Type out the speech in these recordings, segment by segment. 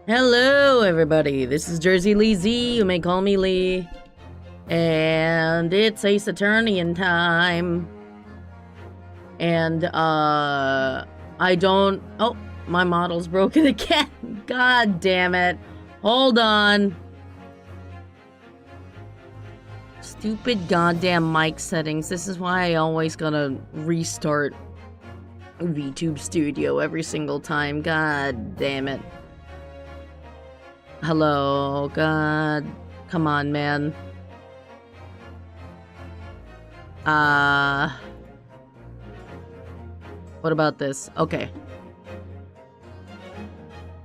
Hello, everybody. This is Jersey Lee Z. You may call me Lee. And it's Ace Attorney time. And, I don't... Oh, my model's broken again. God damn it. Hold on. Stupid goddamn mic settings. This is why I always gotta restart VTube Studio every single time. God damn it. Hello, God. Come on, man. What about this? Okay.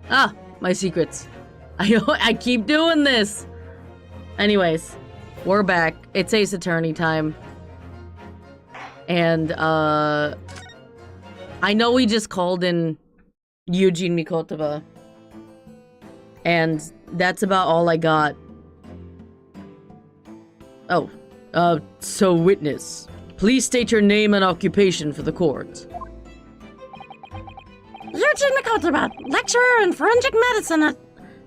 Ah, my secrets. I keep doing this. Anyways, we're back. It's Ace Attorney time. And, I know we just called in Eugene Mikotova. And that's about all I got. Oh, so witness. Please state your name and occupation for the court. Eugene Mikotova, lecturer in forensic medicine at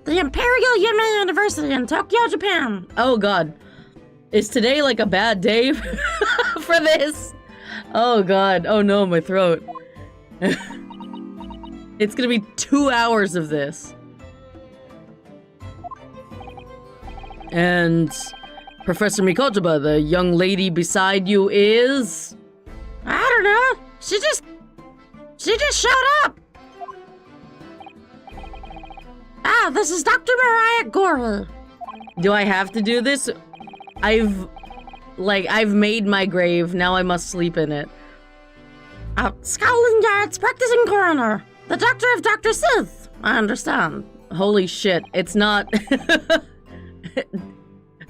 the Imperial Yume University in Tokyo, Japan. Oh god. Is today like a bad day for this? Oh god. Oh no, my throat. It's gonna be 2 hours of this. And Professor Mikotova, the young lady beside you is... I don't know. She just showed up. Ah, this is Dr. Mariah Gorey. Do I have to do this? I've made my grave, now I must sleep in it. Scotland Yard's practicing coroner. The doctor of Dr. Sith. I understand. Holy shit, it's not...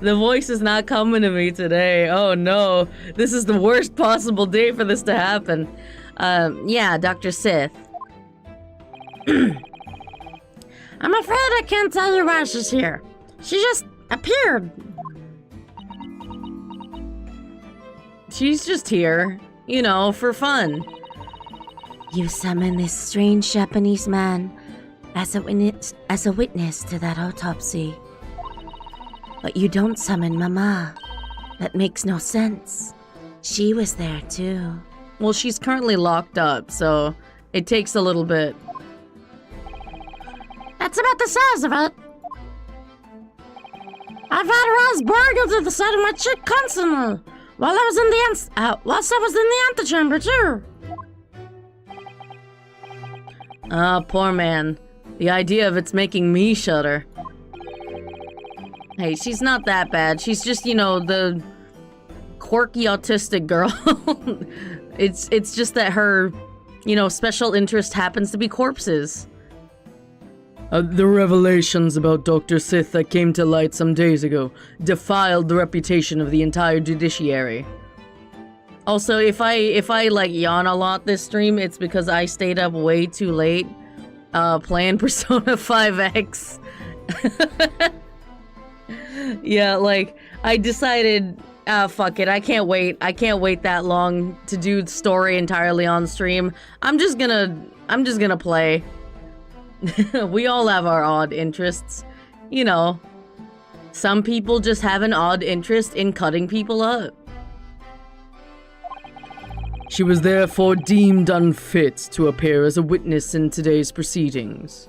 The voice is not coming to me today. Oh no, this is the worst possible day for this to happen. Yeah, Dr. Sith. I'm afraid I can't tell you why she's here. She just appeared. She's just here, you know, for fun. You summon this strange Japanese man as a witness to that autopsy. But you don't summon Mama. That makes no sense. She was there too. Well, she's currently locked up, so it takes a little bit. That's about the size of it. I've had her eyes burgled to the side of my cheek constantly, while I was in the antechamber too. Ah, poor man. The idea of it's making me shudder. Hey, she's not that bad. She's just, you know, the quirky autistic girl. It's just that her, you know, special interest happens to be corpses. The revelations about Dr. Sith that came to light some days ago defiled the reputation of the entire judiciary. Also, if I like yawn a lot this stream, it's because I stayed up way too late playing Persona 5X. Yeah, like, I decided, fuck it, I can't wait that long to do the story entirely on stream. I'm just gonna play. We all have our odd interests. You know, some people just have an odd interest in cutting people up. She was therefore deemed unfit to appear as a witness in today's proceedings.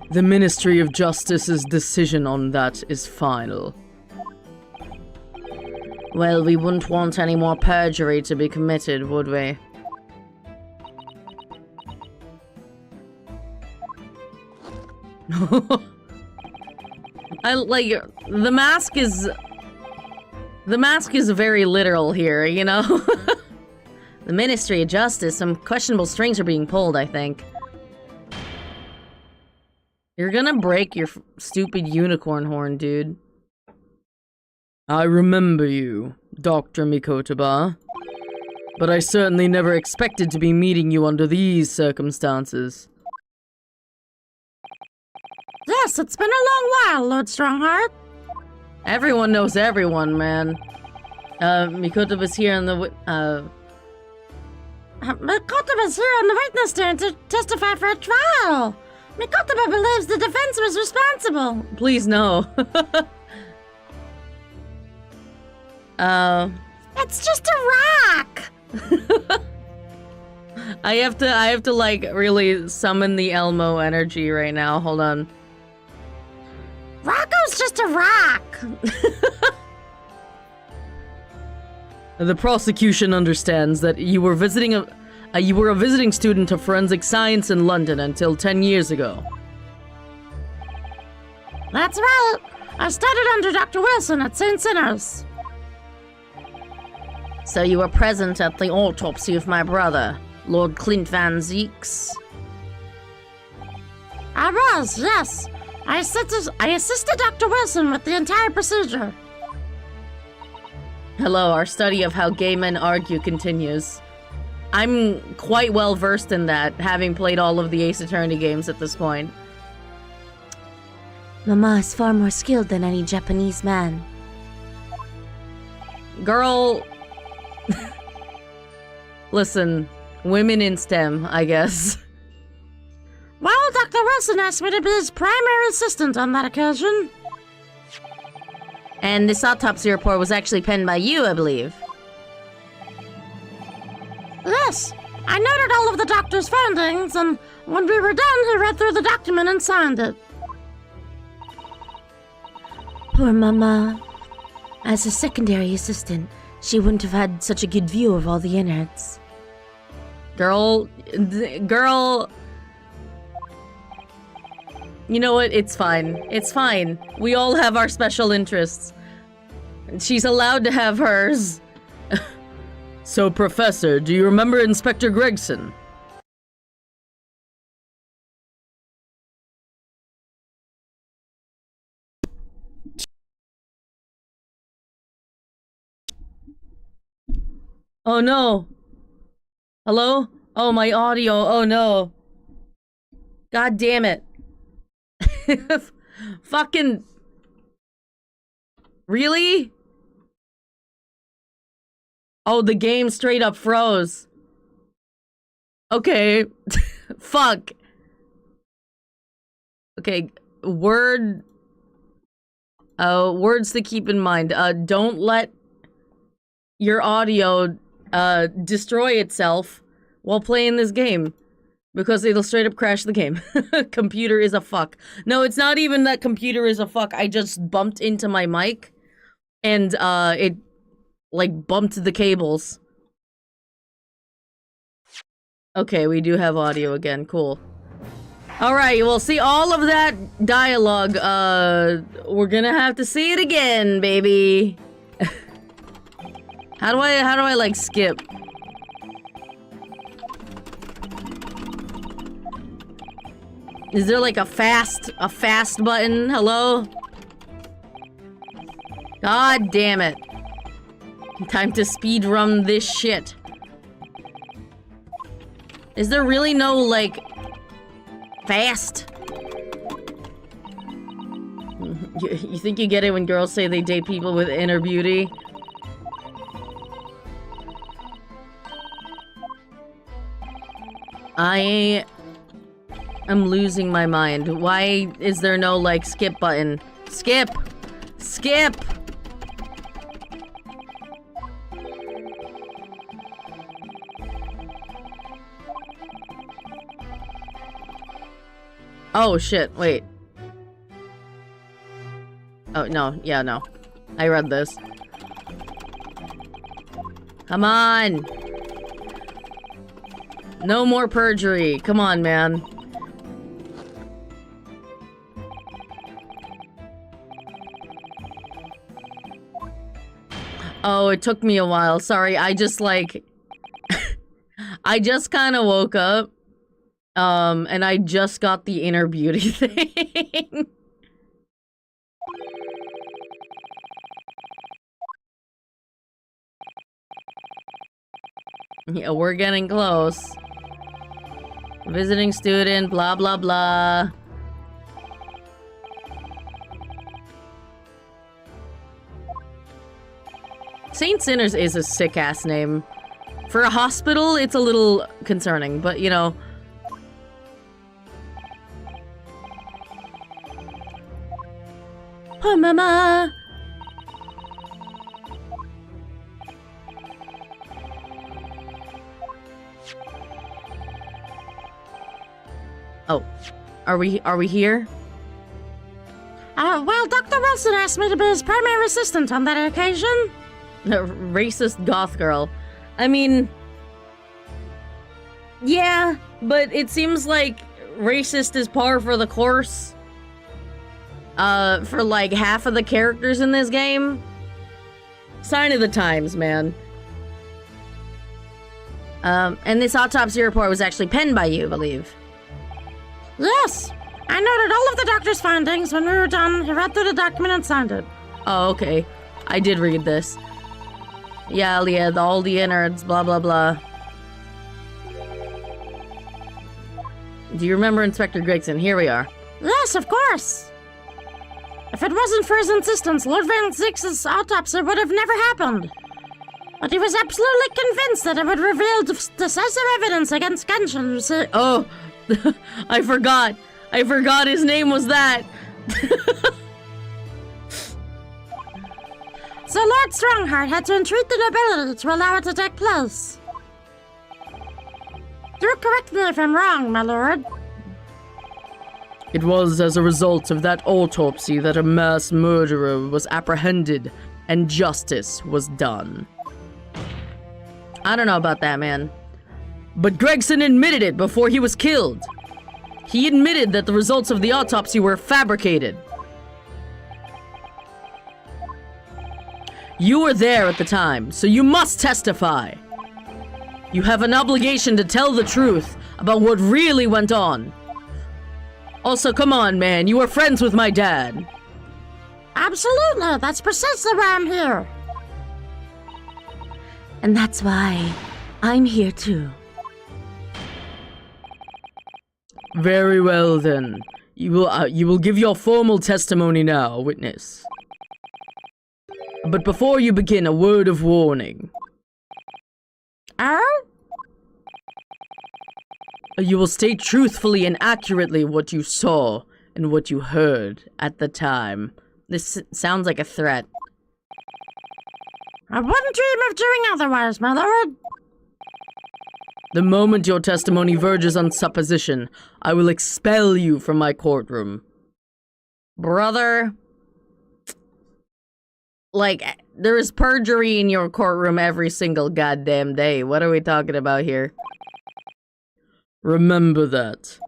The Ministry of Justice's decision on that is final. Well, we wouldn't want any more perjury to be committed, would we? The mask is very literal here, you know? The Ministry of Justice, some questionable strings are being pulled, I think. You're gonna break your stupid unicorn horn, dude. I remember you, Dr. Mikotova. But I certainly never expected to be meeting you under these circumstances. Yes, it's been a long while, Lord Strongheart. Everyone knows everyone, man. Mikotova's here in the Mikotova's here on the witness stand to testify for a trial. Mikotoba believes the defense was responsible. Please, no. It's just a rock. I have to like really summon the Elmo energy right now. Hold on. Rocco's just a rock. The prosecution understands that you were visiting you were a visiting student of forensic science in London until 10 years ago. That's right. I studied under Dr. Wilson at St. Sinners. So you were present at the autopsy of my brother, Lord Clint Van Zeeks? I was, yes. I assisted Dr. Wilson with the entire procedure. Hello, our study of how gay men argue continues. I'm quite well versed in that, having played all of the Ace Attorney games at this point. Mama is far more skilled than any Japanese man. Girl... Listen, women in STEM, I guess. Well, Dr. Wilson asked me to be his primary assistant on that occasion. And this autopsy report was actually penned by you, I believe. Yes, I noted all of the doctor's findings, and when we were done, he read through the document and signed it. Poor Mama. As a secondary assistant, she wouldn't have had such a good view of all the innards. Girl... You know what? It's fine. It's fine. We all have our special interests. She's allowed to have hers. So, Professor, do you remember Inspector Gregson? Oh no. Hello? Oh, my audio. Oh no. God damn it. Fucking... Really? Oh, the game straight up froze. Okay. Fuck. Okay, words to keep in mind. Don't let your audio destroy itself while playing this game, because it'll straight up crash the game. Computer is a fuck. No, it's not even that computer is a fuck. I just bumped into my mic and it like bumped the cables. Okay, we do have audio again. Cool. Alright, well, see, all of that dialogue, we're gonna have to see it again, baby. How do I, like, skip? Is there, like, a fast button? Hello? God damn it. Time to speedrun this shit. Is there really no, like, fast? You think you get it when girls say they date people with inner beauty? I am losing my mind. Why is there no, like, skip button? Skip! Skip! Oh, shit, wait. Oh, no, yeah, no. I read this. Come on! No more perjury. Come on, man. Oh, it took me a while. Sorry, I just, like... I just kind of woke up. And I just got the inner beauty thing. Yeah, we're getting close. Visiting student, blah, blah, blah. St. Sinners is a sick-ass name. For a hospital, it's a little concerning, but, you know... Oh, Mama! Oh, are we here? Well, Dr. Wilson asked me to be his primary assistant on that occasion. Racist goth girl. I mean, yeah, but it seems like racist is par for the course. For like half of the characters in this game. Sign of the times, man. And this autopsy report was actually penned by you, I believe. Yes, I noted all of the doctor's findings. When we were done, he read through the document and signed it. Oh, okay. I did read this. Yeah, all the innards, blah, blah, blah. Do you remember Inspector Gregson? Here we are. Yes, of course. If it wasn't for his insistence, Lord Van Zix's autopsy would have never happened. But he was absolutely convinced that it would reveal decisive evidence against Genshin. Oh, I forgot. I forgot his name was that. So Lord Strongheart had to entreat the nobility to allow it to take place. Do correct me if I'm wrong, my lord. It was as a result of that autopsy that a mass murderer was apprehended and justice was done. I don't know about that, man. But Gregson admitted it before he was killed. He admitted that the results of the autopsy were fabricated. You were there at the time, so you must testify. You have an obligation to tell the truth about what really went on. Also, come on, man, you were friends with my dad. Absolutely, that's precisely why I'm here. And that's why I'm here too. Very well, then. You will give your formal testimony now, witness. But before you begin, a word of warning. Oh? You will state truthfully and accurately what you saw and what you heard at the time. This sounds like a threat. I wouldn't dream of doing otherwise, my lord. The moment your testimony verges on supposition, I will expel you from my courtroom. Brother. Like, there is perjury in your courtroom every single goddamn day. What are we talking about here? Remember that.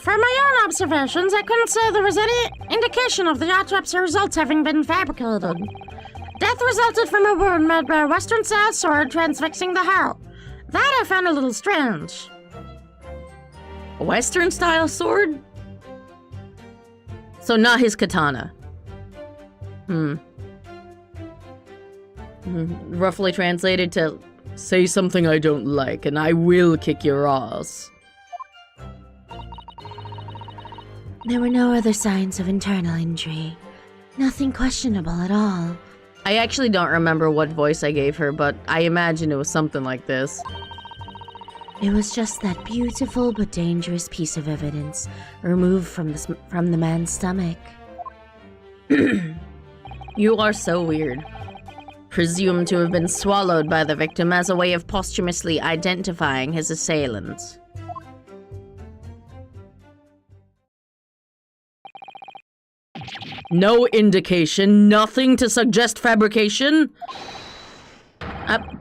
From my own observations, I couldn't say there was any indication of the autopsy results having been fabricated. Death resulted from a wound made by a Western-style sword transfixing the heart. That I found a little strange. A Western-style sword? So not his katana. Roughly translated to, say something I don't like and I will kick your ass. There were no other signs of internal injury. Nothing questionable at all. I actually don't remember what voice I gave her, but I imagine it was something like this. It was just that beautiful but dangerous piece of evidence removed from the man's stomach. You are so weird. Presumed to have been swallowed by the victim as a way of posthumously identifying his assailant. No indication, nothing to suggest fabrication?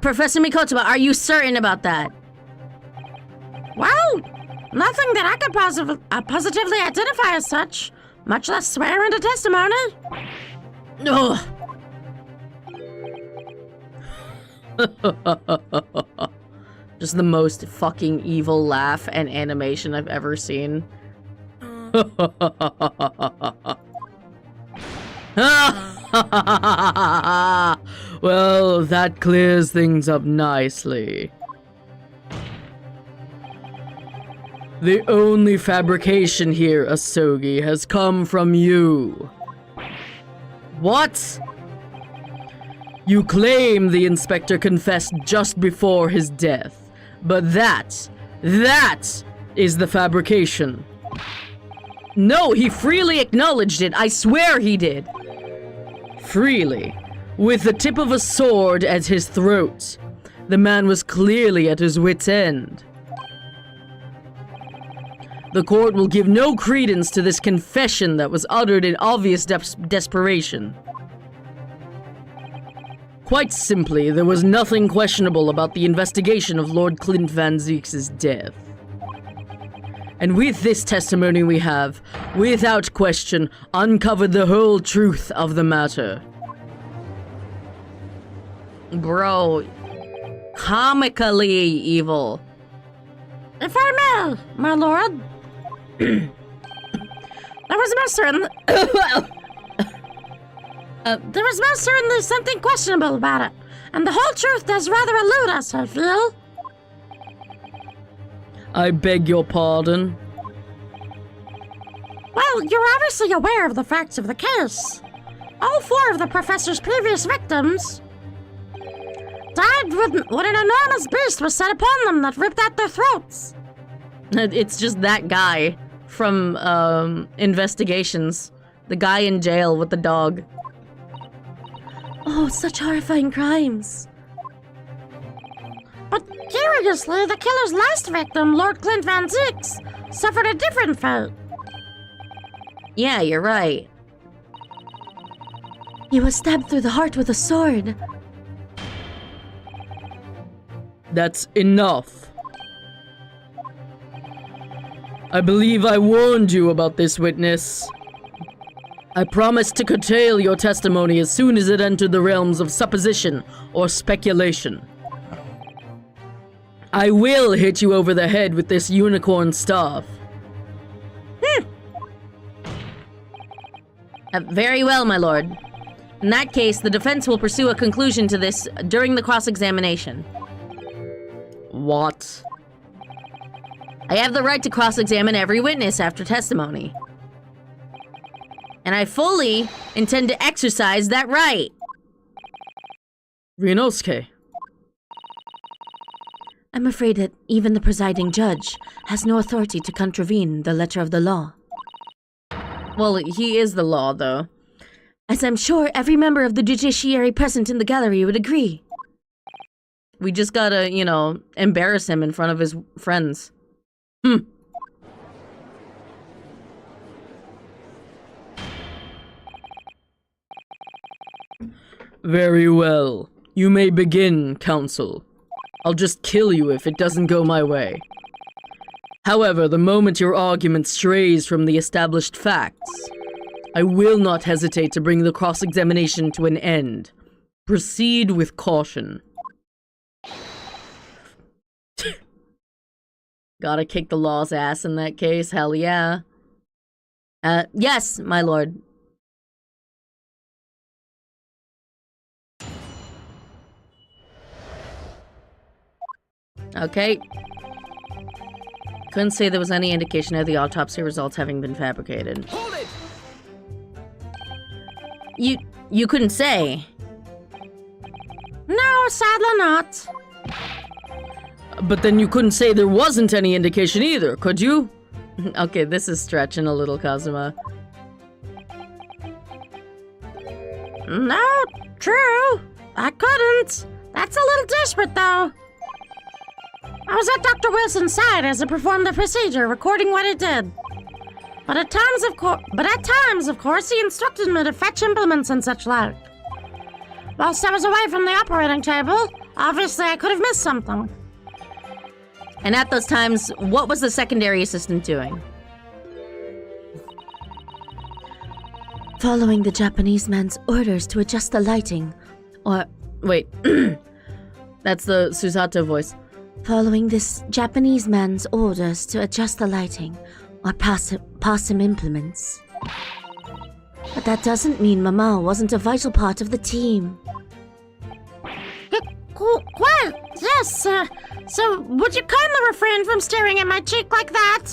Professor Mikotoba, are you certain about that? Well, nothing that I could positively identify as such, much less swear into testimony. Ugh. Just the most fucking evil laugh and animation I've ever seen. Well, that clears things up nicely. The only fabrication here, Asogi, has come from you. What? You claim the inspector confessed just before his death, but that is the fabrication. No, he freely acknowledged it. I swear he did. Freely, with the tip of a sword at his throat. The man was clearly at his wit's end. The court will give no credence to this confession that was uttered in obvious desperation. Quite simply, there was nothing questionable about the investigation of Lord Clint Van Zeek's death. And with this testimony we have, without question, uncovered the whole truth of the matter. Bro, comically evil. If I may, my lord, there was most certainly there was most certainly something questionable about it, and the whole truth does rather elude us, I feel. I beg your pardon? Well, you're obviously aware of the facts of the case. All 4 of the professor's previous victims died when an enormous beast was set upon them that ripped out their throats. It's just that guy from Investigations. The guy in jail with the dog. Oh, such horrifying crimes. But curiously, the killer's last victim, Lord Clint Van Zeeks, suffered a different fate. Yeah, you're right. He was stabbed through the heart with a sword. That's enough. I believe I warned you about this, witness. I promised to curtail your testimony as soon as it entered the realms of supposition or speculation. I will hit you over the head with this unicorn staff. Very well, my lord. In that case, the defense will pursue a conclusion to this during the cross-examination. What? I have the right to cross-examine every witness after testimony. And I fully intend to exercise that right. Rinosuke. I'm afraid that even the presiding judge has no authority to contravene the letter of the law. Well, he is the law, though. As I'm sure every member of the judiciary present in the gallery would agree. We just gotta, you know, embarrass him in front of his friends. Very well. You may begin, counsel. I'll just kill you if it doesn't go my way. However, the moment your argument strays from the established facts, I will not hesitate to bring the cross-examination to an end. Proceed with caution. Gotta kick the law's ass in that case, hell yeah. Yes, my lord. Okay. Couldn't say there was any indication of the autopsy results having been fabricated. Hold it! You couldn't say. No, sadly not. But then you couldn't say there wasn't any indication either, could you? Okay, this is stretching a little, Kazuma. No, true. I couldn't. That's a little desperate, though. I was at Dr. Wilson's side as he performed the procedure, recording what he did. But at times, of course, he instructed me to fetch implements and such like. Whilst I was away from the operating table, obviously I could have missed something. And at those times, what was the secondary assistant doing? Following the Japanese man's orders to adjust the lighting, or... Wait. That's the Susato voice. Following this Japanese man's orders to adjust the lighting, or pass him implements. But that doesn't mean Mama wasn't a vital part of the team. Quite, yes, so would you kindly refrain from staring at my cheek like that?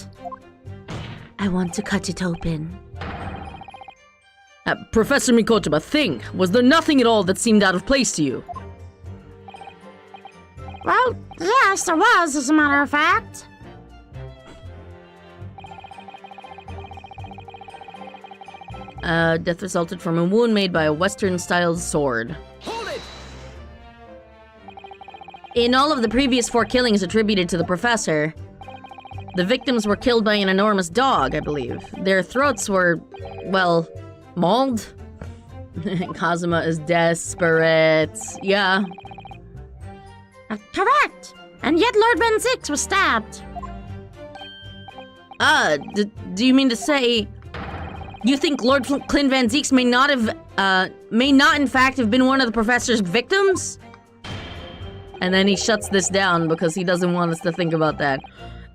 I want to cut it open. Professor Mikotoba, think. Was there nothing at all that seemed out of place to you? Well, yes, there was, as a matter of fact. Death resulted from a wound made by a Western-styled sword. Hold it! In all of the previous 4 killings attributed to the professor, the victims were killed by an enormous dog, I believe. Their throats were, well, mauled? Kazuma is desperate. Yeah. Correct! And yet Lord Van Zix was stabbed. Do you mean to say you think Lord Clint Van Zeeks may not in fact have been one of the professor's victims? And then he shuts this down because he doesn't want us to think about that.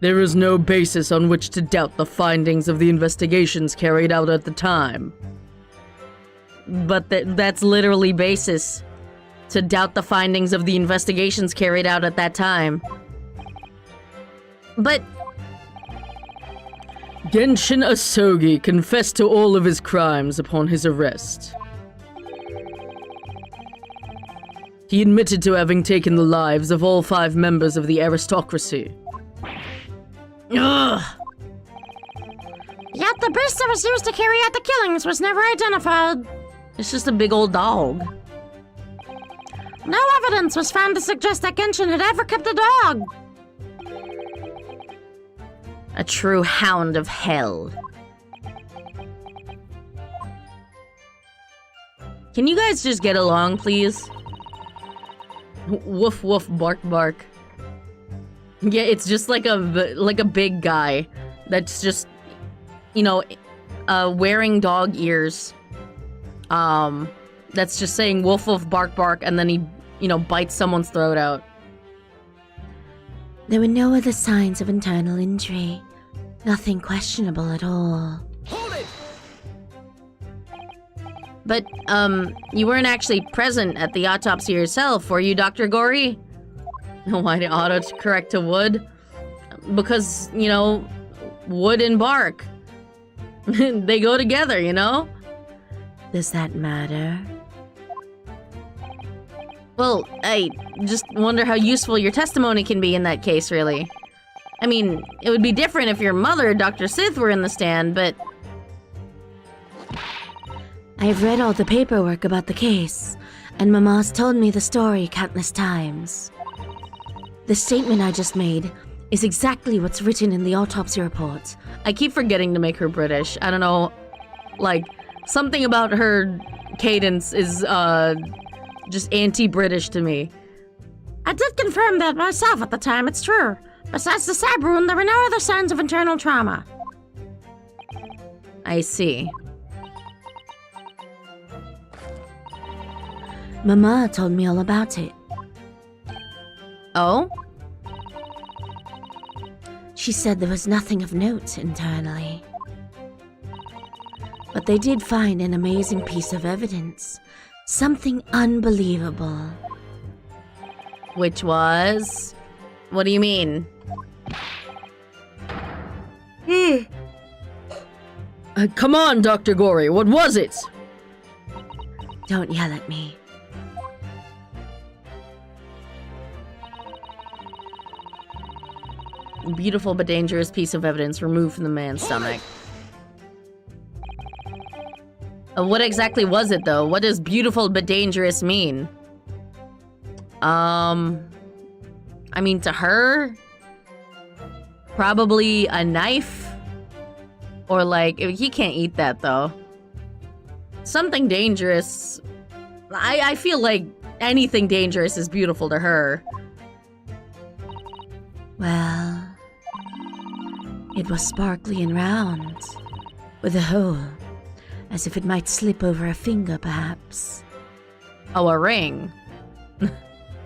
There is no basis on which to doubt the findings of the investigations carried out at the time. But that's literally basis to doubt the findings of the investigations carried out at that time. But Genshin Asogi confessed to all of his crimes upon his arrest. He admitted to having taken the lives of all 5 members of the aristocracy. Ugh! Yet the beast that was used to carry out the killings was never identified. It's just a big old dog. No evidence was found to suggest that Genshin had ever kept a dog. A true hound of hell. Can you guys just get along, please? Woof woof bark bark. Yeah, it's just like a big guy that's just, you know, wearing dog ears. That's just saying woof woof bark bark, and then he, you know, bites someone's throat out. There were no other signs of internal injury. Nothing questionable at all. Hold it! But, you weren't actually present at the autopsy yourself, were you, Dr. Gory? Why did autocorrect to wood? Because, you know, wood and bark. They go together, you know? Does that matter? Well, I just wonder how useful your testimony can be in that case, really. I mean, it would be different if your mother, Dr. Sith, were in the stand, but... I've read all the paperwork about the case, and Mama's told me the story countless times. The statement I just made is exactly what's written in the autopsy report. I keep forgetting to make her British. I don't know, like, something about her cadence is, just anti-British to me. I did confirm that myself at the time, it's true. Besides the stab wound, there were no other signs of internal trauma. I see. Mama told me all about it. Oh? She said there was nothing of note internally. But they did find an amazing piece of evidence. Something unbelievable. Which was? What do you mean? Come on, Dr. Gory, what was it? Don't yell at me. Beautiful but dangerous piece of evidence removed from the man's stomach. What exactly was it, though? What does beautiful but dangerous mean? I mean, to her, probably a knife? Or like, he can't eat that, though. Something dangerous. I feel like anything dangerous is beautiful to her. Well, it was sparkly and round, with a hole, as if it might slip over a finger, perhaps. Oh, a ring.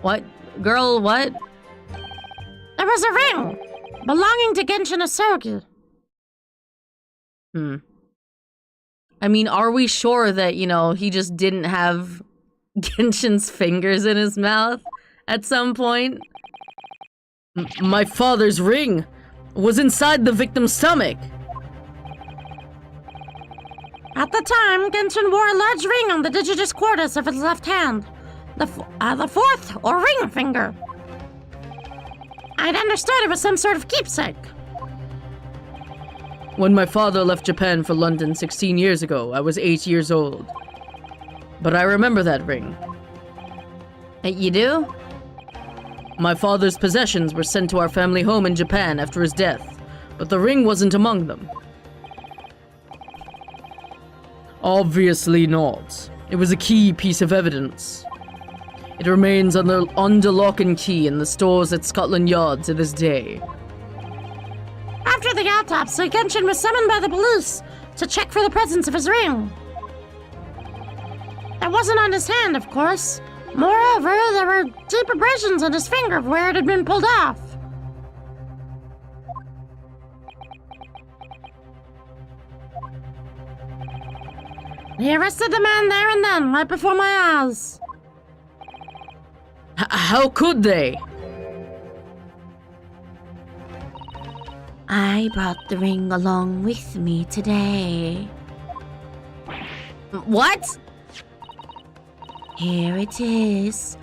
What? Girl, what? There was a ring belonging to Genshin Asogi. I mean, are we sure that, you know, he just didn't have Genshin's fingers in his mouth at some point? My father's ring was inside the victim's stomach. At the time, Genshin wore a large ring on the digitus quartus of his left hand, the fourth or ring finger. I'd understood it was some sort of keepsake. When my father left Japan for London 16 years ago, I was 8 years old. But I remember that ring. You do? My father's possessions were sent to our family home in Japan after his death, but the ring wasn't among them. Obviously not. It was a key piece of evidence. It remains under lock and key in the stores at Scotland Yard to this day. After the autopsy, Genshin was summoned by the police to check for the presence of his ring. It wasn't on his hand, of course. Moreover, there were deep abrasions on his finger where it had been pulled off. He arrested the man there and then, right before my eyes. How could they? I brought the ring along with me today. What? Here it is.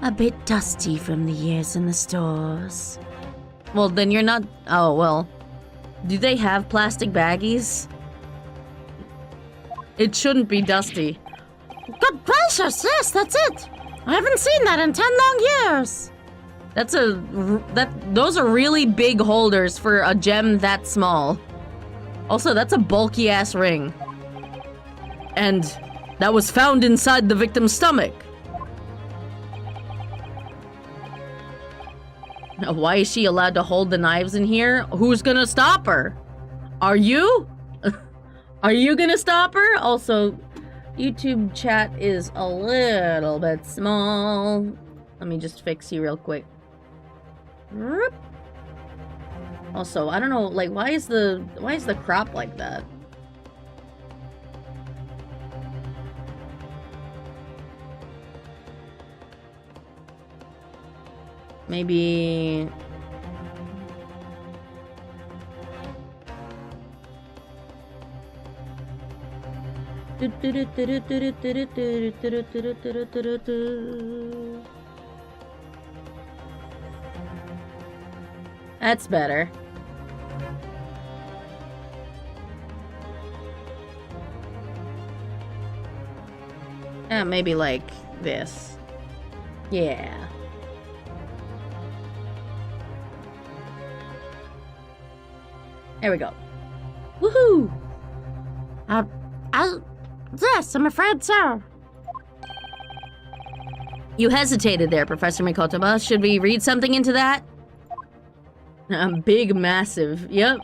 A bit dusty from the years in the stores. Well, then you're not... Oh, well. Do they have plastic baggies? It shouldn't be dusty. Good gracious, yes, that's it. I haven't seen that in 10 long years. Those are really big holders for a gem that small. Also, that's a bulky ass ring. And that was found inside the victim's stomach. Now, why is she allowed to hold the knives in here? Who's gonna stop her? Are you? Are you gonna stop her? Also, YouTube chat is a little bit small. Let me just fix you real quick. Also, I don't know, like, why is the crop like that? Maybe... That's better. Maybe like this. Yeah. There we go. Woohoo! Yes, I'm afraid so. You hesitated there, Professor Mikotoma. Should we read something into that? Big, massive. Yep.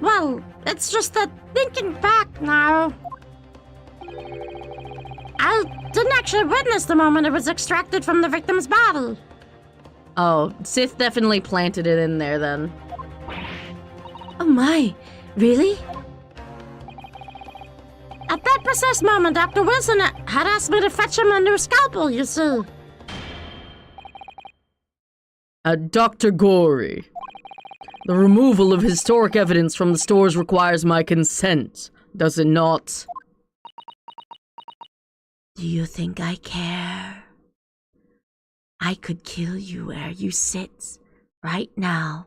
Well, it's just that thinking back now, I didn't actually witness the moment it was extracted from the victim's body. Oh, Sith definitely planted it in there then. Oh my, really? At that precise moment, Dr. Wilson had asked me to fetch him a new scalpel, you see. Dr. Gory. The removal of historic evidence from the stores requires my consent, does it not? Do you think I care? I could kill you where you sit, right now.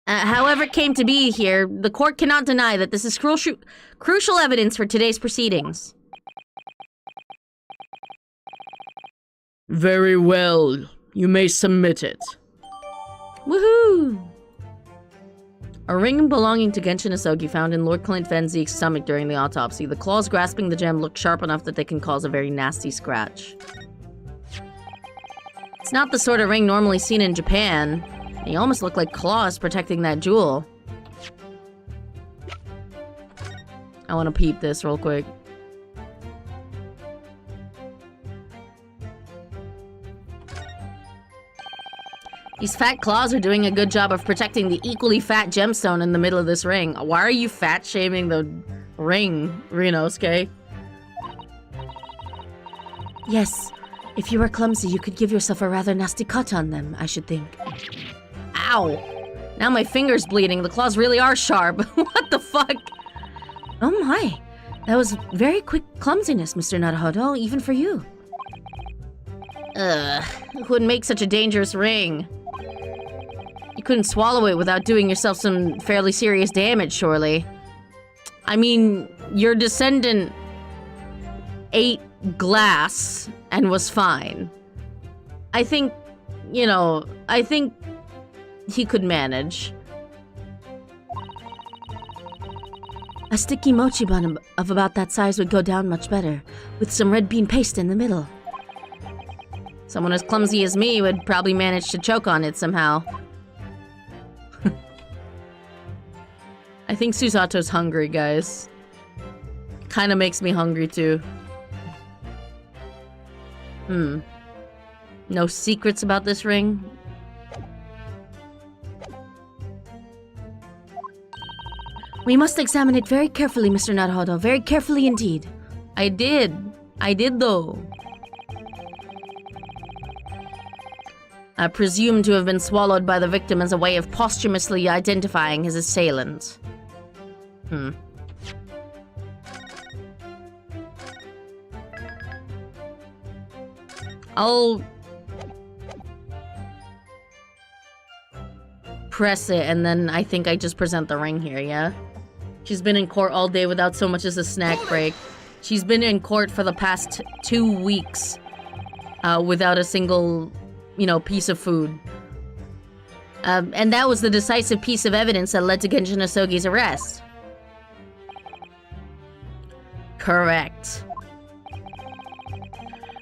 However it came to be here, the court cannot deny that this is crucial evidence for today's proceedings. Very well. You may submit it. Woohoo! A ring belonging to Genshin Asogi found in Lord Clint Van Zeek's stomach during the autopsy. The claws grasping the gem look sharp enough that they can cause a very nasty scratch. It's not the sort of ring normally seen in Japan. They almost look like claws protecting that jewel. I want to peep this real quick. These fat claws are doing a good job of protecting the equally fat gemstone in the middle of this ring. Why are you fat-shaming the ring, Rinosuke? Yes, if you were clumsy, you could give yourself a rather nasty cut on them, I should think. Ow! Now my finger's bleeding. The claws really are sharp. What the fuck? Oh my. That was very quick clumsiness, Mr. Naruhodo, even for you. Ugh. Who would make such a dangerous ring? You couldn't swallow it without doing yourself some fairly serious damage, surely. I mean, your descendant ate glass and was fine. I think, you know, I think he could manage. A sticky mochi bun of about that size would go down much better, with some red bean paste in the middle. Someone as clumsy as me would probably manage to choke on it somehow. I think Susato's hungry, guys. Kinda makes me hungry too. No secrets about this ring? We must examine it very carefully, Mr. Naruhodo, very carefully indeed. I did though. Presumed to have been swallowed by the victim as a way of posthumously identifying his assailant. I'll press it and then I think I just present the ring here, yeah? She's been in court all day without so much as a snack break. She's been in court for the past 2 weeks without a single, you know, piece of food. And that was the decisive piece of evidence that led to Genshin Asogi's arrest. Correct.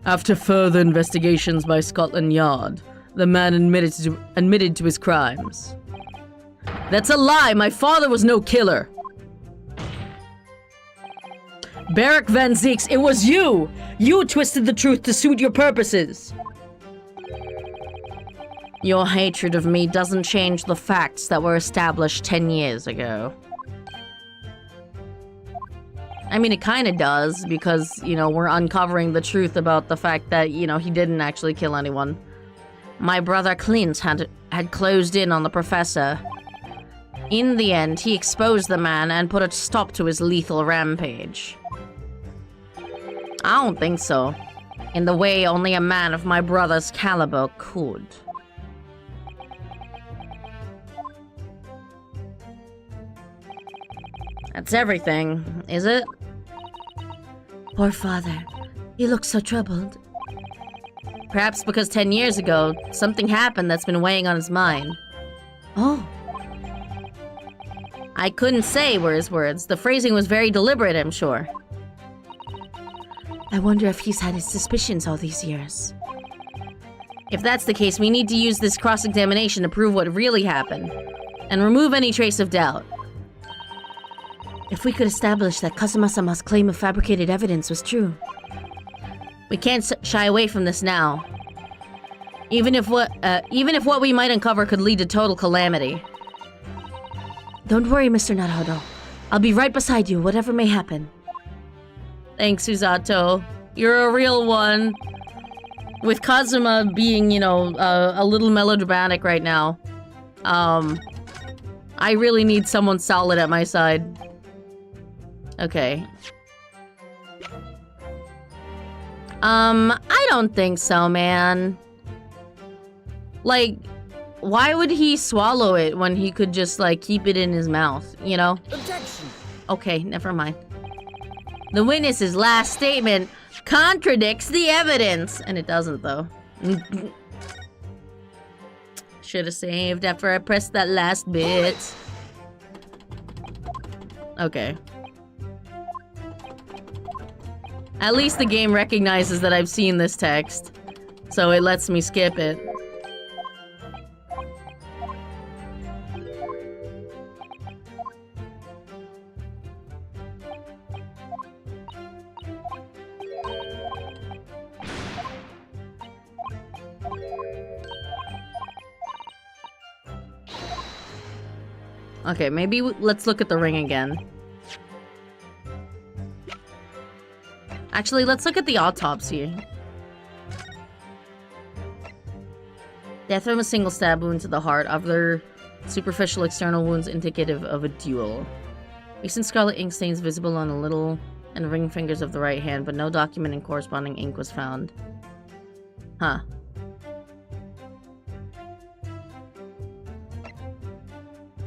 After further investigations by Scotland Yard, the man admitted to his crimes. That's a lie! My father was no killer! Beric Van Zeeks, it was you! You twisted the truth to suit your purposes! Your hatred of me doesn't change the facts that were established 10 years ago. I mean, it kinda does, because, you know, we're uncovering the truth about the fact that, you know, he didn't actually kill anyone. My brother Clint had closed in on the professor. In the end, he exposed the man and put a stop to his lethal rampage. I don't think so. In the way only a man of my brother's caliber could. That's everything, is it? Poor father. He looks so troubled. Perhaps because 10 years ago, something happened that's been weighing on his mind. Oh. I couldn't say were his words. The phrasing was very deliberate, I'm sure. I wonder if he's had his suspicions all these years. If that's the case, we need to use this cross-examination to prove what really happened. And remove any trace of doubt. If we could establish that Kazuma-sama's claim of fabricated evidence was true. We can't shy away from this now. Even if what we might uncover could lead to total calamity. Don't worry, Mr. Naruhodo. I'll be right beside you, whatever may happen. Thanks, Susato. You're a real one. With Kazuma being, you know, a little melodramatic right now, I really need someone solid at my side. Okay. I don't think so, man. Like, why would he swallow it when he could just, like, keep it in his mouth, you know? Objection. Okay, never mind. The witness's last statement contradicts the evidence. And it doesn't, though. Should have saved after I pressed that last bit. Okay. At least the game recognizes that I've seen this text, so it lets me skip it. Okay, maybe let's look at the ring again. Actually, let's look at the autopsy. Death from a single stab wound to the heart. Other Superficial external wounds indicative of a duel. Recent scarlet ink stains visible on the little and ring fingers of the right hand, but no document and corresponding ink was found. Huh.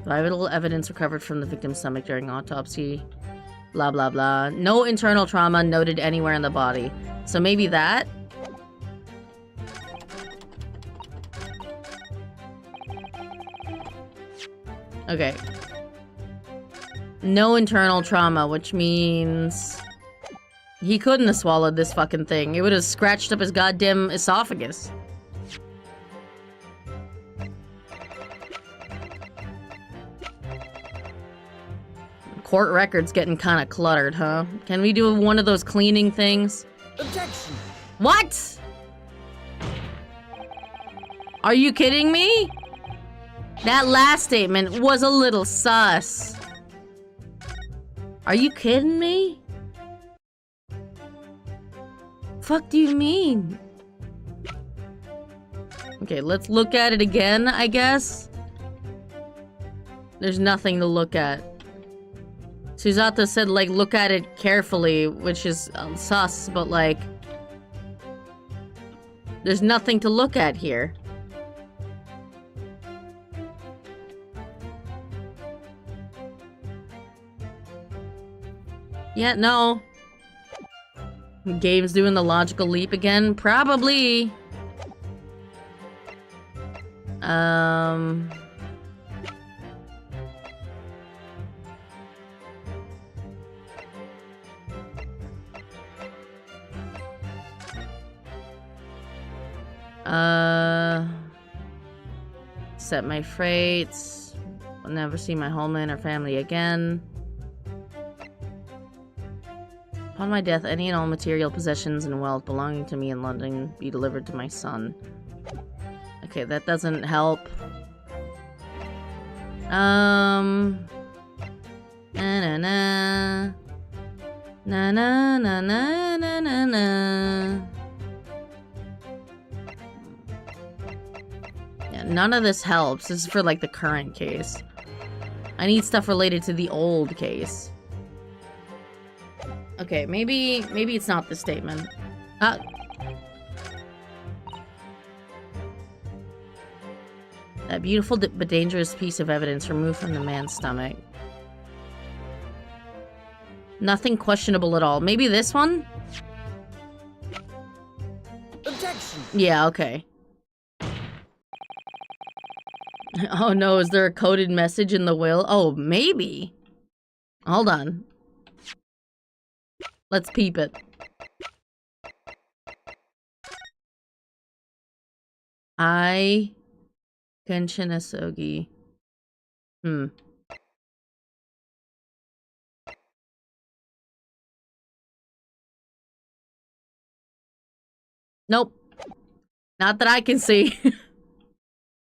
Vital evidence recovered from the victim's stomach during autopsy. Blah, blah, blah. No internal trauma noted anywhere in the body. So maybe that? Okay. No internal trauma, which means... he couldn't have swallowed this fucking thing. It would have scratched up his goddamn esophagus. Court record's getting kind of cluttered, huh? Can we do one of those cleaning things? Objection! What? Are you kidding me? That last statement was a little sus. Are you kidding me? Fuck do you mean? Okay, let's look at it again, I guess. There's nothing to look at. Susato said, like, look at it carefully, which is sus, but, like... there's nothing to look at here. Yeah, no. The game's doing the logical leap again? Probably. Set my freights. I'll never see my homeland or family again. Upon my death, any and all material possessions and wealth belonging to me in London be delivered to my son. Okay, that doesn't help. Na na na. Na na na na na na na. Yeah, none of this helps. This is for, like, the current case. I need stuff related to the old case. Okay, maybe it's not this statement. That beautiful but dangerous piece of evidence removed from the man's stomach. Nothing questionable at all. Maybe this one? Objection! Yeah, okay. Oh no, is there a coded message in the will? Oh, maybe. Hold on. Let's peep it. I Kenshin Asogi. Nope. Not that I can see.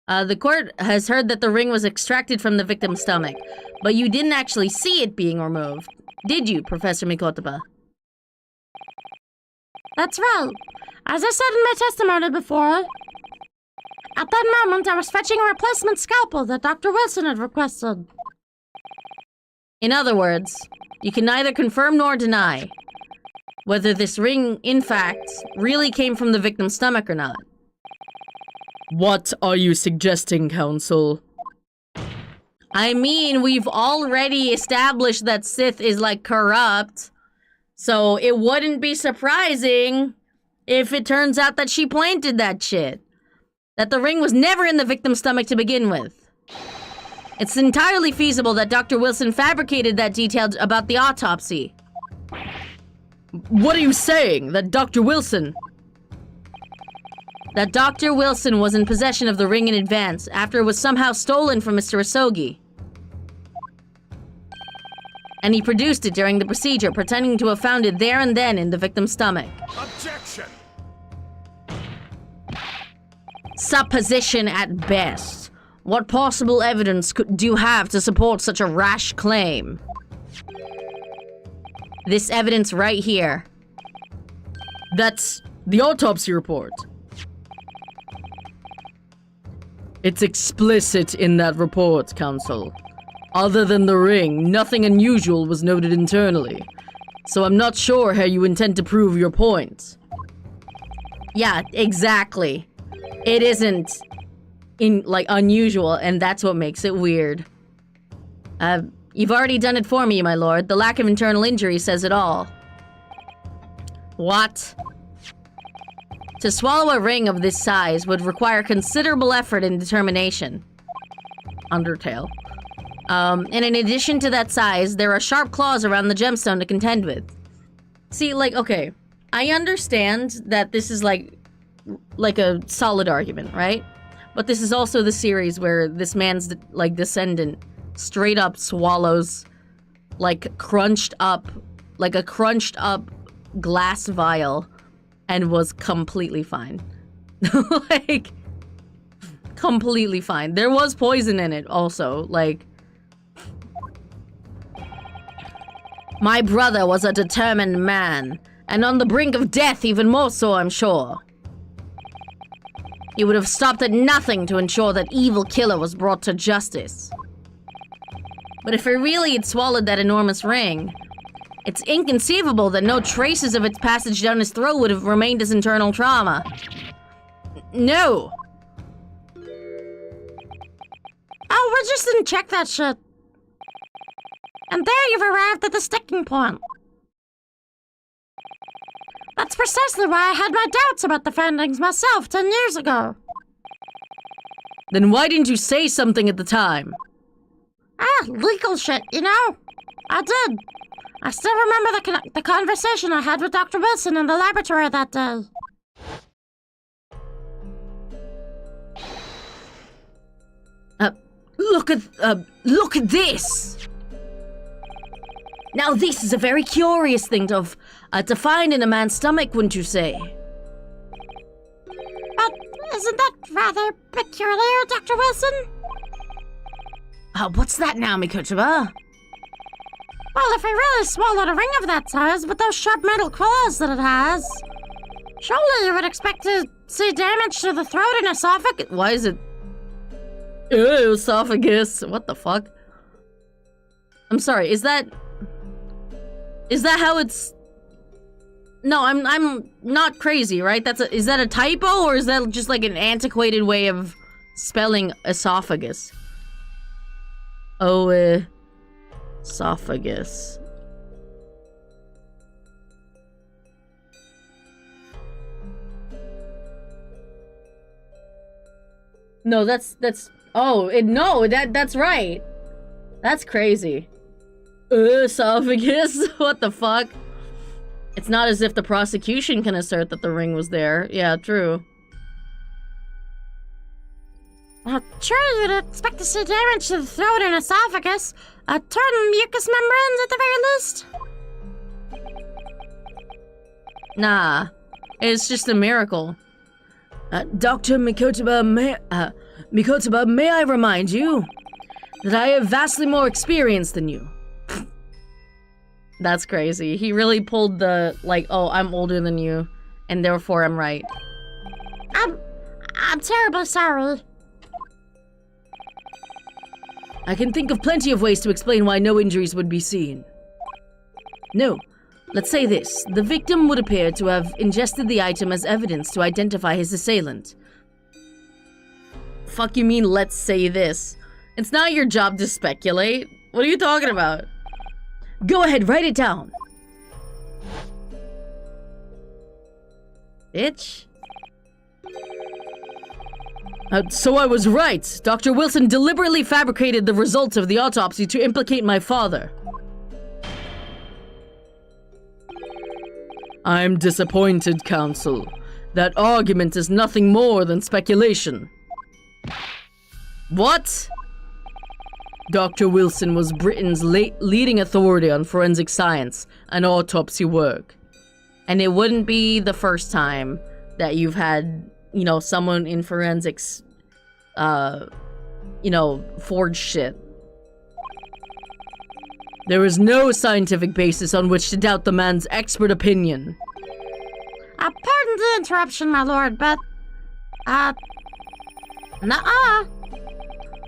The court has heard that the ring was extracted from the victim's stomach, but you didn't actually see it being removed. Did you, Professor Mikotaba? That's right. As I said in my testimony before, at that moment I was fetching a replacement scalpel that Dr. Wilson had requested. In other words, you can neither confirm nor deny whether this ring, in fact, really came from the victim's stomach or not. What are you suggesting, counsel? I mean, we've already established that Sith is, like, corrupt. So it wouldn't be surprising if it turns out that she planted that shit. That the ring was never in the victim's stomach to begin with. It's entirely feasible that Dr. Wilson fabricated that detail about the autopsy. What are you saying? That Dr. Wilson was in possession of the ring in advance after it was somehow stolen from Mr. Asogi. And he produced it during the procedure, pretending to have found it there and then in the victim's stomach. Objection! Supposition at best. What possible evidence do you have to support such a rash claim? This evidence right here. That's the autopsy report. It's explicit in that report, Counsel. Other than the ring, nothing unusual was noted internally. So I'm not sure how you intend to prove your point. Yeah, exactly. It isn't unusual, and that's what makes it weird. You've already done it for me, my lord. The lack of internal injury says it all. What? To swallow a ring of this size would require considerable effort and determination. Undertale. And in addition to that size, there are sharp claws around the gemstone to contend with. See, okay, I understand that this is like a solid argument, right? But this is also the series where this man's descendant straight up swallows a crunched up glass vial and was completely fine. Completely fine. There was poison in it also, My brother was a determined man, and on the brink of death even more so, I'm sure. He would have stopped at nothing to ensure that evil killer was brought to justice. But if he really had swallowed that enormous ring, it's inconceivable that no traces of its passage down his throat would have remained as internal trauma. No! Oh, we just didn't check that shit. And there you've arrived at the sticking point. That's precisely why I had my doubts about the findings myself 10 years ago. Then why didn't you say something at the time? Legal shit, you know? I did. I still remember the conversation I had with Dr. Wilson in the laboratory that day. Look at this! Now this is a very curious thing to find in a man's stomach, wouldn't you say? But isn't that rather peculiar, Dr. Wilson? What's that now, Mikotoba? Well, if he really swallowed a ring of that size with those sharp metal claws that it has, surely you would expect to see damage to the throat and esophagus. Why is it... Ew, esophagus. What the fuck? I'm sorry, is that how it's... No, I'm not crazy, right? Is that a typo, or is that just like an antiquated way of spelling esophagus? Esophagus. No, that's that's right. That's crazy. Esophagus? What the fuck? It's not as if the prosecution can assert that the ring was there. Yeah, true. Sure, you'd expect to see damage to the throat and esophagus. Torn mucous membranes at the very least. Nah, it's just a miracle. Dr. Mikotoba, may I remind you that I have vastly more experience than you. That's crazy. He really pulled the, oh, I'm older than you, and therefore I'm right. I'm terribly sorry. I can think of plenty of ways to explain why no injuries would be seen. No, let's say this. The victim would appear to have ingested the item as evidence to identify his assailant. Fuck you mean, let's say this? It's not your job to speculate. What are you talking about? Go ahead, write it down. Bitch. So I was right. Dr. Wilson deliberately fabricated the results of the autopsy to implicate my father. I'm disappointed, Counsel. That argument is nothing more than speculation. What? Dr. Wilson was Britain's leading authority on forensic science and autopsy work. And it wouldn't be the first time that you've had, someone in forensics, forge shit. There is no scientific basis on which to doubt the man's expert opinion. Pardon the interruption, my lord, but, nuh-uh.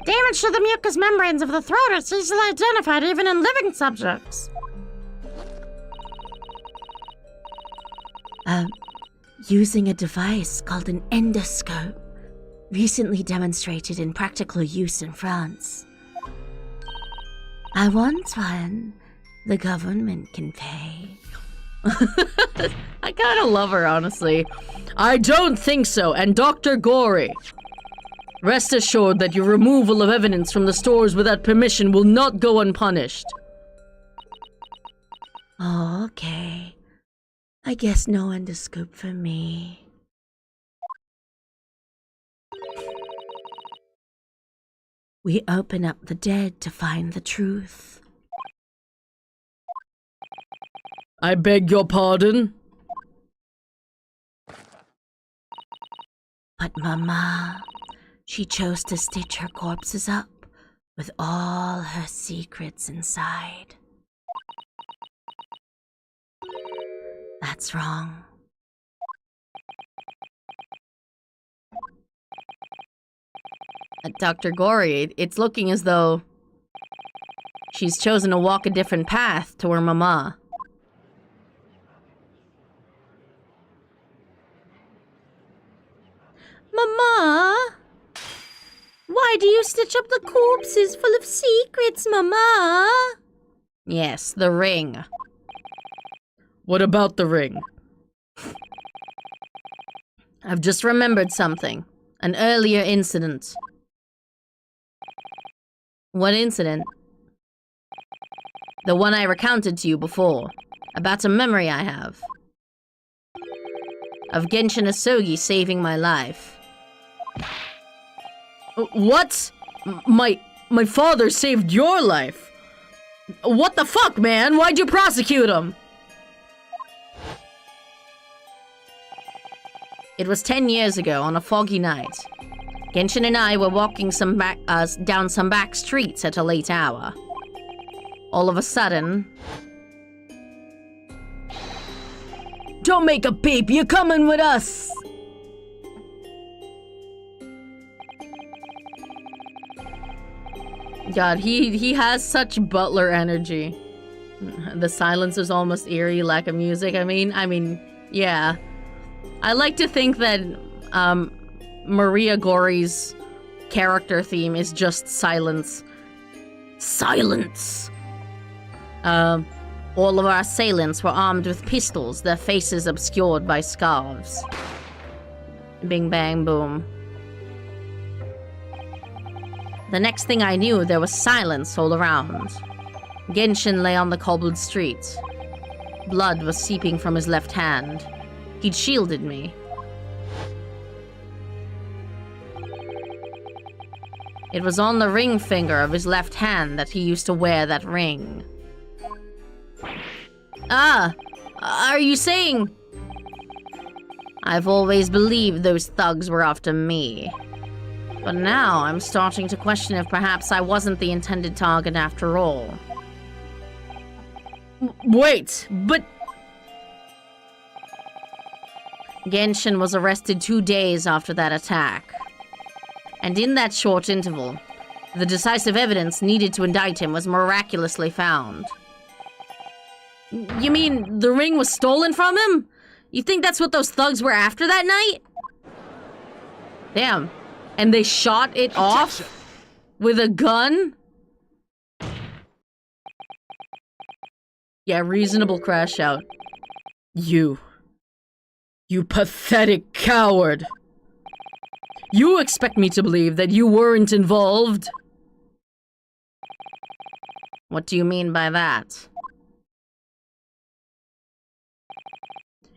Damage to the mucous membranes of the throat is easily identified even in living subjects. Using a device called an endoscope, recently demonstrated in practical use in France. I want one. The government can pay. I kind of love her, honestly. I don't think so, and Dr. Gory. Rest assured that your removal of evidence from the stores without permission will not go unpunished. Oh, okay. I guess no endoscope for me. We open up the dead to find the truth. I beg your pardon? But Mama, she chose to stitch her corpses up with all her secrets inside. That's wrong. Dr. Gory, it's looking as though she's chosen to walk a different path to her mama. Mama? Why do you stitch up the corpses full of secrets, Mama? Yes, the ring. What about the ring? I've just remembered something. An earlier incident. What incident? The one I recounted to you before. About a memory I have. Of Genshin Asogi saving my life. What? My father saved your life? What the fuck, man? Why'd you prosecute him? It was 10 years ago on a foggy night. Genshin and I were walking down some back streets at a late hour. All of a sudden... Don't make a peep, you're coming with us! God, he has such butler energy. The silence is almost eerie, lack of music. I mean, yeah. I like to think that Maria Gory's character theme is just silence. Silence! All of our assailants were armed with pistols, their faces obscured by scarves. Bing bang boom. The next thing I knew, there was silence all around. Genshin lay on the cobbled street. Blood was seeping from his left hand. He'd shielded me. It was on the ring finger of his left hand that he used to wear that ring. Ah! Are you saying... I've always believed those thugs were after me. But now I'm starting to question if perhaps I wasn't the intended target after all. Wait, but... Genshin was arrested 2 days after that attack. And in that short interval, the decisive evidence needed to indict him was miraculously found. You mean the ring was stolen from him? You think that's what those thugs were after that night? Damn. And they shot it off? With a gun? Yeah, reasonable crash out. You pathetic coward! You expect me to believe that you weren't involved? What do you mean by that?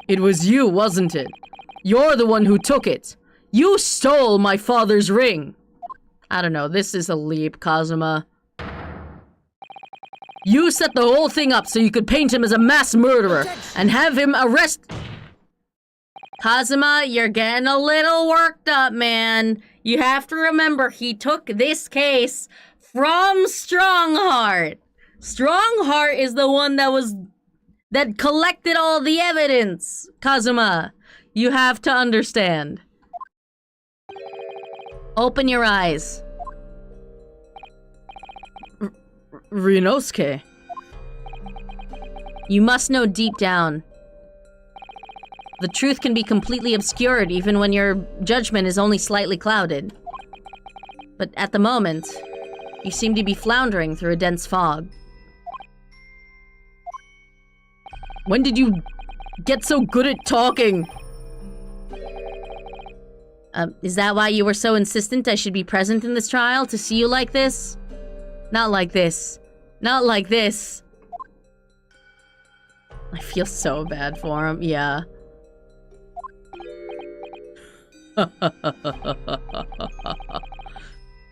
It was you, wasn't it? You're the one who took it. You stole my father's ring. I don't know, this is a leap, Kazuma. You set the whole thing up so you could paint him as a mass murderer and have him arrested. Kazuma, you're getting a little worked up, man. You have to remember, he took this case from Strongheart. Strongheart is the one that collected all the evidence. Kazuma, you have to understand. Open your eyes. Ryunosuke. You must know deep down. The truth can be completely obscured even when your judgment is only slightly clouded. But at the moment, you seem to be floundering through a dense fog. When did you get so good at talking? Is that why you were so insistent I should be present in this trial, to see you like this? Not like this. Not like this. I feel so bad for him, yeah.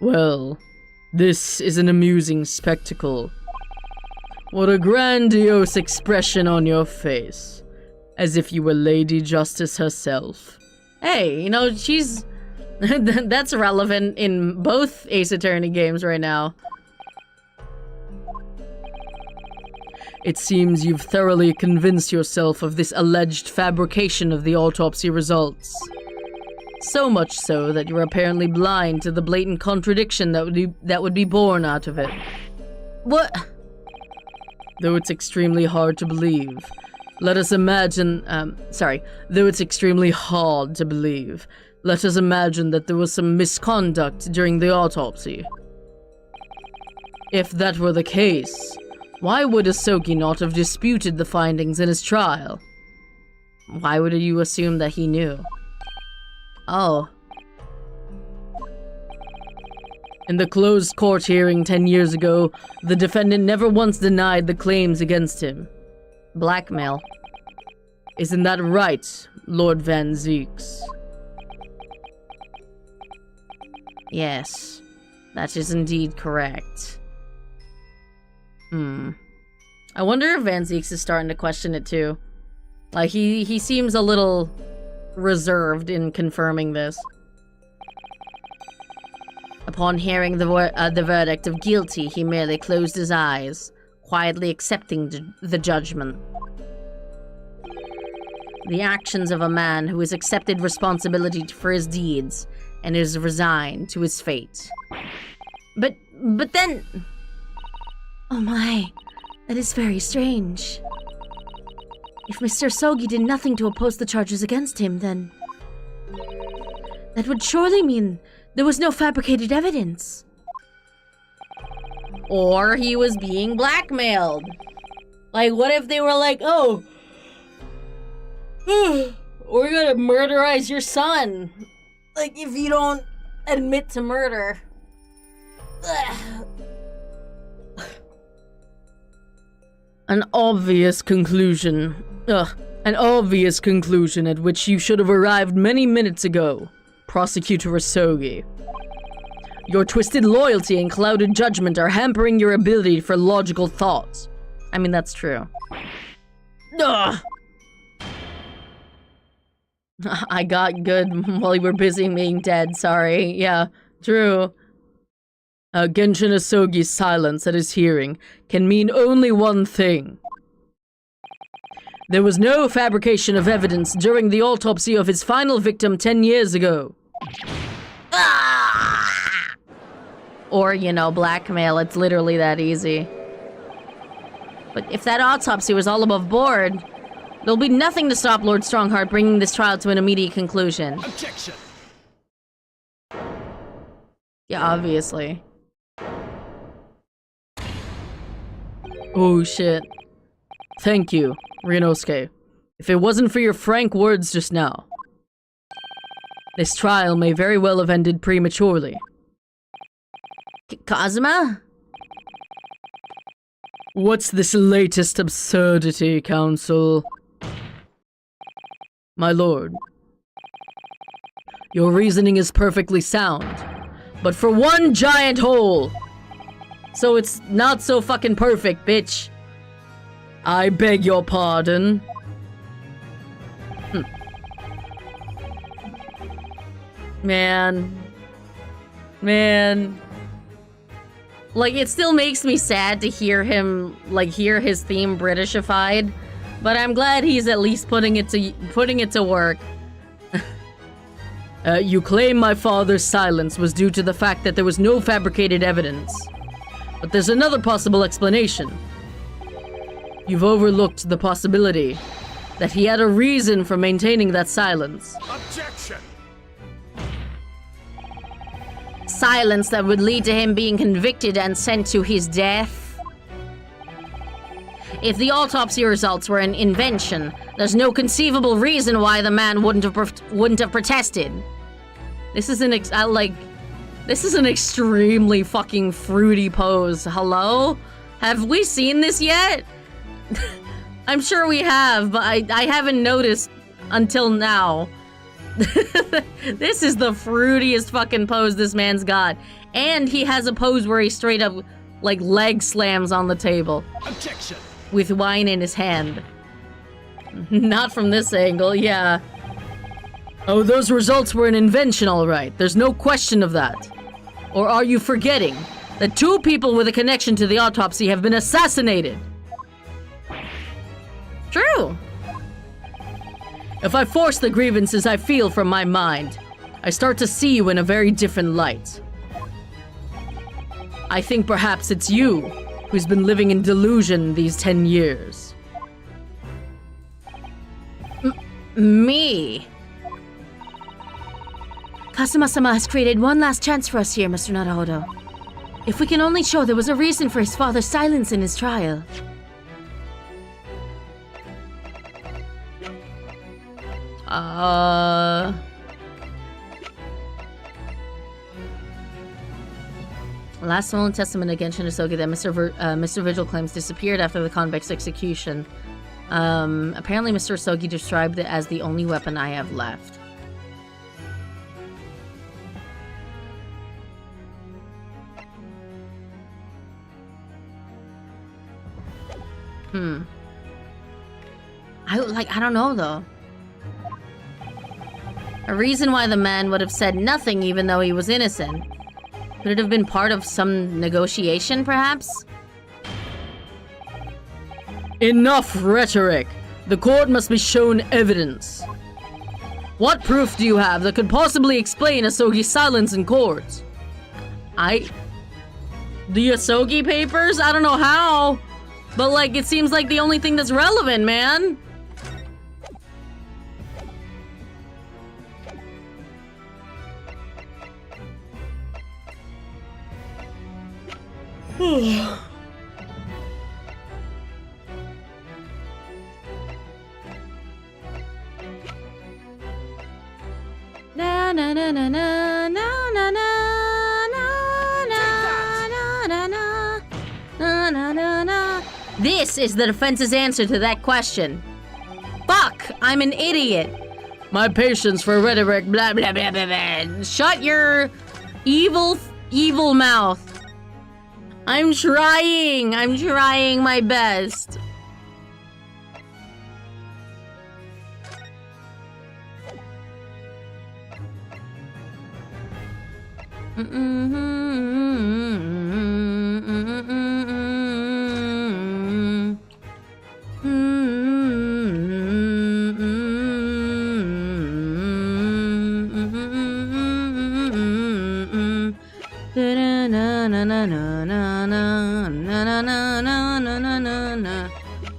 Well, this is an amusing spectacle. What a grandiose expression on your face. As if you were Lady Justice herself. Hey, you know, she's... that's relevant in both Ace Attorney games right now. It seems you've thoroughly convinced yourself of this alleged fabrication of the autopsy results. So much so that you're apparently blind to the blatant contradiction that would be born out of it. What? Though it's extremely hard to believe. Let us imagine, though it's extremely hard to believe, let us imagine that there was some misconduct during the autopsy. If that were the case, why would Asogi not have disputed the findings in his trial? Why would you assume that he knew? Oh. In the closed court hearing 10 years ago, the defendant never once denied the claims against him. Blackmail. Isn't that right, Lord Van Zeeks? Yes, that is indeed correct. I wonder if Van Zeeks is starting to question it too. Like, he seems a little reserved in confirming this. Upon hearing the verdict of guilty, he merely closed his eyes, quietly accepting the judgment. The actions of a man who has accepted responsibility for his deeds and is resigned to his fate. But then... Oh my, that is very strange. If Mr. Sogi did nothing to oppose the charges against him, then... that would surely mean there was no fabricated evidence. Or he was being blackmailed. Like, what if they were like, oh... we're gonna murderize your son. Like, if you don't admit to murder. An obvious conclusion. An obvious conclusion at which you should have arrived many minutes ago, Prosecutor Asogi. Your twisted loyalty and clouded judgment are hampering your ability for logical thought. I mean, that's true. Ugh. I got good while you were busy being dead, sorry. Yeah, true. Genshin Asogi's silence at his hearing can mean only one thing. There was no fabrication of evidence during the autopsy of his final victim 10 years ago. Ah! Or, you know, blackmail, it's literally that easy. But if that autopsy was all above board, there'll be nothing to stop Lord Strongheart bringing this trial to an immediate conclusion. Objection! Yeah, obviously. Oh shit. Thank you, Ryunosuke. If it wasn't for your frank words just now, this trial may very well have ended prematurely. Kazuma? What's this latest absurdity, Counsel? My lord, your reasoning is perfectly sound, but for one giant hole! So it's not so fucking perfect, bitch. I beg your pardon. Man. Like, it still makes me sad to hear him, like, hear his theme Britishified, but I'm glad he's at least putting it to work. You claim my father's silence was due to the fact that there was no fabricated evidence. But there's another possible explanation. You've overlooked the possibility that he had a reason for maintaining that silence. Objection! Silence that would lead to him being convicted and sent to his death. If the autopsy results were an invention, there's no conceivable reason why the man wouldn't have protested. This is this is an extremely fucking fruity pose. Hello? Have we seen this yet? I'm sure we have, but I haven't noticed until now. This is the fruitiest fucking pose this man's got. And he has a pose where he straight up, like, leg slams on the table. Objection! With wine in his hand. Not from this angle, yeah. Oh, those results were an invention, all right. There's no question of that. Or are you forgetting that 2 people with a connection to the autopsy have been assassinated? True. If I force the grievances I feel from my mind, I start to see you in a very different light. I think perhaps it's you who's been living in delusion these 10 years. Me? Kazuma-sama has created one last chance for us here, Mr. Naruhodo. If we can only show there was a reason for his father's silence in his trial. Last will and testament against Shinosuke that Mr. Vigil claims disappeared after the convict's execution. Apparently Mr. Sogi described it as the only weapon I have left. I don't know though. A reason why the man would have said nothing even though he was innocent. Could it have been part of some negotiation, perhaps? Enough rhetoric! The court must be shown evidence. What proof do you have that could possibly explain Asogi's silence in court? The Asogi papers? I don't know how. But, like, it seems like the only thing that's relevant, man. Na na na na na na na na na na na. This is the defense's answer to that question. Fuck! I'm an idiot. My patience for rhetoric, blah blah blah blah blah. Shut your evil mouth. I'm trying my best.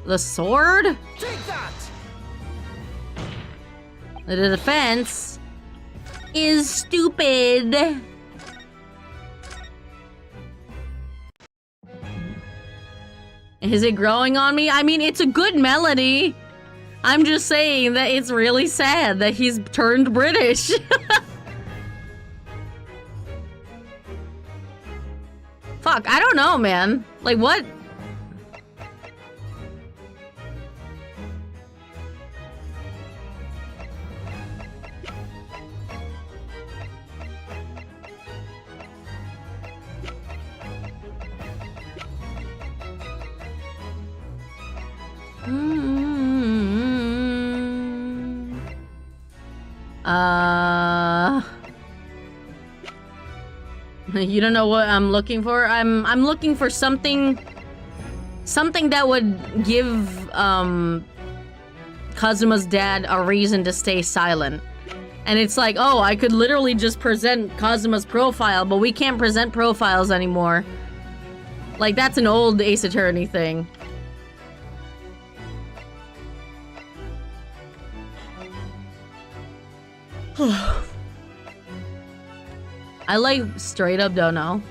The sword? Take that! The defense is stupid. Is it growing on me? I mean, it's a good melody. I'm just saying that it's really sad that he's turned British. Fuck, I don't know, man. Like, what? You don't know what I'm looking for? I'm looking for something that would give Kazuma's dad a reason to stay silent. And it's like, oh, I could literally just present Kazuma's profile, but we can't present profiles anymore. Like, that's an old Ace Attorney thing. I, like, straight up don't know.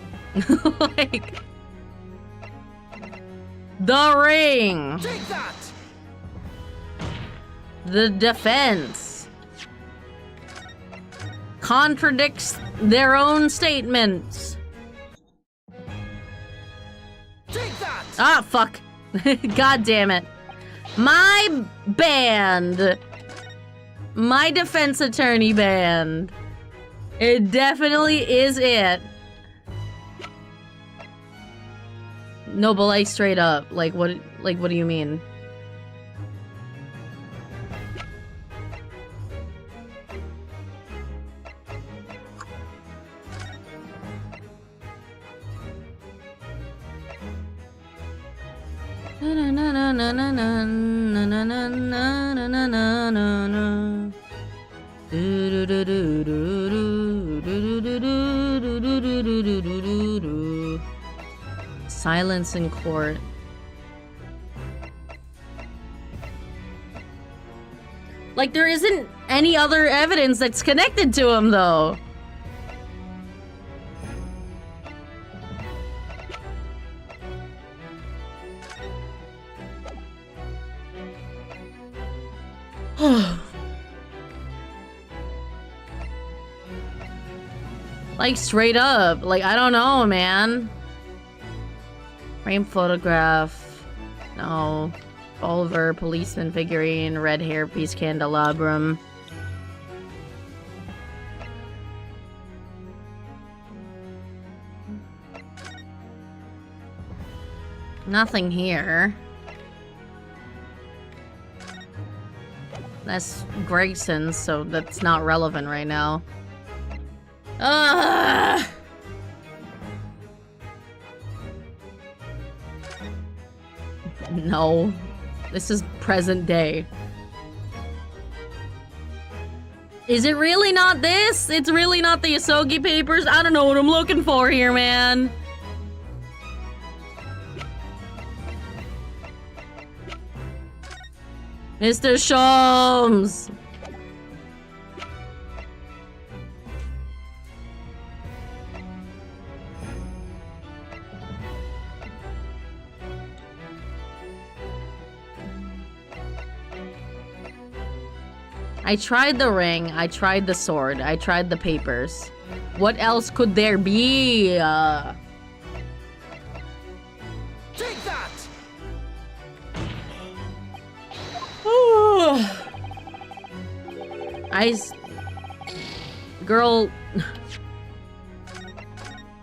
Like... The ring! Take that! The defense contradicts their own statements. Take that! Ah, fuck. God damn it. My band. My defense attorney band. It definitely is it. No, but like straight up. Like what do you mean? Silence in court. Like, there isn't any other evidence that's connected to him, though. Like, straight up. Like, I don't know, man. Frame photograph. No. Oliver, policeman figurine, red hairpiece, candelabrum. Nothing here. That's Gregson's, so that's not relevant right now. No. This is present day. Is it really not this? It's really not the Asogi papers? I don't know what I'm looking for here, man. Mr. Sholmes! I tried the ring, I tried the sword, I tried the papers. What else could there be? Take that! Girl...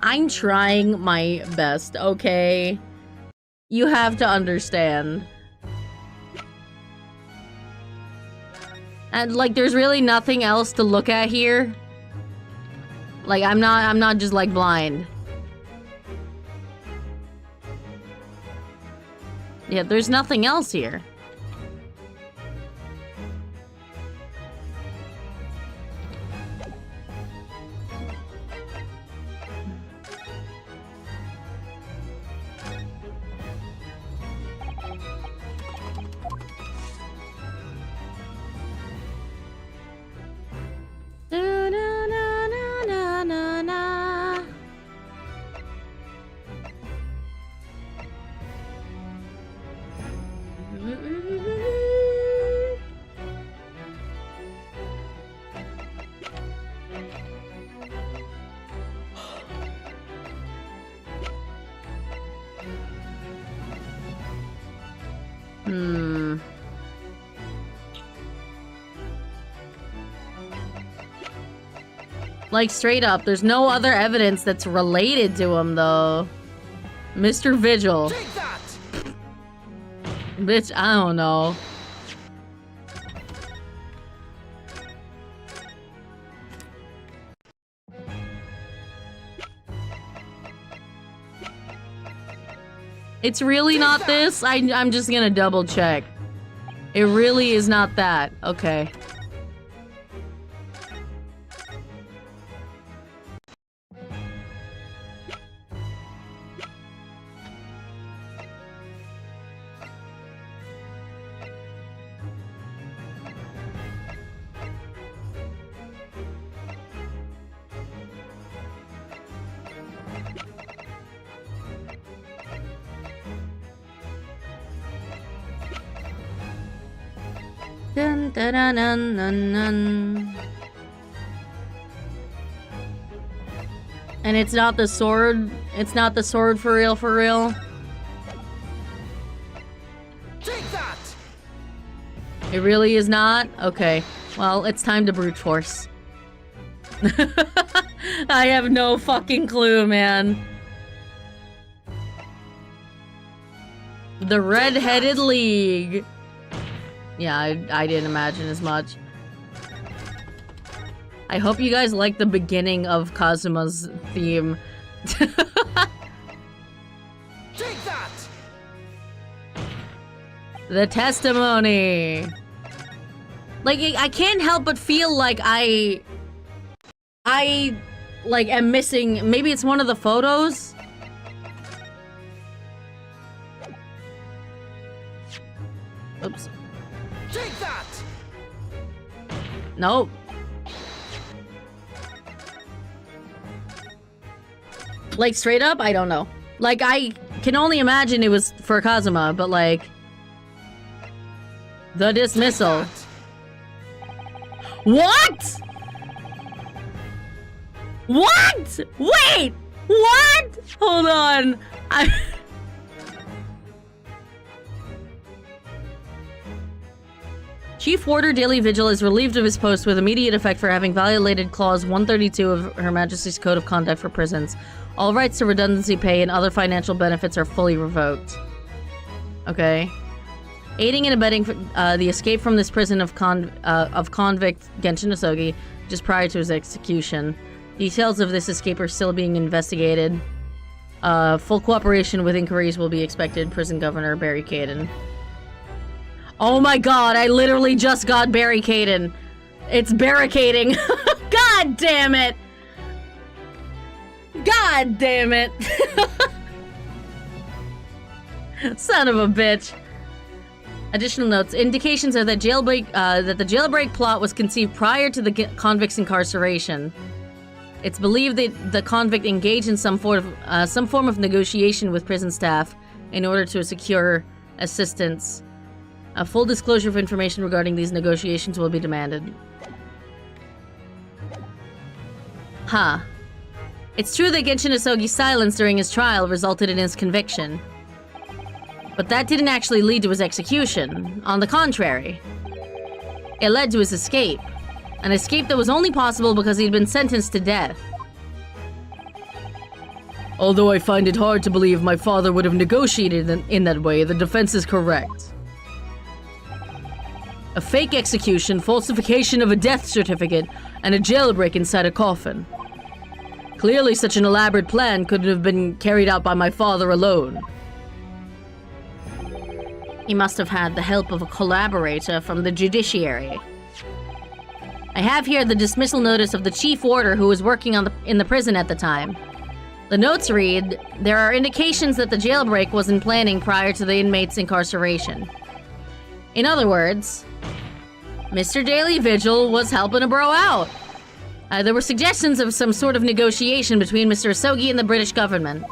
I'm trying my best, okay? You have to understand. And like, there's really nothing else to look at here. Like, I'm not just like blind. Yeah, there's nothing else here. Like, straight up, there's no other evidence that's related to him, though. Mr. Vigil. Take that! Bitch, I don't know. It's really not this? I'm just gonna double check. It really is not that. Okay. Dun, dun, dun, dun, dun, dun. And it's not the sword. It's not the sword for real, for real. Take that! It really is not? Okay. Well, it's time to brute force. I have no fucking clue, man. The Red-Headed League. Yeah, I didn't imagine as much. I hope you guys like the beginning of Kazuma's theme. Take that! The testimony. Like, I can't help but feel like I like am missing. Maybe it's one of the photos. Oops. Take that! Nope. Like, straight up, I don't know. Like, I can only imagine it was for Kazuma, but like... The dismissal. What?! What?! Wait! What?! Hold on. Chief Warder Daily Vigil is relieved of his post with immediate effect for having violated Clause 132 of Her Majesty's Code of Conduct for Prisons. All rights to redundancy pay and other financial benefits are fully revoked. Okay. Aiding and abetting the escape from this prison of convict Genshin Asogi just prior to his execution. Details of this escape are still being investigated. Full cooperation with inquiries will be expected. Prison Governor Barry Caden. Oh my god, I literally just got barricading. It's barricading. God damn it. God damn it. Son of a bitch. Additional notes. Indications are that the jailbreak plot was conceived prior to the convict's incarceration. It's believed that the convict engaged in some form of negotiation with prison staff in order to secure assistance. A full disclosure of information regarding these negotiations will be demanded. Huh. It's true that Genshin Asogi's silence during his trial resulted in his conviction. But that didn't actually lead to his execution. On the contrary. It led to his escape. An escape that was only possible because he'd been sentenced to death. Although I find it hard to believe my father would have negotiated in that way, the defense is correct. A fake execution, falsification of a death certificate, and a jailbreak inside a coffin. Clearly such an elaborate plan couldn't have been carried out by my father alone. He must have had the help of a collaborator from the judiciary. I have here the dismissal notice of the chief warder who was working in the prison at the time. The notes read, there are indications that the jailbreak was in planning prior to the inmate's incarceration. In other words, Mr. Daily Vigil was helping a bro out. There were suggestions of some sort of negotiation between Mr. Asogi and the British government.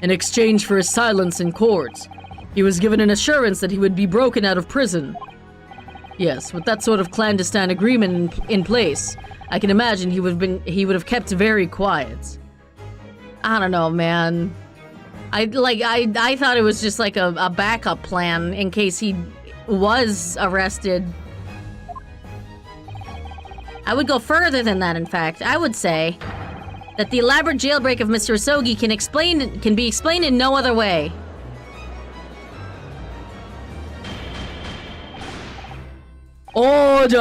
In exchange for his silence in court, he was given an assurance that he would be broken out of prison. Yes, with that sort of clandestine agreement in place, I can imagine he would have kept very quiet. I don't know, man. I thought it was just like a backup plan in case he was arrested. I would go further than that, in fact. I would say that the elaborate jailbreak of Mr. Asogi can be explained in no other way. Order!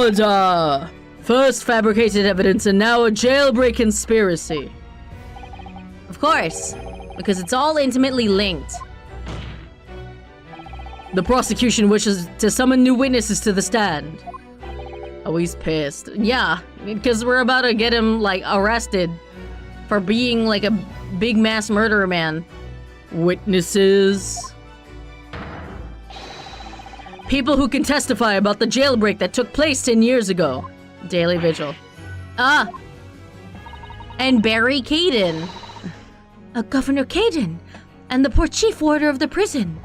Order! First fabricated evidence and now a jailbreak conspiracy. Of course, because it's all intimately linked. The prosecution wishes to summon new witnesses to the stand. Oh, he's pissed. Yeah, because we're about to get him, like, arrested for being, like, a big mass murderer man. Witnesses. People who can testify about the jailbreak that took place 10 years ago. Daily Vigil. And Barry Caden. Governor Caden, and the poor chief warder of the prison.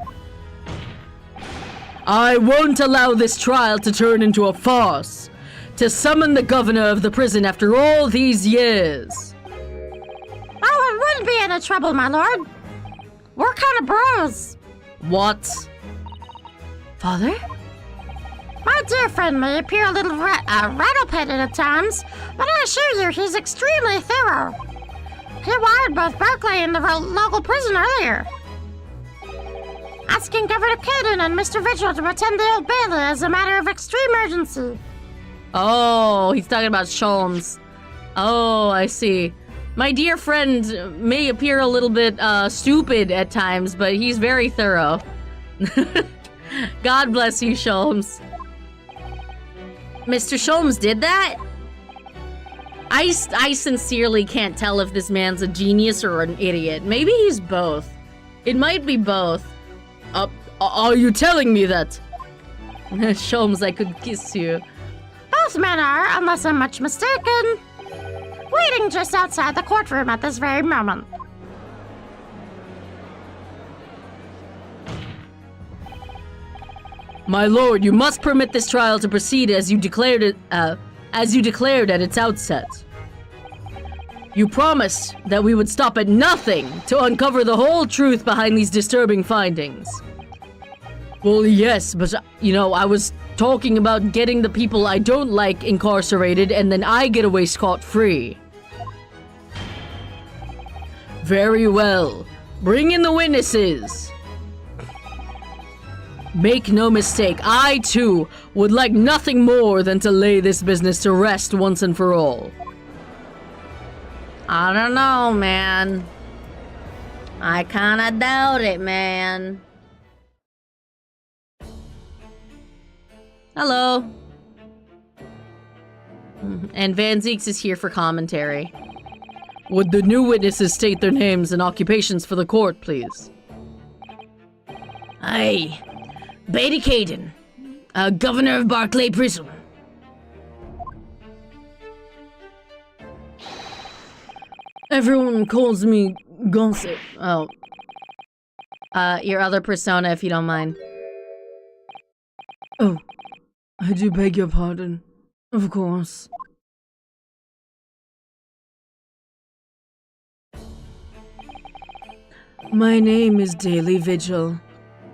I won't allow this trial to turn into a farce. To summon the governor of the prison after all these years. Oh, it wouldn't be any trouble, my lord. We're kind of bros. What? Father? My dear friend may appear a little rattle-pated at times, but I assure you he's extremely thorough. He wired both Berkeley and the local prison earlier, asking Governor Caden and Mr. Vigil to attend the Old Bailey as a matter of extreme urgency. Oh, he's talking about Sholmes. Oh, I see. My dear friend may appear a little bit stupid at times, but he's very thorough. God bless you, Sholmes. Mr. Sholmes did that? I sincerely can't tell if this man's a genius or an idiot. Maybe he's both. It might be both. Are you telling me that? Sholmes, I could kiss you. Both men are, unless I'm much mistaken, waiting just outside the courtroom at this very moment. My lord, you must permit this trial to proceed as you declared at its outset. You promised that we would stop at nothing to uncover the whole truth behind these disturbing findings. Well, yes, but, I was talking about getting the people I don't like incarcerated and then I get away scot-free. Very well. Bring in the witnesses. Make no mistake, I, too, would like nothing more than to lay this business to rest once and for all. I don't know, man. I kinda doubt it, man. Hello. And Van Zeeks is here for commentary. Would the new witnesses state their names and occupations for the court, please? Aye. Beatty Caden, governor of Barclay Prison. Everyone calls me Gossip. Oh. Your other persona, if you don't mind. Oh. I do beg your pardon. Of course. My name is Daily Vigil.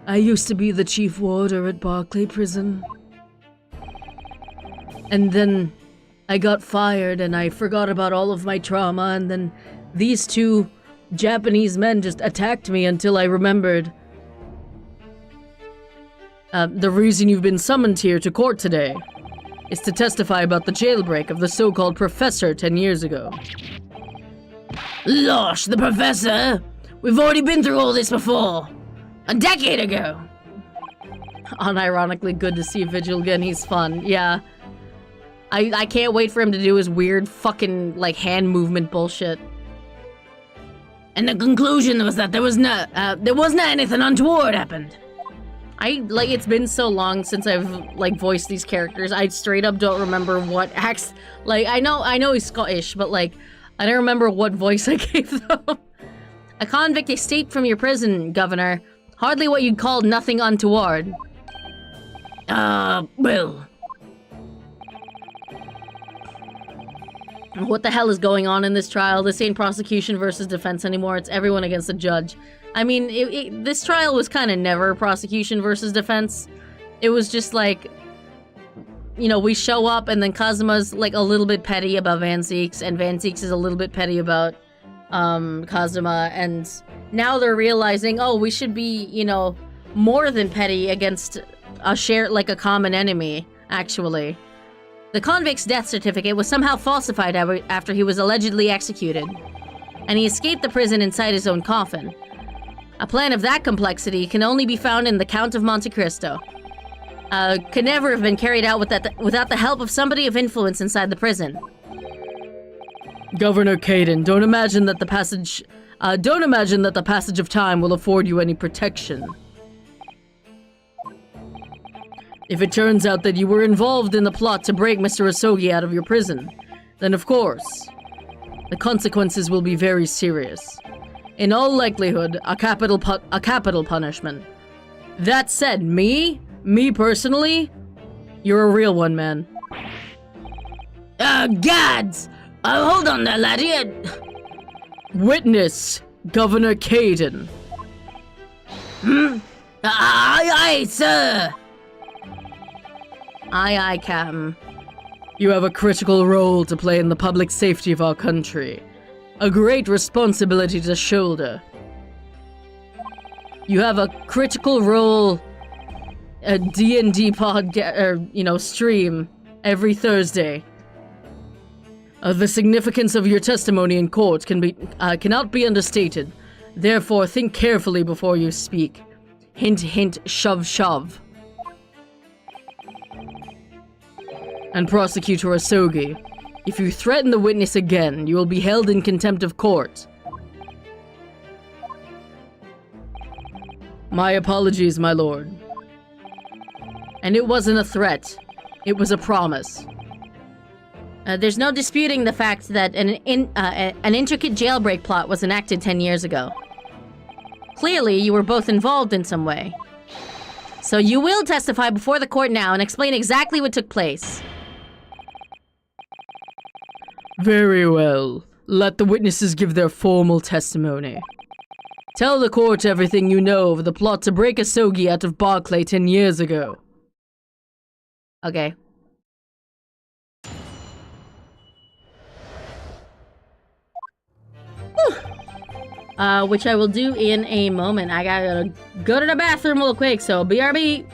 I used to be the chief warder at Barclay Prison. And then I got fired and I forgot about all of my trauma, and then these two Japanese men just attacked me until I remembered. The reason you've been summoned here to court today is to testify about the jailbreak of the so-called professor 10 years ago. Losh, the professor! We've already been through all this before. A decade ago. Unironically good to see Vigil again, he's fun, yeah. I can't wait for him to do his weird fucking, hand movement bullshit. And the conclusion was that there was not anything untoward happened. It's been so long since I've, voiced these characters, I straight up don't remember what acts, I know he's Scottish, but, I don't remember what voice I gave them. A convict escaped from your prison, Governor. Hardly what you'd call nothing untoward. Well. What the hell is going on in this trial? This ain't prosecution versus defense anymore, it's everyone against the judge. I mean, this trial was kind of never prosecution versus defense. It was just we show up and then Kazuma's a little bit petty about Van Zeeks, and Van Zeeks is a little bit petty about Kazuma, and now they're realizing, oh, we should be, more than petty against a common enemy, actually. The convict's death certificate was somehow falsified after he was allegedly executed, and he escaped the prison inside his own coffin. A plan of that complexity can only be found in the Count of Monte Cristo. Could never have been carried out without the help of somebody of influence inside the prison. Governor Caden, don't imagine that the passage of time will afford you any protection. If it turns out that you were involved in the plot to break Mr. Asogi out of your prison, then of course, the consequences will be very serious. In all likelihood, a capital punishment. That said, me personally, you're a real one, man. Gads! Hold on there, laddie. Witness, Governor Caden. Aye, sir. Aye, Captain. You have a critical role to play in the public safety of our country. A great responsibility to shoulder. You have a critical role, a D&D stream every Thursday. The significance of your testimony in court cannot be understated. Therefore, think carefully before you speak. Hint, hint, shove, shove. And Prosecutor Asogi, if you threaten the witness again, you will be held in contempt of court. My apologies, my lord. And it wasn't a threat. It was a promise. There's no disputing the fact that an intricate jailbreak plot was enacted 10 years ago. Clearly, you were both involved in some way. So you will testify before the court now and explain exactly what took place. Very well. Let the witnesses give their formal testimony. Tell the court everything you know of the plot to break Asogi out of Barclay 10 years ago. Okay. Which I will do in a moment. I gotta go to the bathroom real quick, so BRB.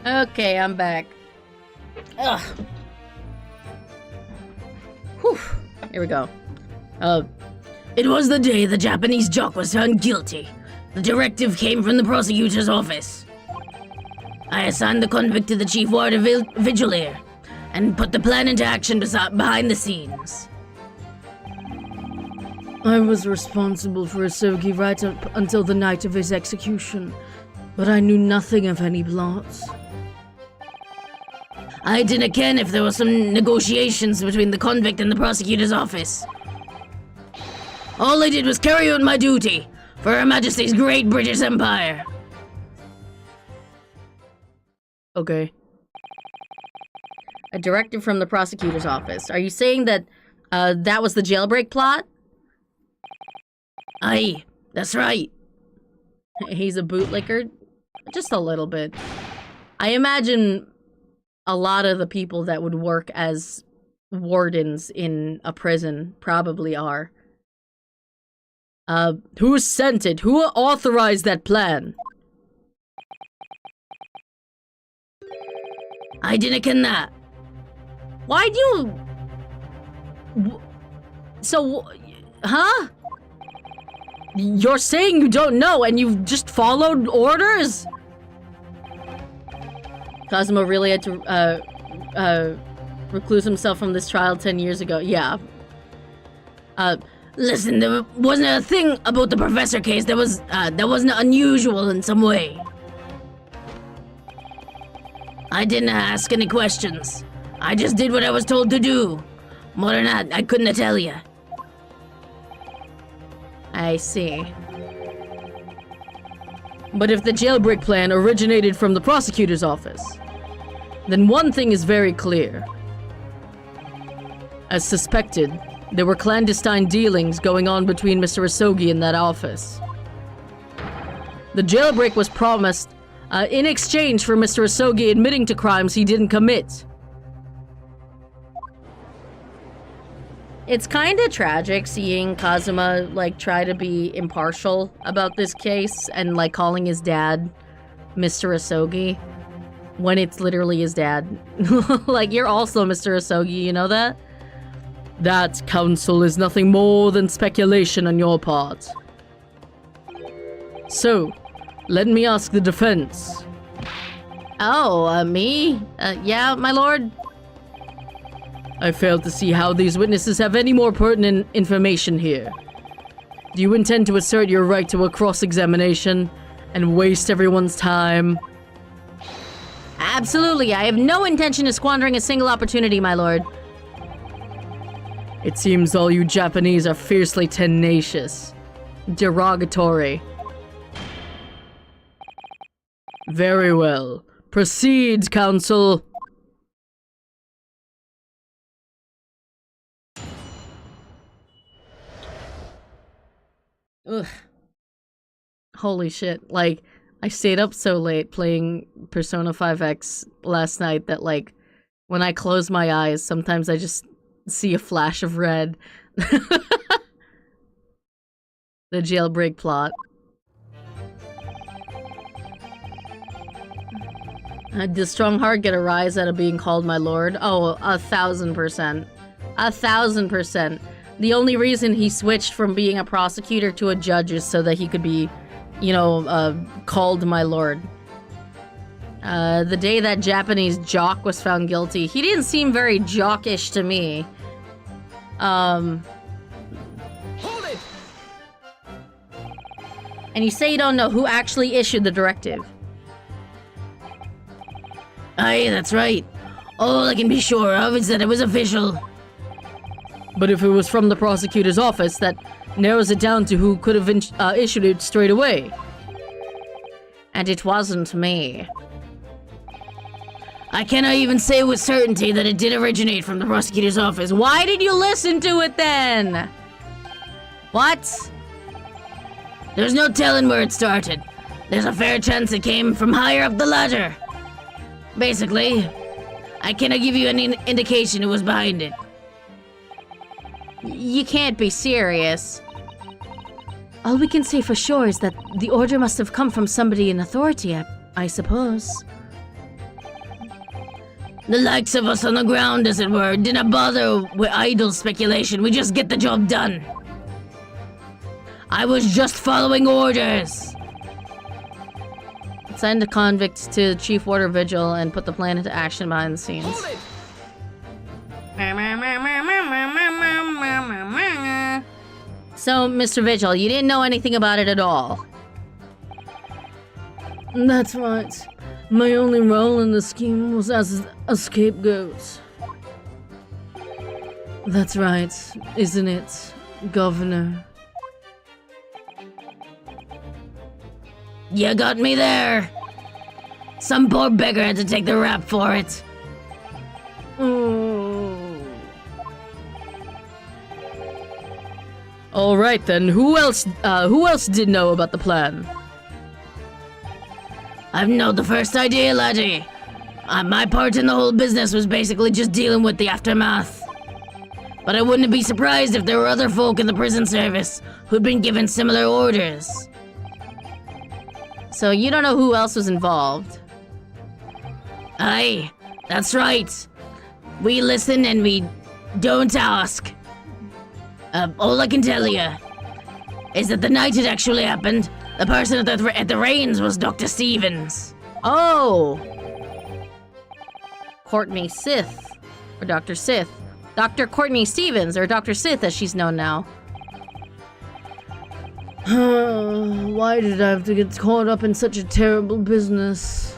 Okay, I'm back. Ugh. Whew. Here we go. It was the day the Japanese jock was found guilty. The directive came from the prosecutor's office. I assigned the convict to the chief ward of Vigilier and put the plan into action behind the scenes. I was responsible for Isogi right up until the night of his execution, but I knew nothing of any plots. I didn't ken if there was some negotiations between the convict and the prosecutor's office. All I did was carry out my duty for Her Majesty's great British Empire. Okay. A directive from the prosecutor's office. Are you saying that that was the jailbreak plot? Aye, that's right. He's a bootlicker? Just a little bit. I imagine a lot of the people that would work as wardens in a prison probably are. Who sent it? Who authorized that plan? I didn't ken that. Why do you... Huh? You're saying you don't know and you've just followed orders? Cosmo really had to, recluse himself from this trial 10 years ago. Yeah. Listen, there wasn't a thing about the professor case that wasn't unusual in some way. I didn't ask any questions. I just did what I was told to do. More than that, I couldn't tell you. I see. But if the jailbreak plan originated from the prosecutor's office, then one thing is very clear. As suspected, there were clandestine dealings going on between Mr. Isogi and that office. The jailbreak was promised in exchange for Mr. Isogi admitting to crimes he didn't commit. It's kind of tragic seeing Kazuma, like, try to be impartial about this case and, like, calling his dad Mr. Isogi when it's literally his dad. Like, you're also Mr. Isogi, you know that? That, counsel, is nothing more than speculation on your part. So, let me ask the defense. Oh, me? Yeah, my lord? I fail to see how these witnesses have any more pertinent information here. Do you intend to assert your right to a cross-examination and waste everyone's time? Absolutely, I have no intention of squandering a single opportunity, my lord. It seems all you Japanese are fiercely tenacious. Derogatory. Very well. Proceed, counsel. Ugh. Holy shit. Like, I stayed up so late playing Persona 5X last night that, like, when I close my eyes, sometimes I just see a flash of red. The jailbreak plot. Does Strongheart get a rise out of being called my lord? Oh, 1,000%. 1,000%. The only reason he switched from being a prosecutor to a judge is so that he could be, you know, called my lord. The day that Japanese jock was found guilty, he didn't seem very jockish to me. Hold it! And you say you don't know who actually issued the directive. Aye, that's right. All I can be sure of is that it was official. But if it was from the prosecutor's office, that narrows it down to who could have issued it straight away. And it wasn't me. I cannot even say with certainty that it did originate from the prosecutor's office. Why did you listen to it then? What? There's no telling where it started. There's a fair chance it came from higher up the ladder. Basically, I cannot give you any indication who was behind it. You can't be serious. All we can say for sure is that the order must have come from somebody in authority, I suppose. The likes of us on the ground, as it were, didn't bother with idle speculation. We just get the job done. I was just following orders. Send a convict to Chief Warder Vigil and put the plan into action behind the scenes. Hold it! So, Mr. Vigil, you didn't know anything about it at all? That's right. My only role in the scheme was as a scapegoat. That's right, isn't it, Governor? You got me there. Some poor beggar had to take the rap for it. All right then. Who else did know about the plan? I've no the first idea, laddie. My part in the whole business was basically just dealing with the aftermath. But I wouldn't be surprised if there were other folk in the prison service who'd been given similar orders. So you don't know who else was involved? Aye, that's right. We listen and we don't ask. All I can tell you is that the night it actually happened, the person at the reins was Dr. Stevens. Oh! Courtney Sith. Or Dr. Sith. Dr. Courtney Stevens, or Dr. Sith as she's known now. Why did I have to get caught up in such a terrible business?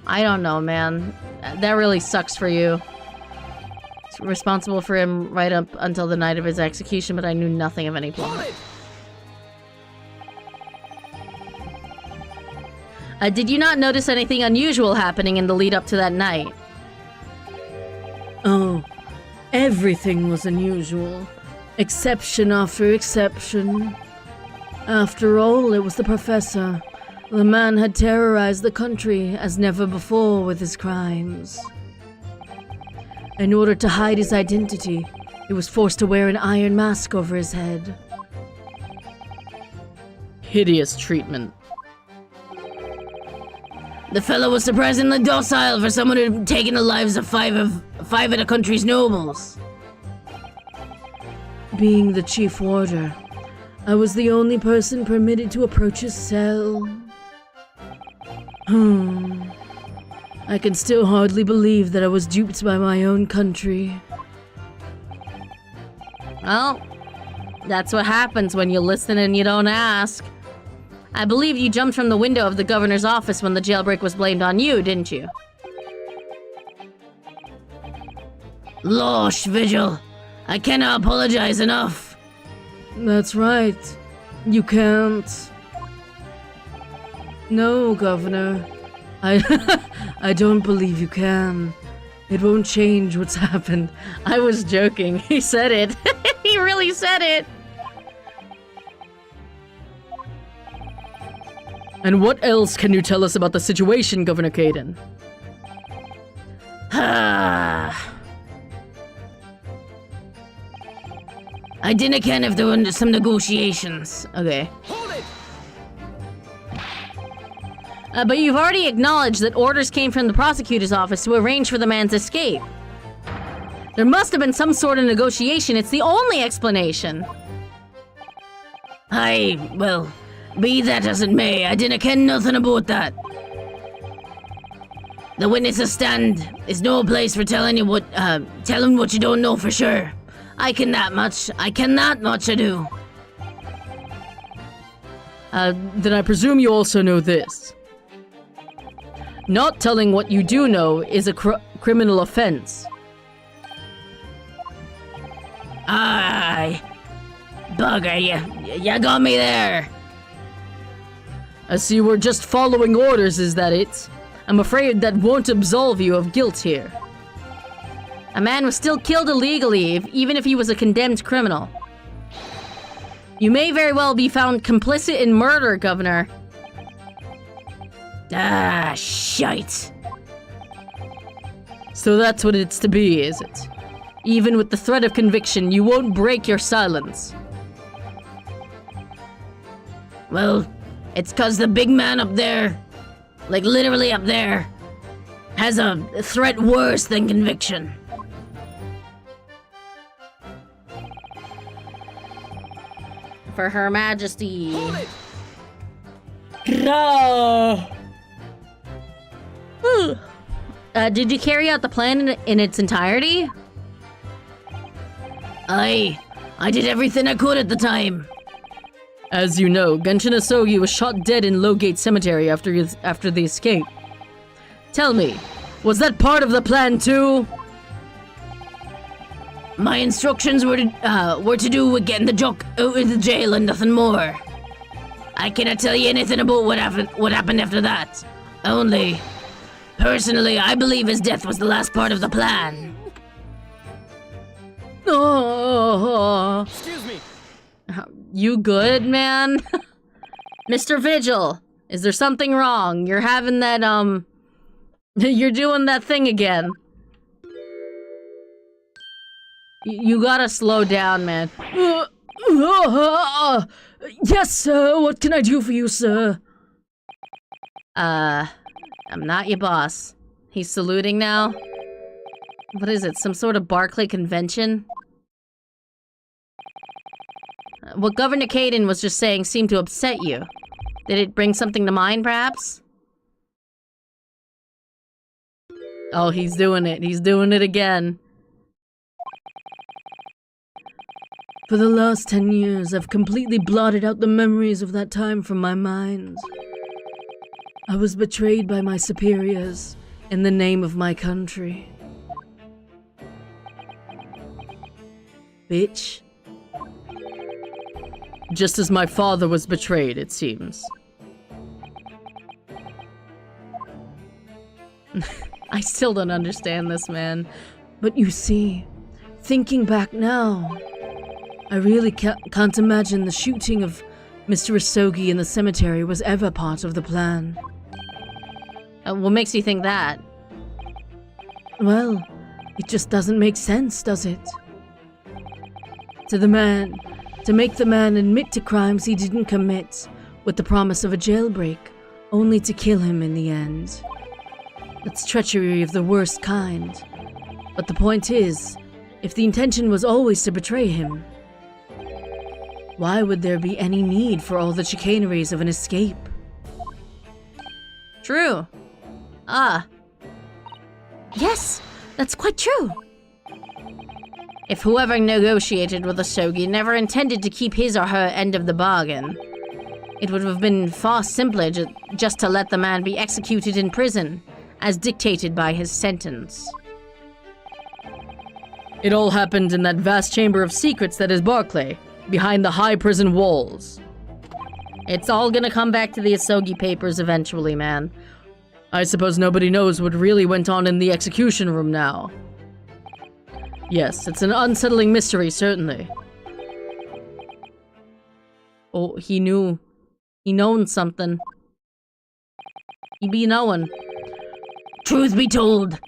I don't know, man. That really sucks for you. It's responsible for him right up until the night of his execution, but I knew nothing of any plot. Did you not notice anything unusual happening in the lead up to that night? Oh, everything was unusual. Exception after exception. After all, it was the professor. The man had terrorized the country as never before with his crimes. In order to hide his identity, he was forced to wear an iron mask over his head. Hideous treatment. The fellow was surprisingly docile for someone who'd taken the lives of five of the country's nobles. Being the chief warder, I was the only person permitted to approach his cell. I can still hardly believe that I was duped by my own country. Well, that's what happens when you listen and you don't ask. I believe you jumped from the window of the governor's office when the jailbreak was blamed on you, didn't you? Losh, Vigil. I cannot apologize enough. That's right. You can't. No, Governor. I don't believe you can. It won't change what's happened. I was joking. He said it. He really said it. And what else can you tell us about the situation, Governor Caden? I didn't ken if there were some negotiations. Okay. Hold it! But you've already acknowledged that orders came from the prosecutor's office to arrange for the man's escape. There must have been some sort of negotiation. It's the only explanation. Aye, well, be that as it may, I didn't ken nothing about that. The witness's stand is no place for telling what you don't know for sure. I can that much. I do. Then I presume you also know this. Not telling what you do know is a criminal offense. Aye. Bugger, you got me there. I see we're just following orders, is that it? I'm afraid that won't absolve you of guilt here. A man was still killed illegally, even if he was a condemned criminal. You may very well be found complicit in murder, Governor. Ah, shite. So that's what it's to be, is it? Even with the threat of conviction, you won't break your silence. Well, it's 'cause the big man up there, like literally up there, has a threat worse than conviction. For Her Majesty. Hold it! Did you carry out the plan in its entirety? I did everything I could at the time. As you know, Genshin Asogi was shot dead in Lowgate Cemetery after the escape. Tell me, was that part of the plan too? My instructions were to do with getting the jock out of the jail and nothing more. I cannot tell you anything about what happened after that. Only, personally, I believe his death was the last part of the plan. Oh, Excuse me. you good, man? Mr. Vigil, is there something wrong? You're having that, you're doing that thing again. You gotta slow down, man. Yes, sir. What can I do for you, sir? I'm not your boss. He's saluting now. What is it? Some sort of Barclay convention? What Governor Caden was just saying seemed to upset you. Did it bring something to mind, perhaps? Oh, he's doing it. He's doing it again. For the last 10 years, I've completely blotted out the memories of that time from my mind. I was betrayed by my superiors in the name of my country. Bitch. Just as my father was betrayed, it seems. I still don't understand this, man. But you see, thinking back now, I really can't imagine the shooting of Mr. Asogi in the cemetery was ever part of the plan. What makes you think that? Well, it just doesn't make sense, does it? To make the man admit to crimes he didn't commit, with the promise of a jailbreak, only to kill him in the end. That's treachery of the worst kind. But the point is, if the intention was always to betray him, why would there be any need for all the chicaneries of an escape? True. Ah. Yes, that's quite true. If whoever negotiated with Asogi never intended to keep his or her end of the bargain, it would have been far simpler just to let the man be executed in prison, as dictated by his sentence. It all happened in that vast chamber of secrets that is Barclay, behind the high prison walls. It's all gonna come back to the Asogi papers eventually, man. I suppose nobody knows what really went on in the execution room now. Yes, it's an unsettling mystery, certainly. Oh, he knew. He known something. He be knowing. Truth be told,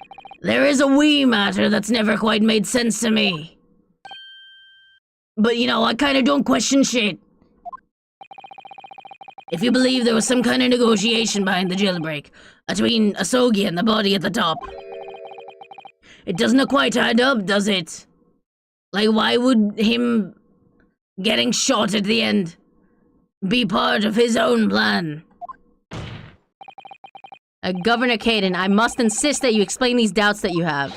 there is a wee matter that's never quite made sense to me. But you know, I kinda don't question shit. If you believe there was some kind of negotiation behind the jailbreak, between Asogi and the body at the top, it doesn't quite add up, does it? Like, why would him getting shot at the end be part of his own plan? Governor Caden, I must insist that you explain these doubts that you have.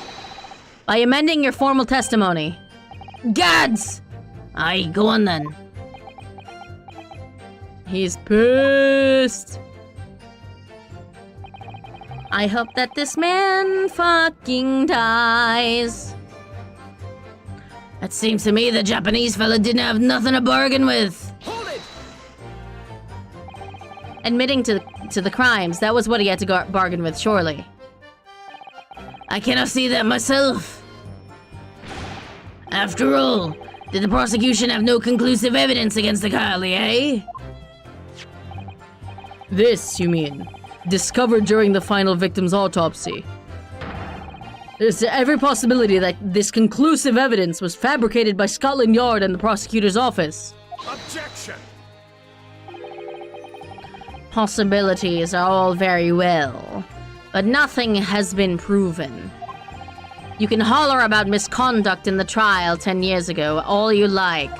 By amending your formal testimony. Gads! Aye, go on then. He's pissed. I hope that this man fucking dies. It seems to me the Japanese fella didn't have nothing to bargain with. Hold it! Admitting to the crimes, that was what he had to bargain with, surely. I cannot see that myself. After all, did the prosecution have no conclusive evidence against the Kali, eh? This, you mean? Discovered during the final victim's autopsy. There's every possibility that this conclusive evidence was fabricated by Scotland Yard and the prosecutor's office. Objection! Possibilities are all very well, but nothing has been proven. You can holler about misconduct in the trial 10 years ago, all you like.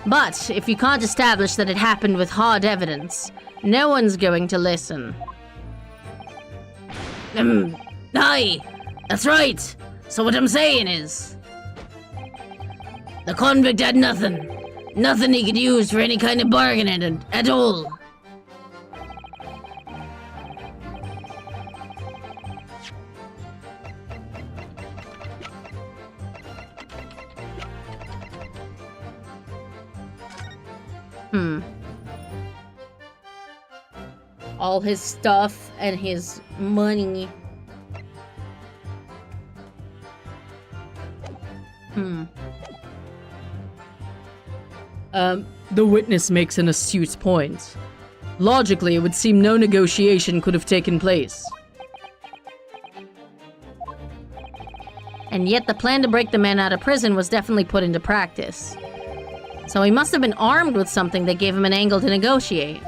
But if you can't establish that it happened with hard evidence, no one's going to listen. Aye, that's right. So what I'm saying is, the convict had nothing. Nothing he could use for any kind of bargaining at all. All his stuff and his money. The witness makes an astute point. Logically, it would seem no negotiation could have taken place. And yet the plan to break the man out of prison was definitely put into practice. So he must have been armed with something that gave him an angle to negotiate.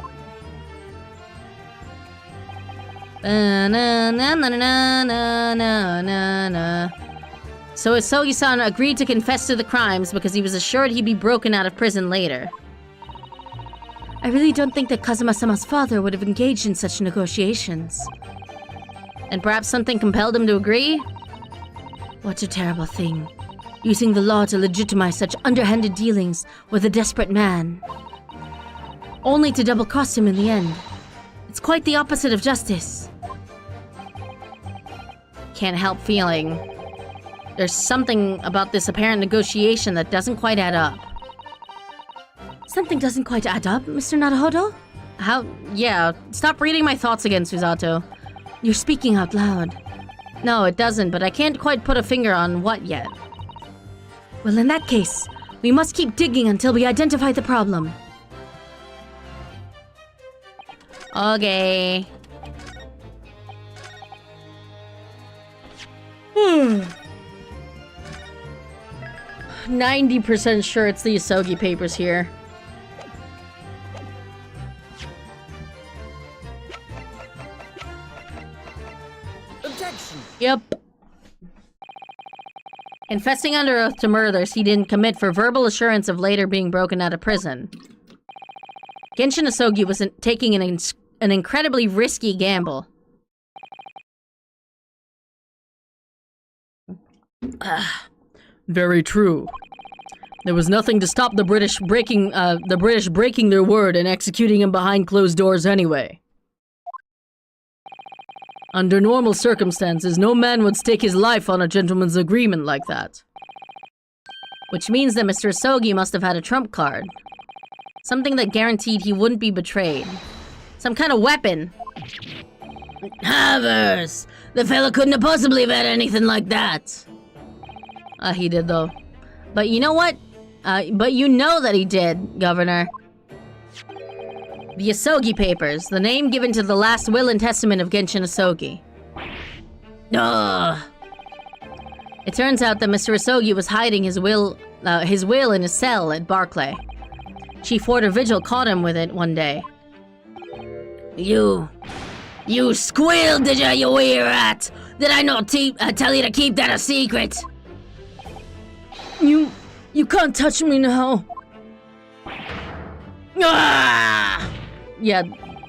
So Isogi-san agreed to confess to the crimes because he was assured he'd be broken out of prison later. I really don't think that Kazuma-sama's father would have engaged in such negotiations. And perhaps something compelled him to agree? What a terrible thing. Using the law to legitimize such underhanded dealings with a desperate man. Only to double-cross him in the end. It's quite the opposite of justice. Can't help feeling there's something about this apparent negotiation that doesn't quite add up. Something doesn't quite add up, Mr. Naruhodo? How? Yeah, stop reading my thoughts again, Susato. You're speaking out loud. No, it doesn't, but I can't quite put a finger on what yet. Well, in that case, we must keep digging until we identify the problem. Okay. 90% sure it's the Isogi papers here. Objection! Yep. Confessing under oath to murders he didn't commit for verbal assurance of later being broken out of prison. Genshin Isogi was taking an incredibly risky gamble. Very true. There was nothing to stop the British breaking their word and executing him behind closed doors anyway. Under normal circumstances, no man would stake his life on a gentleman's agreement like that. Which means that Mr. Isogi must have had a trump card. Something that guaranteed he wouldn't be betrayed. Some kind of weapon. Havers! The fella couldn't have possibly have had anything like that. He did though. But you know what? But you know that he did, Governor. The Isogi papers, the name given to the last will and testament of Genshin Isogi. It turns out that Mr. Isogi was hiding his will in his cell at Barclay. Chief Warder Vigil caught him with it one day. You squealed, did you wee rat? Did I not tell you to keep that a secret? You can't touch me now. Ah! Yeah,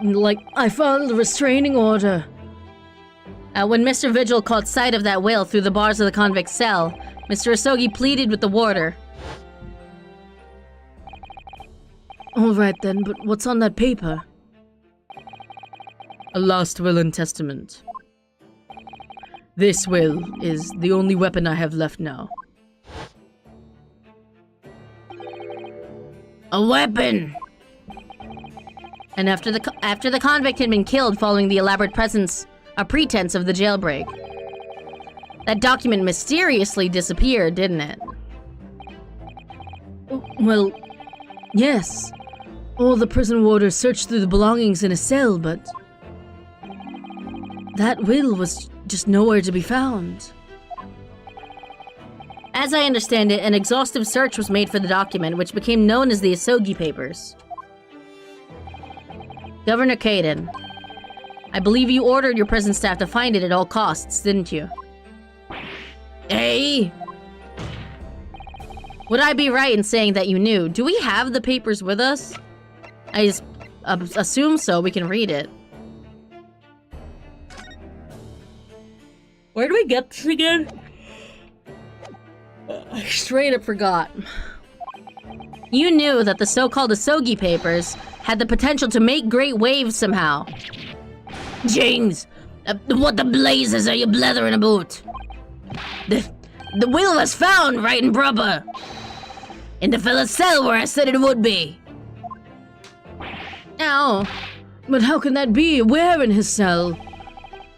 like, I filed a restraining order. When Mr. Vigil caught sight of that will through the bars of the convict's cell, Mr. Isogi pleaded with the warder. Alright then, but what's on that paper? A last will and testament. This will is the only weapon I have left now. A weapon! And after the convict had been killed following the elaborate pretense of the jailbreak, that document mysteriously disappeared, didn't it? Well, yes. All the prison warders searched through the belongings in a cell, but that will was just nowhere to be found. As I understand it, an exhaustive search was made for the document, which became known as the Isogi Papers. Governor Kaden, I believe you ordered your prison staff to find it at all costs, didn't you? Hey? Would I be right in saying that you knew? Do we have the papers with us? I just assume so. We can read it. Where do we get this again? I straight up forgot. You knew that the so-called Asogi papers had the potential to make great waves somehow. James, what the blazes are you blethering about? The will was found right and proper. In the fella's cell where I said it would be. Ow. But how can that be? Where in his cell?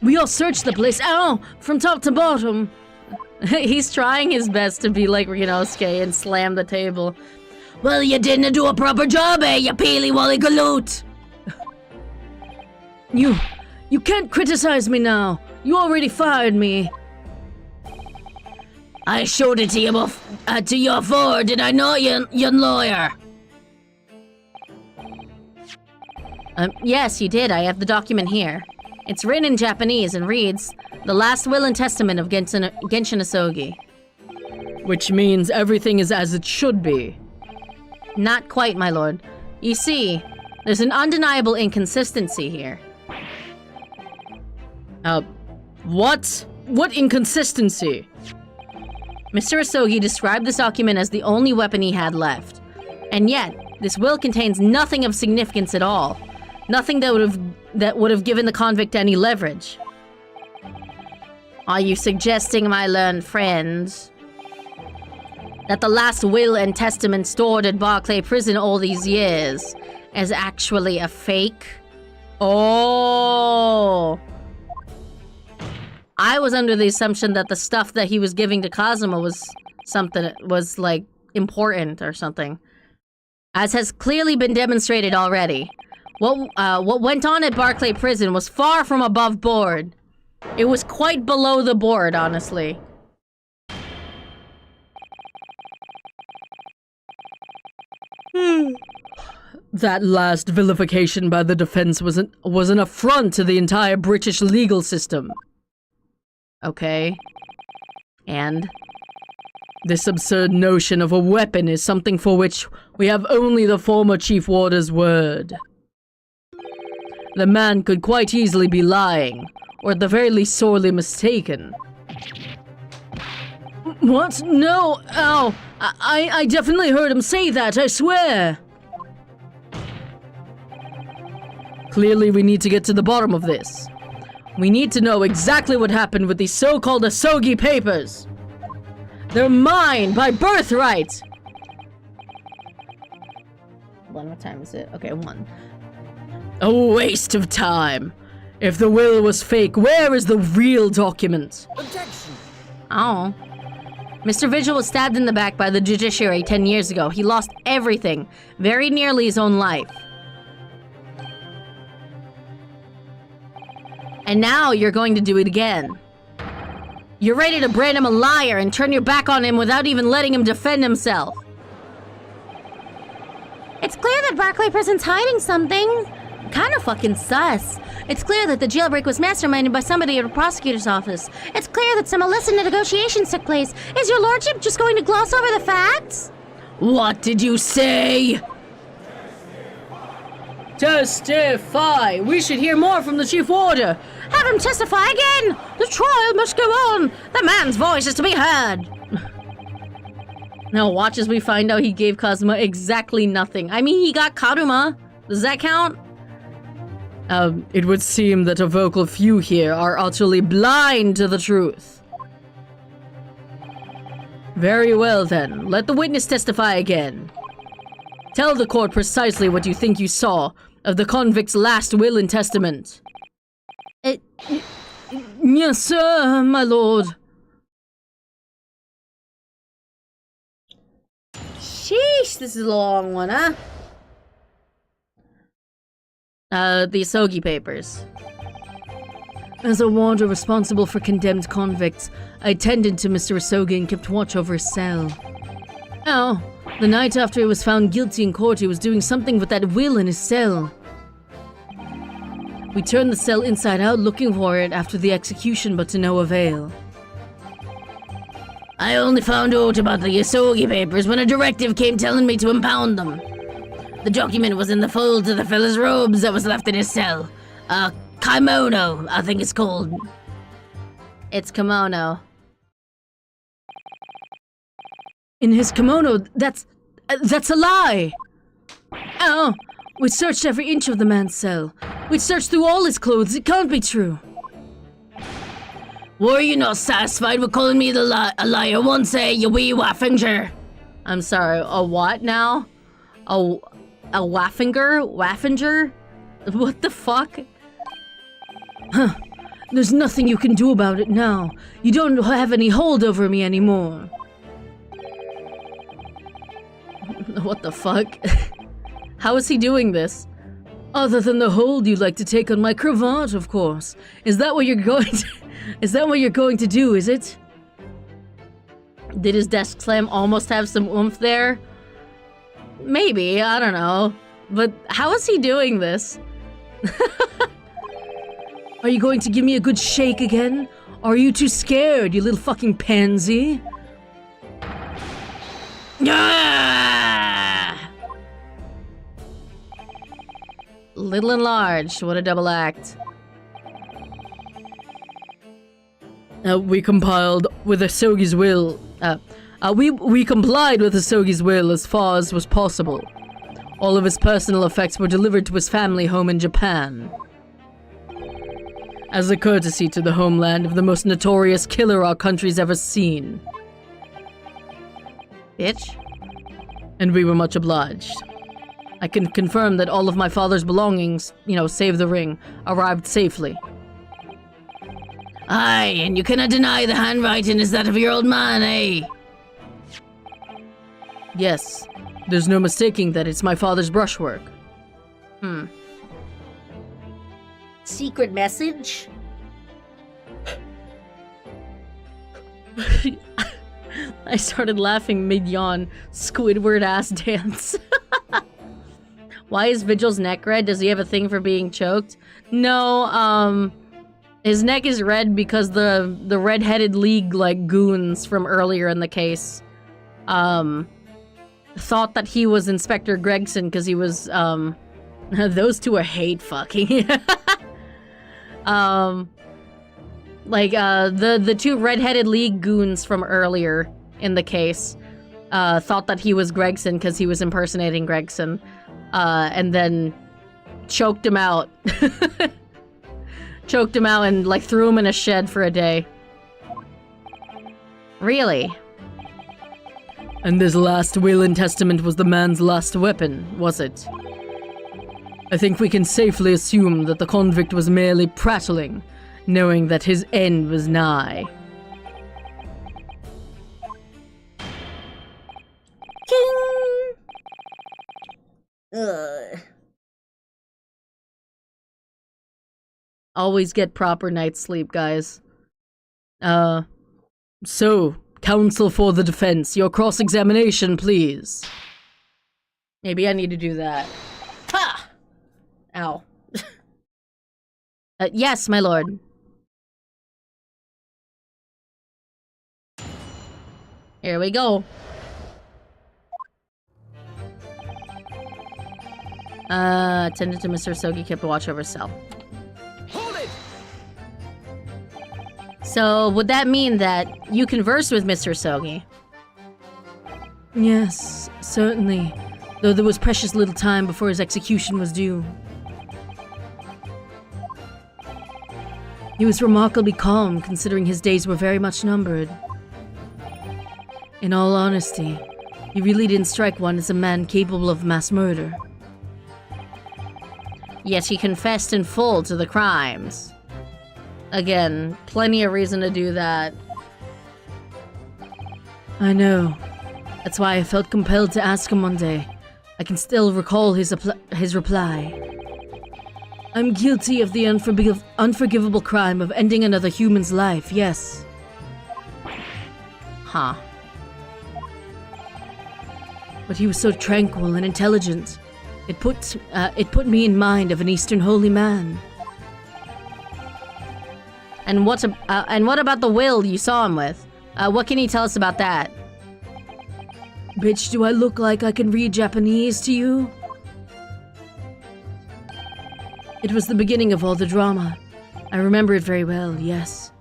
We all searched the place, ow, from top to bottom. He's trying his best to be like Ryunosuke and slam the table. Well, you didn't do a proper job, you peely-wally galoot. You can't criticize me now. You already fired me. I showed it to you to your fore, did I not, you lawyer? Yes, you did. I have the document here. It's written in Japanese and reads, The Last Will and Testament of Genshin Asogi. Which means everything is as it should be. Not quite, my lord. You see, there's an undeniable inconsistency here. What? What inconsistency? Mr. Asogi described this document as the only weapon he had left. And yet, this will contains nothing of significance at all. Nothing that would have given the convict any leverage. Are you suggesting, my learned friends, that the last will and testament stored at Barclay Prison all these years is actually a fake? Oh! I was under the assumption that the stuff that he was giving to Kazuma was something that was, like, important or something. As has clearly been demonstrated already. What went on at Barclay Prison was far from above board. It was quite below the board, honestly. That last vilification by the defense was an affront to the entire British legal system. Okay. And? This absurd notion of a weapon is something for which we have only the former Chief Warder's word. The man could quite easily be lying, or at the very least sorely mistaken. What? No! Ow! I definitely heard him say that, I swear! Clearly we need to get to the bottom of this. We need to know exactly what happened with these so-called Asogi papers. They're mine by birthright! What time is it? Okay, 1. A waste of time. If the will was fake, where is the real document? Objection! Oh. Mr. Vigil was stabbed in the back by the judiciary 10 years ago. He lost everything, very nearly his own life. And now you're going to do it again. You're ready to brand him a liar and turn your back on him without even letting him defend himself. It's clear that Barclay Prison's hiding something. Kinda fucking sus. It's clear that the jailbreak was masterminded by somebody at a prosecutor's office. It's clear that some illicit negotiations took place. Is your lordship just going to gloss over the facts? What did you say? Testify! We should hear more from the Chief Warder. Have him testify again! The trial must go on! The man's voice is to be heard! Now watch as we find out he gave Kazuma exactly nothing. I mean, he got Karuma. Does that count? It would seem that a vocal few here are utterly blind to the truth. Very well then, let the witness testify again. Tell the court precisely what you think you saw of the convict's last will and testament. Yes, sir, my lord. Sheesh, this is a long one, huh? The Asogi papers. As a warder responsible for condemned convicts, I attended to Mr. Asogi and kept watch over his cell. Oh, the night after he was found guilty in court, he was doing something with that will in his cell. We turned the cell inside out looking for it after the execution, but to no avail. I only found out about the Yosogi papers when a directive came telling me to impound them. The document was in the folds of the fella's robes that was left in his cell. Kimono, I think it's called. It's kimono. In his kimono, that's a lie! Oh, we searched every inch of the man's cell. We searched through all his clothes. It can't be true. Were you not satisfied with calling me a liar once, you wee waffinger? I'm sorry, a what now? A waffinger? Waffinger? What the fuck? Huh. There's nothing you can do about it now. You don't have any hold over me anymore. What the fuck? How is he doing this? Other than the hold you like to take on my cravat, of course. Is that what you're going to... Is that what you're going to do, is it? Did his desk slam almost have some oomph there? Maybe, I don't know. But how is he doing this? Are you going to give me a good shake again? Are you too scared, you little fucking pansy? Ah! Little and large, what a double act. We compiled with Asogi's will. We complied with Asogi's will as far as was possible. All of his personal effects were delivered to his family home in Japan. As a courtesy to the homeland of the most notorious killer our country's ever seen. Bitch. And we were much obliged. I can confirm that all of my father's belongings, save the ring, arrived safely. Aye, and you cannot deny the handwriting is that of your old man, eh? Yes, there's no mistaking that it's my father's brushwork. Secret message? I started laughing mid-yawn. Squidward ass dance. Why is Vigil's neck red? Does he have a thing for being choked? No, his neck is red because the red-headed league, goons from earlier in the case, thought that he was Inspector Gregson because he was, those two are hate fucking. The two red-headed league goons from earlier in the case, thought that he was Gregson because he was impersonating Gregson, and then choked him out. Choked him out and, threw him in a shed for a day. Really? And this last will and testament was the man's last weapon, was it? I think we can safely assume that the convict was merely prattling, knowing that his end was nigh. King! Ugh. Always get proper night's sleep, guys. So, counsel for the defense, your cross-examination, please. Maybe I need to do that. Ha! Ow. Yes, my lord. Here we go. Attendant to Mr. Sogi kept watch over cell. Hold it! So, would that mean that you conversed with Mr. Sogi? Yes, certainly. Though there was precious little time before his execution was due. He was remarkably calm, considering his days were very much numbered. In all honesty, he really didn't strike one as a man capable of mass murder. Yet he confessed in full to the crimes. Again, plenty of reason to do that. I know. That's why I felt compelled to ask him one day. I can still recall his reply. I'm guilty of the unforgivable crime of ending another human's life, yes. Huh. But he was so tranquil and intelligent. It put me in mind of an Eastern holy man. And what about the will you saw him with? What can you tell us about that? Bitch, do I look like I can read Japanese to you? It was the beginning of all the drama. I remember it very well, yes.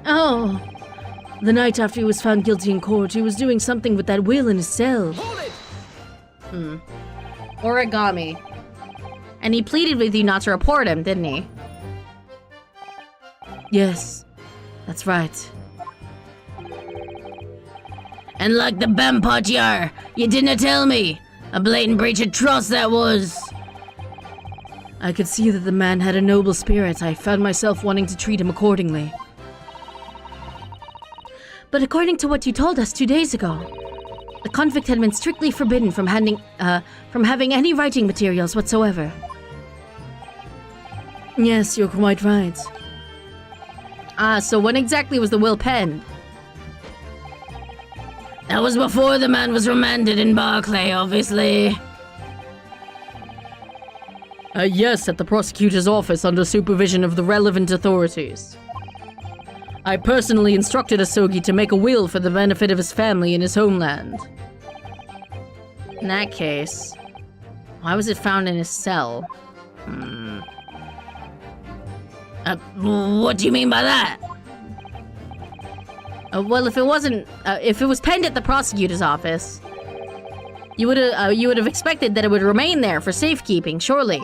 Oh, the night after he was found guilty in court, he was doing something with that will in his cell. Hold it! Origami. And he pleaded with you not to report him, didn't he? Yes, that's right. And like the Bampot you are, you didn't tell me. A blatant breach of trust that was. I could see that the man had a noble spirit. I found myself wanting to treat him accordingly. But according to what you told us 2 days ago, the convict had been strictly forbidden from having any writing materials whatsoever. Yes, you're quite right. So when exactly was the will penned? That was before the man was remanded in Barclay, obviously. Yes, at the prosecutor's office under supervision of the relevant authorities. I personally instructed Asogi to make a will for the benefit of his family in his homeland. In that case, why was it found in his cell? What do you mean by that? Well, if it was penned at the prosecutor's office, you would have expected that it would remain there for safekeeping, surely.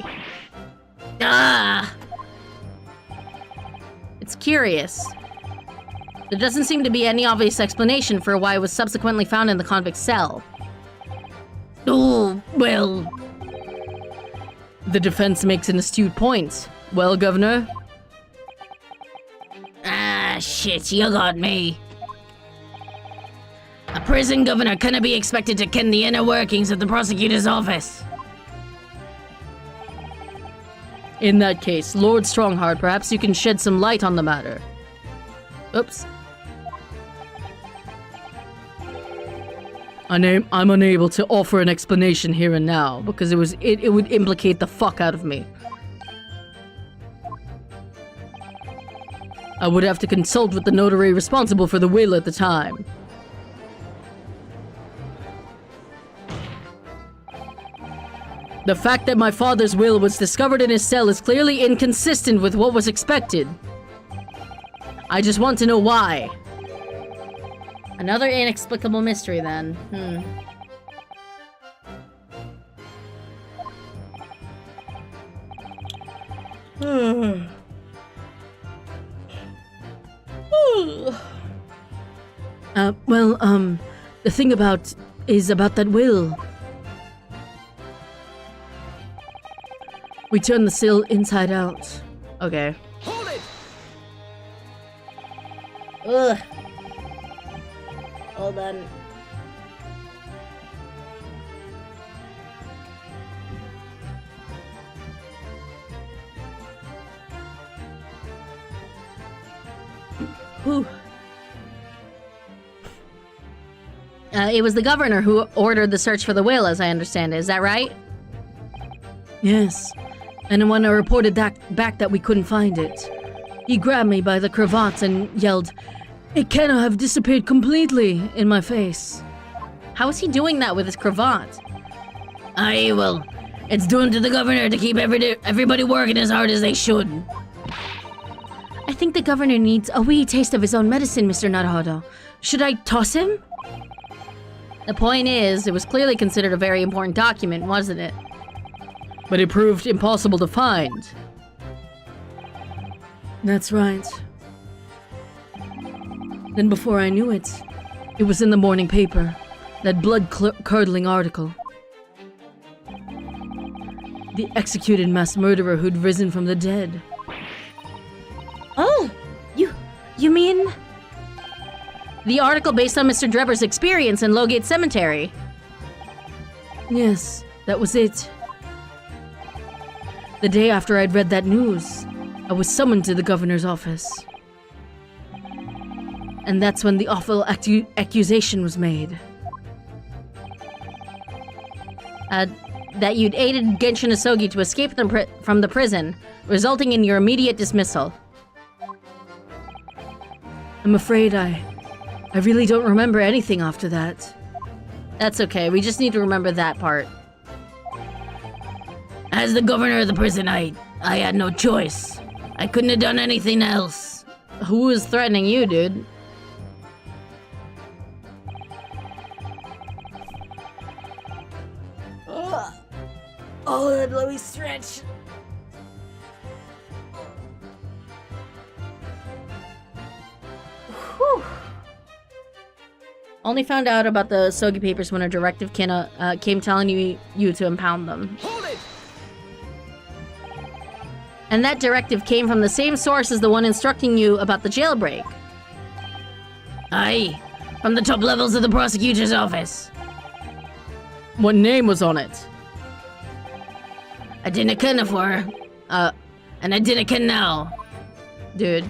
It's curious. There doesn't seem to be any obvious explanation for why it was subsequently found in the convict's cell. Oh, well... The defense makes an astute point. Well, Governor? Shit, you got me. A prison governor couldn't be expected to ken the inner workings of the prosecutor's office. In that case, Lord Strongheart, perhaps you can shed some light on the matter. Oops. I'm unable to offer an explanation here and now, because it would implicate the fuck out of me. I would have to consult with the notary responsible for the will at the time. The fact that my father's will was discovered in his cell is clearly inconsistent with what was expected. I just want to know why. Another inexplicable mystery, then. The thing about that will. We turned the seal inside out. Okay. Hold it! Ugh. Hold on. Whew. It was the governor who ordered the search for the will, as I understand it. Is that right? Yes. And when I reported back that we couldn't find it, he grabbed me by the cravat and yelled, "It cannot have disappeared completely," in my face. How is he doing that with his cravat? Well, it's doing to the governor to keep everybody working as hard as they should. I think the governor needs a wee taste of his own medicine, Mr. Naruhodo. Should I toss him? The point is, it was clearly considered a very important document, wasn't it? But it proved impossible to find. That's right. Then before I knew it, it was in the morning paper. That blood-curdling article. The executed mass murderer who'd risen from the dead. Oh, you mean? The article based on Mr. Drebber's experience in Lowgate Cemetery. Yes, that was it. The day after I'd read that news, I was summoned to the governor's office. And that's when the awful accusation was made. that you'd aided Genshin Asogi to escape from the prison, resulting in your immediate dismissal. I'm afraid I really don't remember anything after that. That's okay, we just need to remember that part. As the governor of the prison, I had no choice. I couldn't have done anything else. Who was threatening you, dude? Oh, let me stretch. Whew. Only found out about the Asogi papers when a directive came telling you to impound them. Hold it! And that directive came from the same source as the one instructing you about the jailbreak. Aye, from the top levels of the prosecutor's office. What name was on it? I didn't ken afore. And I didn't ken now. Dude.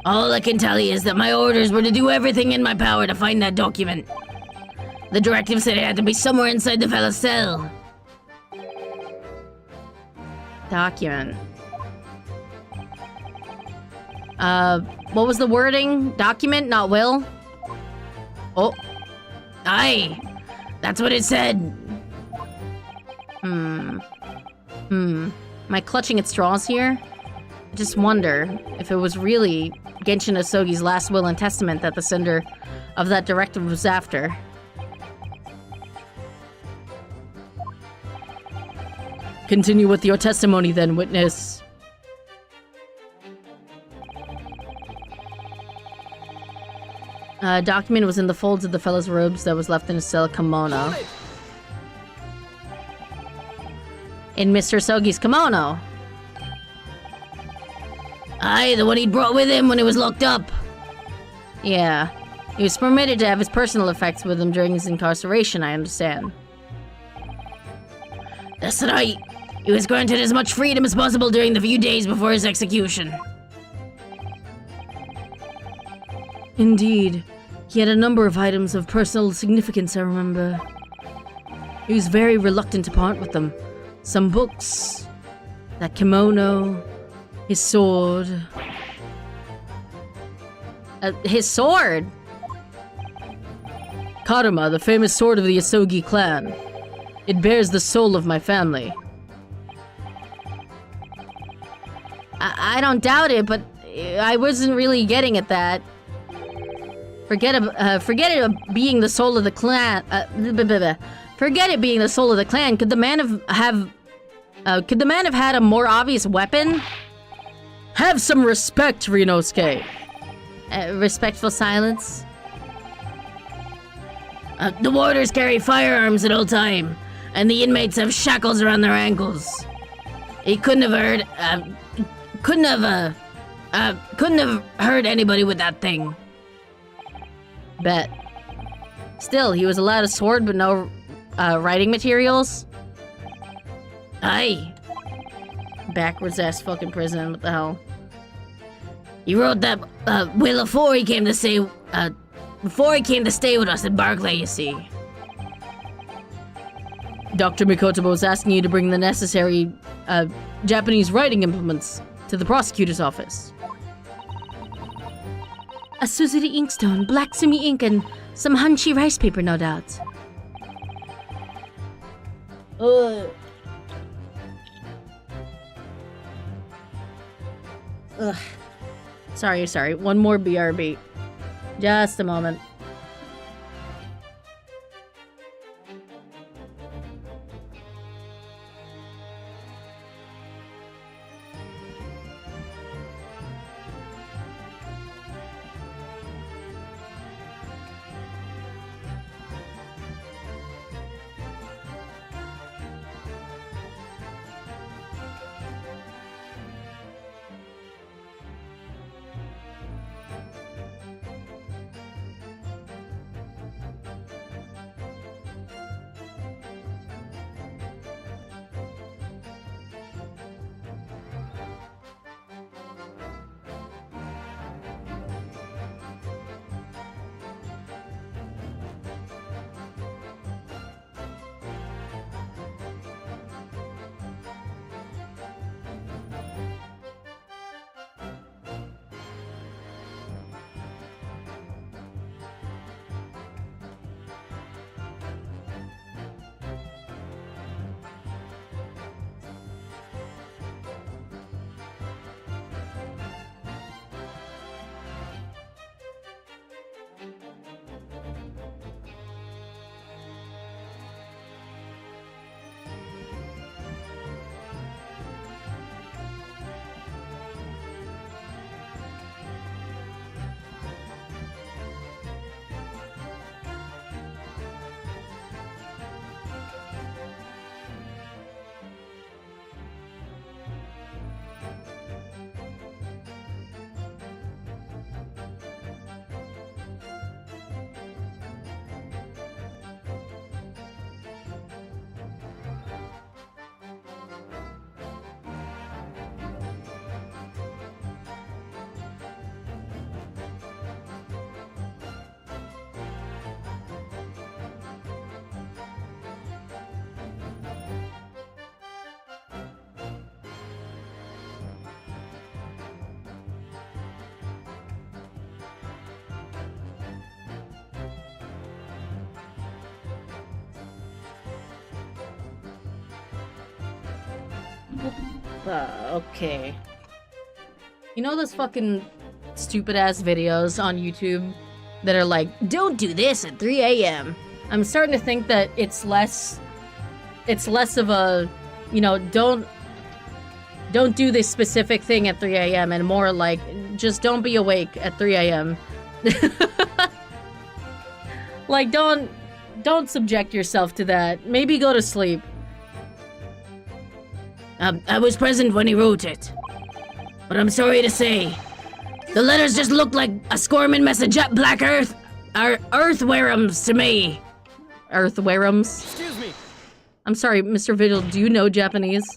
All I can tell you is that my orders were to do everything in my power to find that document. The directive said it had to be somewhere inside the fella's cell. Document. What was the wording? Document, not will? Oh. Aye, that's what it said. Am I clutching at straws here? I just wonder if it was really Genshin Asogi's last will and testament that the sender of that directive was after. Continue with your testimony then, witness. Document was in the folds of the fellow's robes that was left in his cell kimono. In Mr. Asogi's kimono. Aye, the one he'd brought with him when he was locked up. Yeah. He was permitted to have his personal effects with him during his incarceration, I understand. That's right. He was granted as much freedom as possible during the few days before his execution. Indeed. He had a number of items of personal significance, I remember. He was very reluctant to part with them. Some books, that kimono, his sword. His sword? Karuma, the famous sword of the Asogi clan. It bears the soul of my family. I don't doubt it, but I wasn't really getting at that. Forget it being the soul of the clan. Forget it being the soul of the clan. Could the man have had a more obvious weapon? Have some respect, Rinosuke. Respectful silence. The warders carry firearms at all time, and the inmates have shackles around their ankles. He couldn't have hurt anybody with that thing. Bet. Still, he was allowed a sword but no writing materials? Aye. Backwards ass fucking prison, what the hell? He wrote that will before he came to stay with us at Barclay, you see. Dr. Mikoto was asking you to bring the necessary Japanese writing implements to the prosecutor's office. A Suzuri inkstone, black sumi ink, and some Hanshi rice paper, no doubt. Ugh. Sorry. One more BRB. Just a moment. Okay. You know those fucking stupid-ass videos on YouTube that are like, don't do this at 3 a.m.? I'm starting to think that it's less of a, you know, don't do this specific thing at 3 a.m. and more like, just don't be awake at 3 a.m. Like, don't subject yourself to that. Maybe go to sleep. I was present when he wrote it. But I'm sorry to say, the letters just look like a squirming mess of jet black earthworms to me. Earthworms? Excuse me. I'm sorry, Mr. Vigil, do you know Japanese?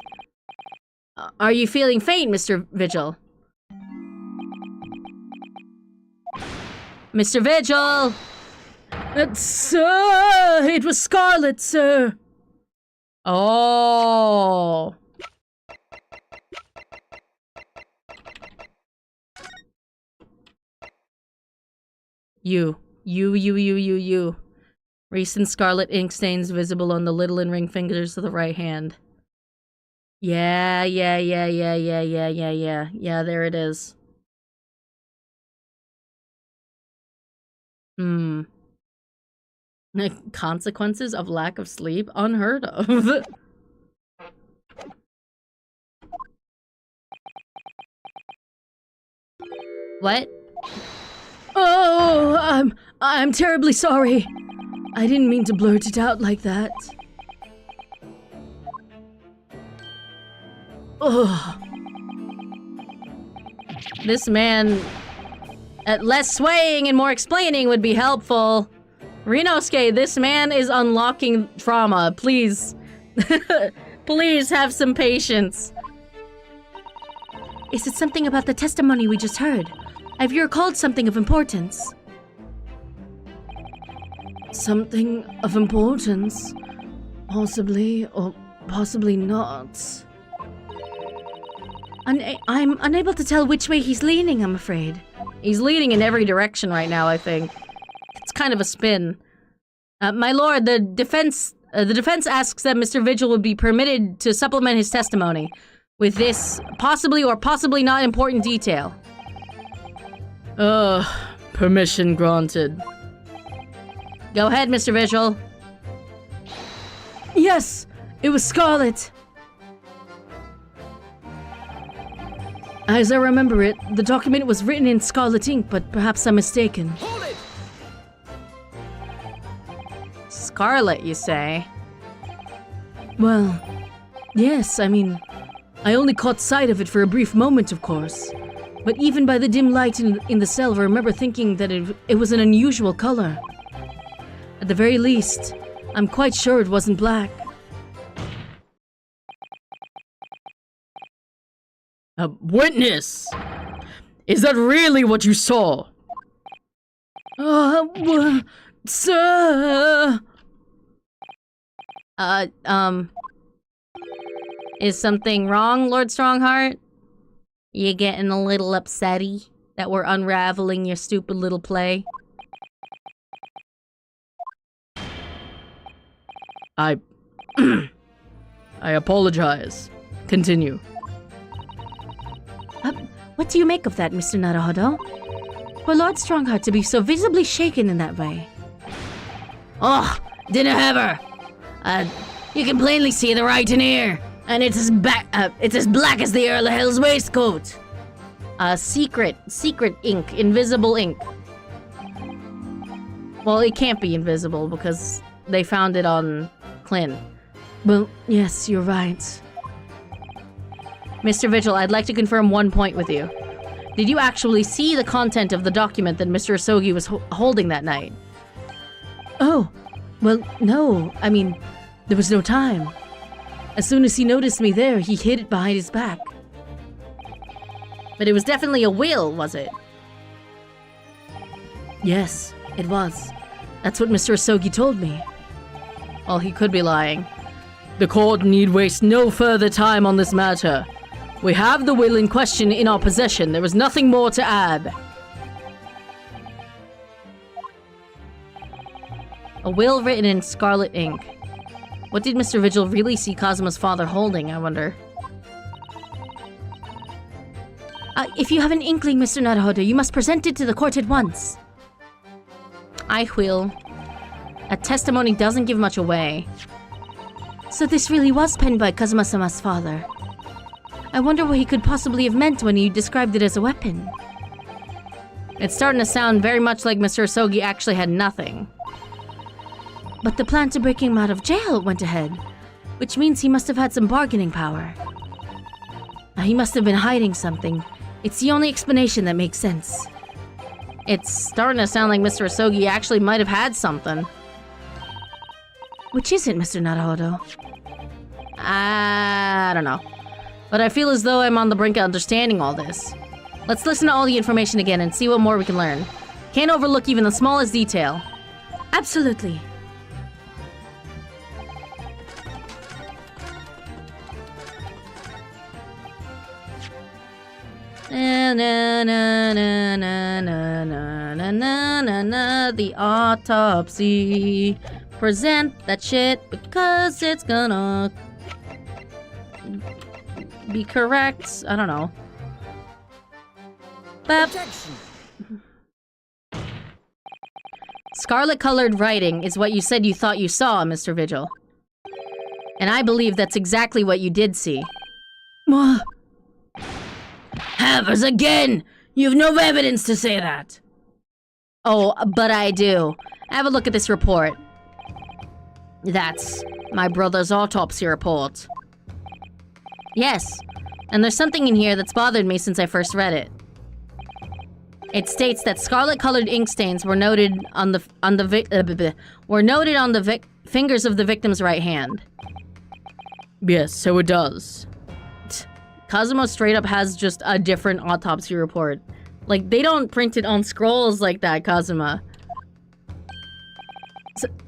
Are you feeling faint, Mr. Vigil? Mr. Vigil! Sir! It was Scarlet, sir! Oh... You. Recent scarlet ink stains visible on the little and ring fingers of the right hand. Yeah, there it is. Consequences of lack of sleep? Unheard of. What? Oh, I'm terribly sorry. I didn't mean to blurt it out like that. Ugh. This man... less swaying and more explaining would be helpful. Rinosuke, this man is unlocking trauma. Please. Please have some patience. Is it something about the testimony we just heard? Have you recalled something of importance? Something of importance? Possibly, or possibly not. I'm unable to tell which way he's leaning, I'm afraid. He's leaning in every direction right now, I think. It's kind of a spin. My lord, the defense asks that Mr. Vigil would be permitted to supplement his testimony with this possibly or possibly not important detail. Permission granted. Go ahead, Mr. Vigil. Yes, it was Scarlet. As I remember it, the document was written in scarlet ink, but perhaps I'm mistaken. Hold it! Scarlet, you say? Well, yes, I mean, I only caught sight of it for a brief moment, of course. But even by the dim light in the cell, I remember thinking that it was an unusual color. At the very least, I'm quite sure it wasn't black. Witness! Is that really what you saw? Sir! Is something wrong, Lord Strongheart? You getting a little upsetty that we're unraveling your stupid little play? I apologize. Continue. What do you make of that, Mr. Naruhodo? For Lord Strongheart to be so visibly shaken in that way. Oh, didn't have her. You can plainly see the writing here, and it's as black as the Earl of Hell's waistcoat. Secret ink, invisible ink. Well, it can't be invisible because they found it on Clint. Well, yes, you're right. Mr. Vigil, I'd like to confirm one point with you. Did you actually see the content of the document that Mr. Asogi was holding that night? Oh, well, no. I mean, there was no time. As soon as he noticed me there, he hid it behind his back. But it was definitely a will, was it? Yes, it was. That's what Mr. Asogi told me. Well, he could be lying. The court need waste no further time on this matter. We have the will in question in our possession. There is nothing more to add. A will written in scarlet ink. What did Mr. Vigil really see Kazuma's father holding, I wonder? If you have an inkling, Mr. Naruhodo, you must present it to the court at once. I will. A testimony doesn't give much away. So this really was penned by Kazuma-sama's father. I wonder what he could possibly have meant when he described it as a weapon. It's starting to sound very much like Mr. Asogi actually had nothing. But the plan to break him out of jail went ahead, which means he must have had some bargaining power. He must have been hiding something. It's the only explanation that makes sense. It's starting to sound like Mr. Asogi actually might have had something. Which is it, Mr. Naruhodo? I don't know. But I feel as though I'm on the brink of understanding all this. Let's listen to all the information again and see what more we can learn. Can't overlook even the smallest detail. Absolutely. Na na na na na na na na na na na. The autopsy. Present that shit because it's gonna be correct. I don't know. Bap. Objection. Scarlet-colored writing is what you said you thought you saw, Mr. Vigil. And I believe that's exactly what you did see. Havers again! You've no evidence to say that. Oh, but I do. Have a look at this report. That's my brother's autopsy report. Yes, and there's something in here that's bothered me since I first read it. It states that scarlet-colored ink stains were noted on the fingers of the victim's right hand. Yes, so it does. Kazuma straight up has just a different autopsy report. Like, they don't print it on scrolls like that, Kazuma.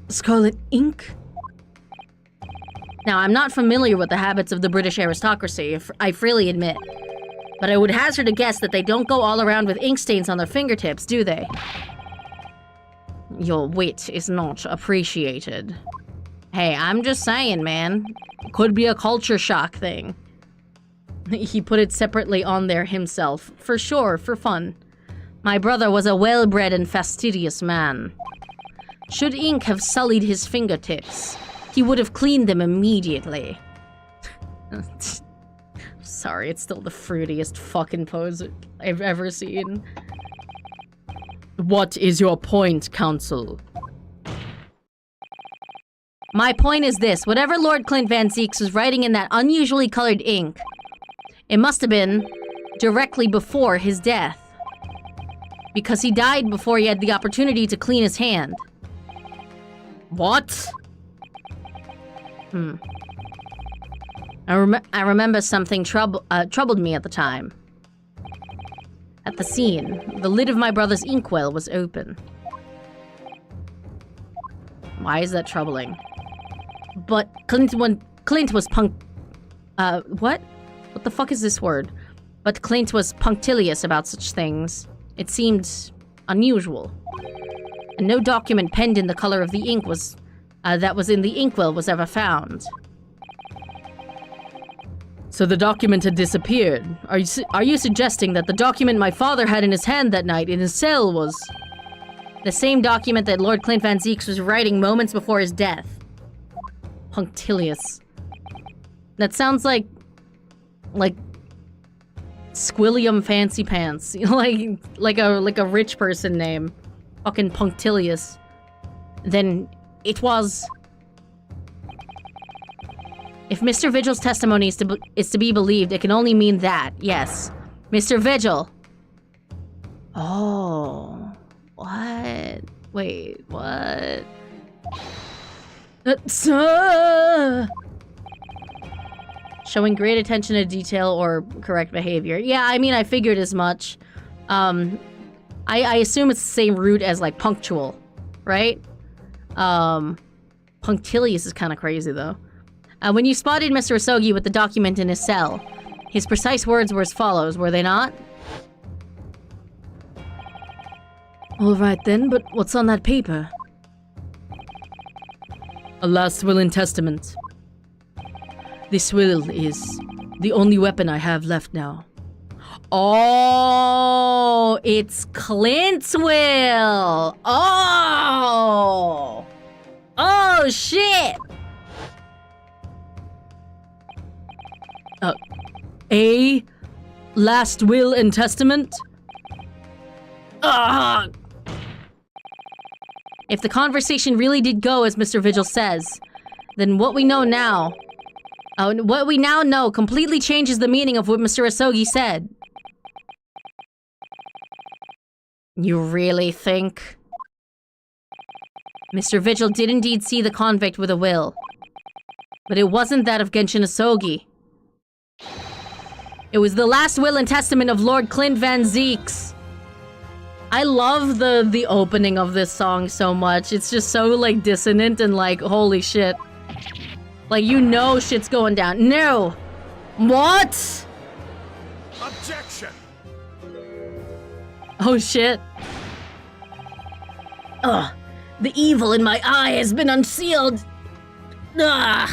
Scarlet ink? Now, I'm not familiar with the habits of the British aristocracy, I freely admit. But I would hazard a guess that they don't go all around with ink stains on their fingertips, do they? Your wit is not appreciated. Hey, I'm just saying, man. Could be a culture shock thing. He put it separately on there himself. For sure, for fun. My brother was a well-bred and fastidious man. Should ink have sullied his fingertips, he would have cleaned them immediately. Sorry, it's still the fruitiest fucking pose I've ever seen. What is your point, Counsel? My point is this. Whatever Lord Clint Van Zieks was writing in that unusually colored ink, it must have been directly before his death. Because he died before he had the opportunity to clean his hand. What? I remember something troubled me at the time. At the scene, the lid of my brother's inkwell was open. Why is that troubling? But Clint was what? What the fuck is this word? But Clint was punctilious about such things. It seemed unusual. And no document penned in the color of the ink that was in the inkwell was ever found. So the document had disappeared. Are you suggesting that the document my father had in his hand that night in his cell was the same document that Lord Clint Van Zieks was writing moments before his death? Punctilious. That sounds like Squilliam Fancy Pants. like a rich person name. Fucking punctilious. Then it was. If Mr. Vigil's testimony is to be believed, it can only mean that, yes. Mr. Vigil. Oh. What? Wait, what? Showing great attention to detail or correct behavior. Yeah, I mean, I figured as much. I assume it's the same root as, like, punctual, right? Punctilious is kind of crazy, though. When you spotted Mr. Asogi with the document in his cell, his precise words were as follows, were they not? All right then, but what's on that paper? A last will and testament. This will is the only weapon I have left now. Oh, it's Clint's will. Oh. Oh, shit. A last will and testament? Ugh. If the conversation really did go as Mr. Vigil says, then what we now know completely changes the meaning of what Mr. Asogi said. You really think? Mr. Vigil did indeed see the convict with a will, but it wasn't that of Genshin Asogi. It was the last will and testament of Lord Clint Van Zeeks. I love the opening of this song so much. It's just so, like, dissonant and, like, holy shit. Like, you know shit's going down. No! What? Objection! Oh, shit. Ugh. The evil in my eye has been unsealed. Ugh.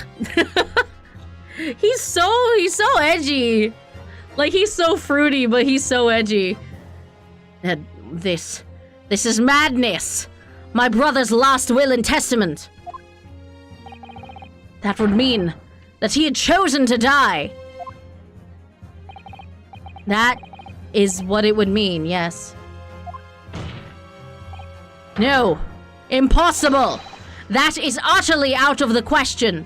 He's so edgy. Like, he's so fruity, but he's so edgy. This is madness. My brother's last will and testament. That would mean that he had chosen to die. That is what it would mean, yes. No, impossible. That is utterly out of the question.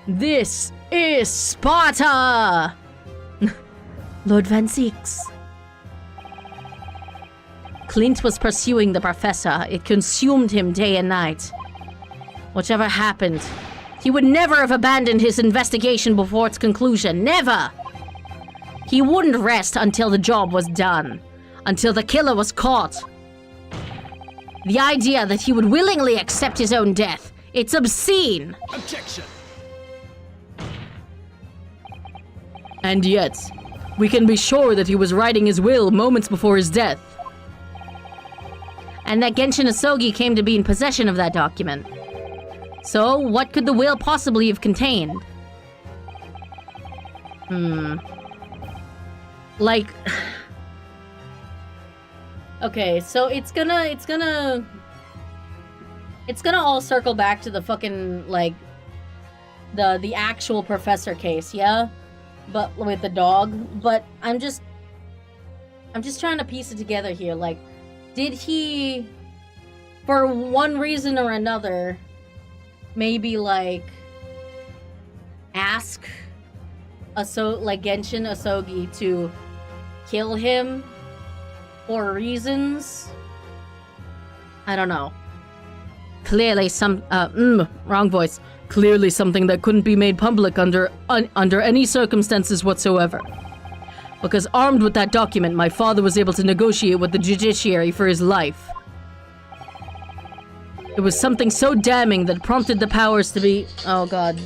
This is Sparta! Lord Van Zeeks. Clint was pursuing the professor. It consumed him day and night. Whatever happened, he would never have abandoned his investigation before its conclusion. Never! He wouldn't rest until the job was done. Until the killer was caught. The idea that he would willingly accept his own death, it's obscene! Objection! And yet, we can be sure that he was writing his will moments before his death. And that Genshin Asogi came to be in possession of that document. So, what could the will possibly have contained? Like... Okay, so it's gonna all circle back to the fucking, like, the actual professor case, yeah? But with the dog. But I'm just trying to piece it together here. Like, did he, for one reason or another, maybe, like, ask Genshin Asogi to kill him for reasons? I don't know. Clearly wrong voice. Clearly something that couldn't be made public under any circumstances whatsoever. Because armed with that document, my father was able to negotiate with the judiciary for his life. It was something so damning that prompted the powers to be... Oh god.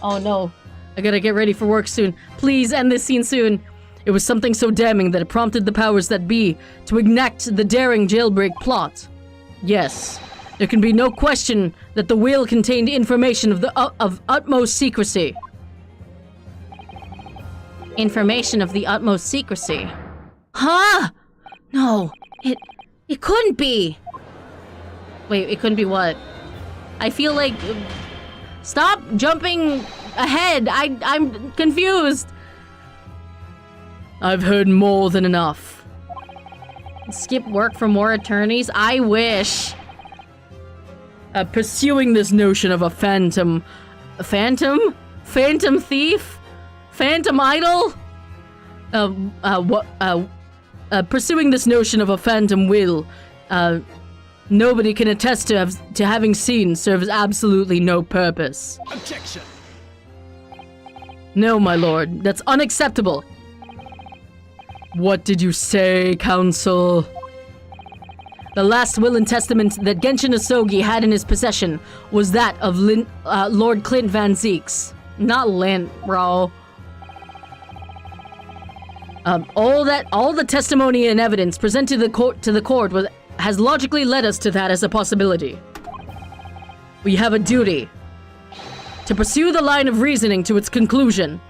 Oh no. I gotta get ready for work soon. Please end this scene soon. It was something so damning that it prompted the powers that be to enact the daring jailbreak plot. Yes, there can be no question that the will contained information of utmost secrecy. Information of the utmost secrecy? Huh? No, it couldn't be. Wait, it couldn't be what? I feel like... Stop jumping ahead. I'm confused. I've heard more than enough. Skip work for more attorneys? I wish. Pursuing this notion of a phantom... Phantom? Phantom thief? Phantom idol? Pursuing this notion of a phantom will, nobody can attest to having seen serves absolutely no purpose. Objection! No, my lord, that's unacceptable. What did you say, counsel? The last will and testament that Genshin Asogi had in his possession was that of Lord Clint Van Zeeks. Not Lint, bro. All the testimony and evidence presented to the court has logically led us to that as a possibility. We have a duty to pursue the line of reasoning to its conclusion.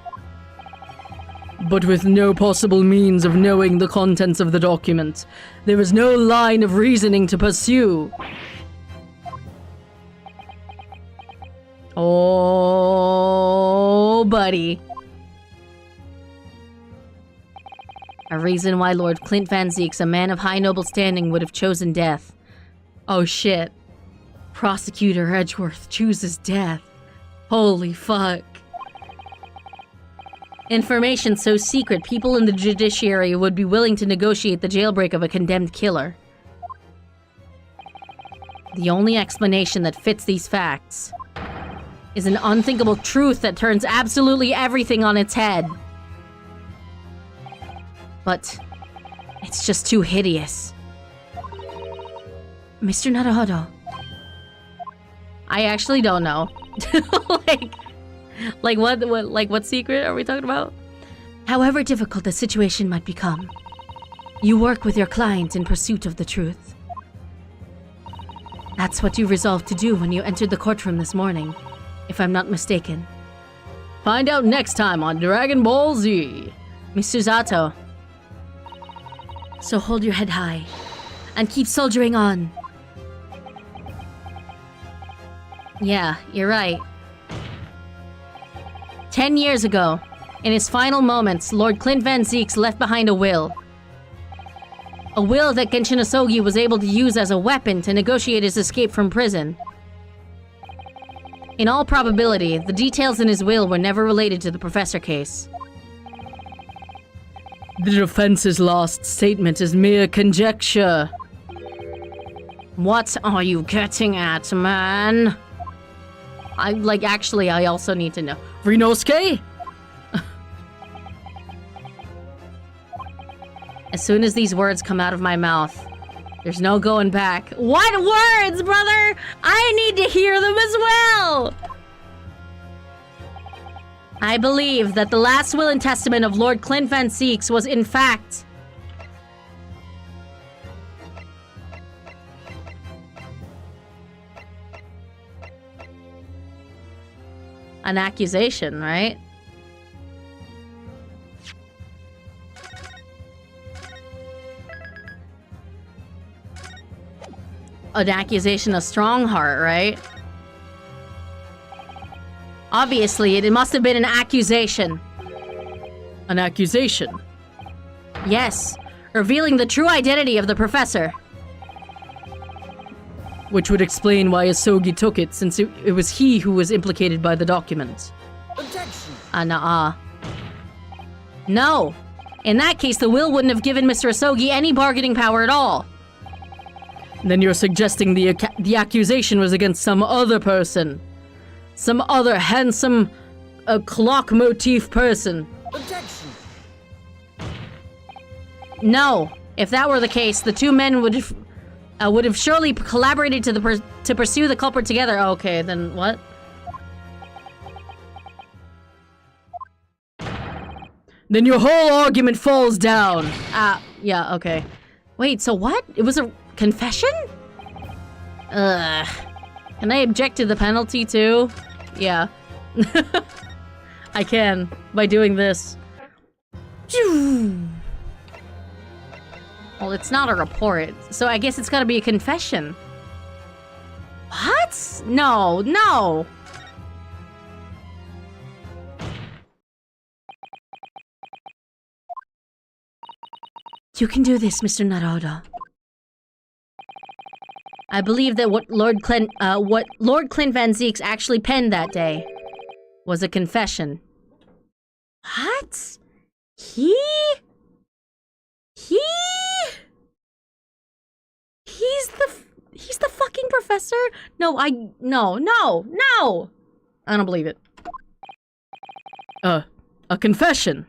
but with no possible means of knowing the contents of the document. There is no line of reasoning to pursue. Oh, buddy. A reason why Lord Clint Van Zeeks, a man of high noble standing, would have chosen death. Oh shit. Prosecutor Edgeworth chooses death. Holy fuck. Information so secret, people in the judiciary would be willing to negotiate the jailbreak of a condemned killer. The only explanation that fits these facts is an unthinkable truth that turns absolutely everything on its head. But it's just too hideous. Mr. Naruhodo. I actually don't know. what secret are we talking about? However difficult the situation might become, you work with your client in pursuit of the truth. That's what you resolved to do when you entered the courtroom this morning, if I'm not mistaken. Find out next time on Dragon Ball Z. Mr. Zato. So hold your head high, and keep soldiering on. Yeah, you're right. 10 years ago, in his final moments, Lord Clint Van Zeeks left behind a will. A will that Genshin Asogi was able to use as a weapon to negotiate his escape from prison. In all probability, the details in his will were never related to the Professor case. The defense's last statement is mere conjecture. What are you getting at, man? I also need to know. Rinosuke? As soon as these words come out of my mouth, there's no going back. What words, brother? I need to hear them as well! I believe that the last will and testament of Lord Clint Van Zeeks was in fact an accusation, right? An accusation of Strongheart, right? Obviously, it must have been an accusation. An accusation? Yes, revealing the true identity of the Professor. Which would explain why Asogi took it, since it was he who was implicated by the document. Objection! Nuh-uh. No! In that case, the will wouldn't have given Mr. Asogi any bargaining power at all. Then you're suggesting the accusation was against some other person. Some other handsome, clock motif person. Objection! No. If that were the case, the two men would have surely collaborated to pursue the culprit together. Okay, then what? Then your whole argument falls down. Yeah, okay. Wait, so what? It was a confession? Ugh. Can I object to the penalty too? Yeah. I can, by doing this. Well, it's not a report, so I guess it's gotta be a confession. What? No, no! You can do this, Mr. Naruhodo. I believe that what Lord Clint Van Zeeks actually penned that day was a confession. What? He's the fucking professor? No. I don't believe it. A confession.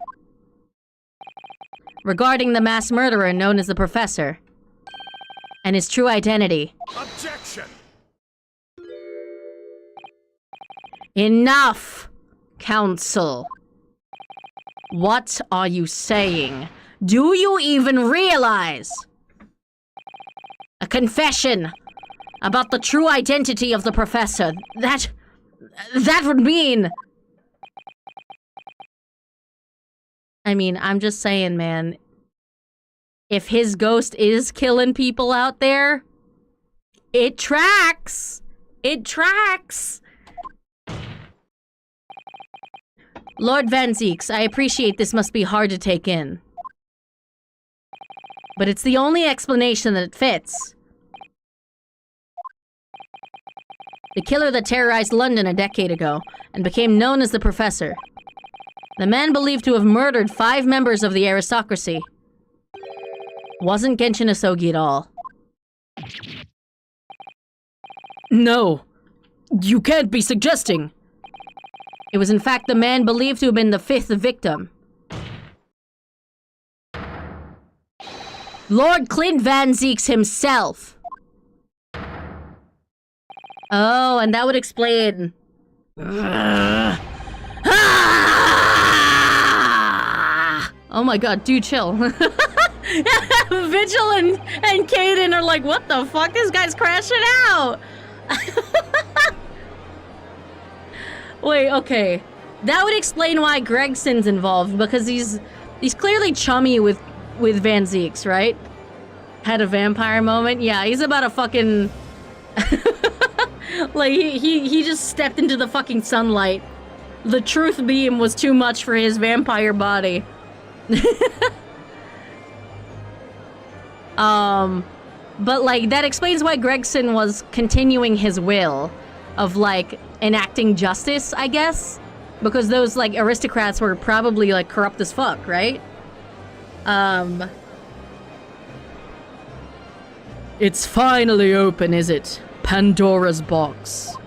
Regarding the mass murderer known as the Professor. And his true identity. Objection! Enough, Counsel. What are you saying? Do you even realize? A confession about the true identity of the Professor. That would mean I mean, I'm just saying, man. If his ghost is killing people out there, it tracks. It tracks. Lord Van Zeeks, I appreciate this must be hard to take in. But it's the only explanation that fits. The killer that terrorized London a decade ago and became known as the Professor. The man believed to have murdered 5 members of the aristocracy. Wasn't Genshin Asogi at all. No. You can't be suggesting. It was in fact the man believed to have been the 5th victim. Lord Clint Van Zeeks himself. Oh, and that would explain... Oh my god, dude, chill. Vigil and Kaden are like, what the fuck? This guy's crashing out! Wait, okay. That would explain why Gregson's involved, because he's clearly chummy with Van Zeeks, right? Had a vampire moment? Yeah, he's about a fucking... like, he just stepped into the fucking sunlight. The truth beam was too much for his vampire body. But like, that explains why Gregson was continuing his will of like enacting justice, I guess. Because those like aristocrats were probably like corrupt as fuck, right? It's finally open, is it? Pandora's box.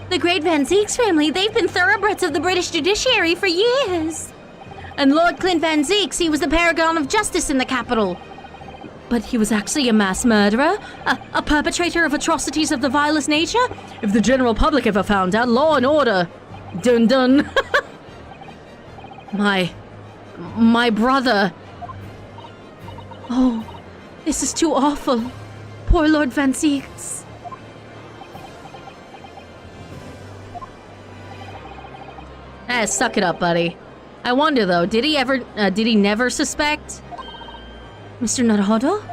The great Van Zeeks family, they've been thoroughbreds of the British judiciary for years. And Lord Clint Van Zeeks, he was the paragon of justice in the capital. But he was actually a mass murderer? A perpetrator of atrocities of the vilest nature? If the general public ever found out, law and order. Dun dun. My brother. Oh, this is too awful. Poor Lord Van Zeeks. Suck it up, buddy. I wonder though, did he never suspect? Mr. Naruhodo?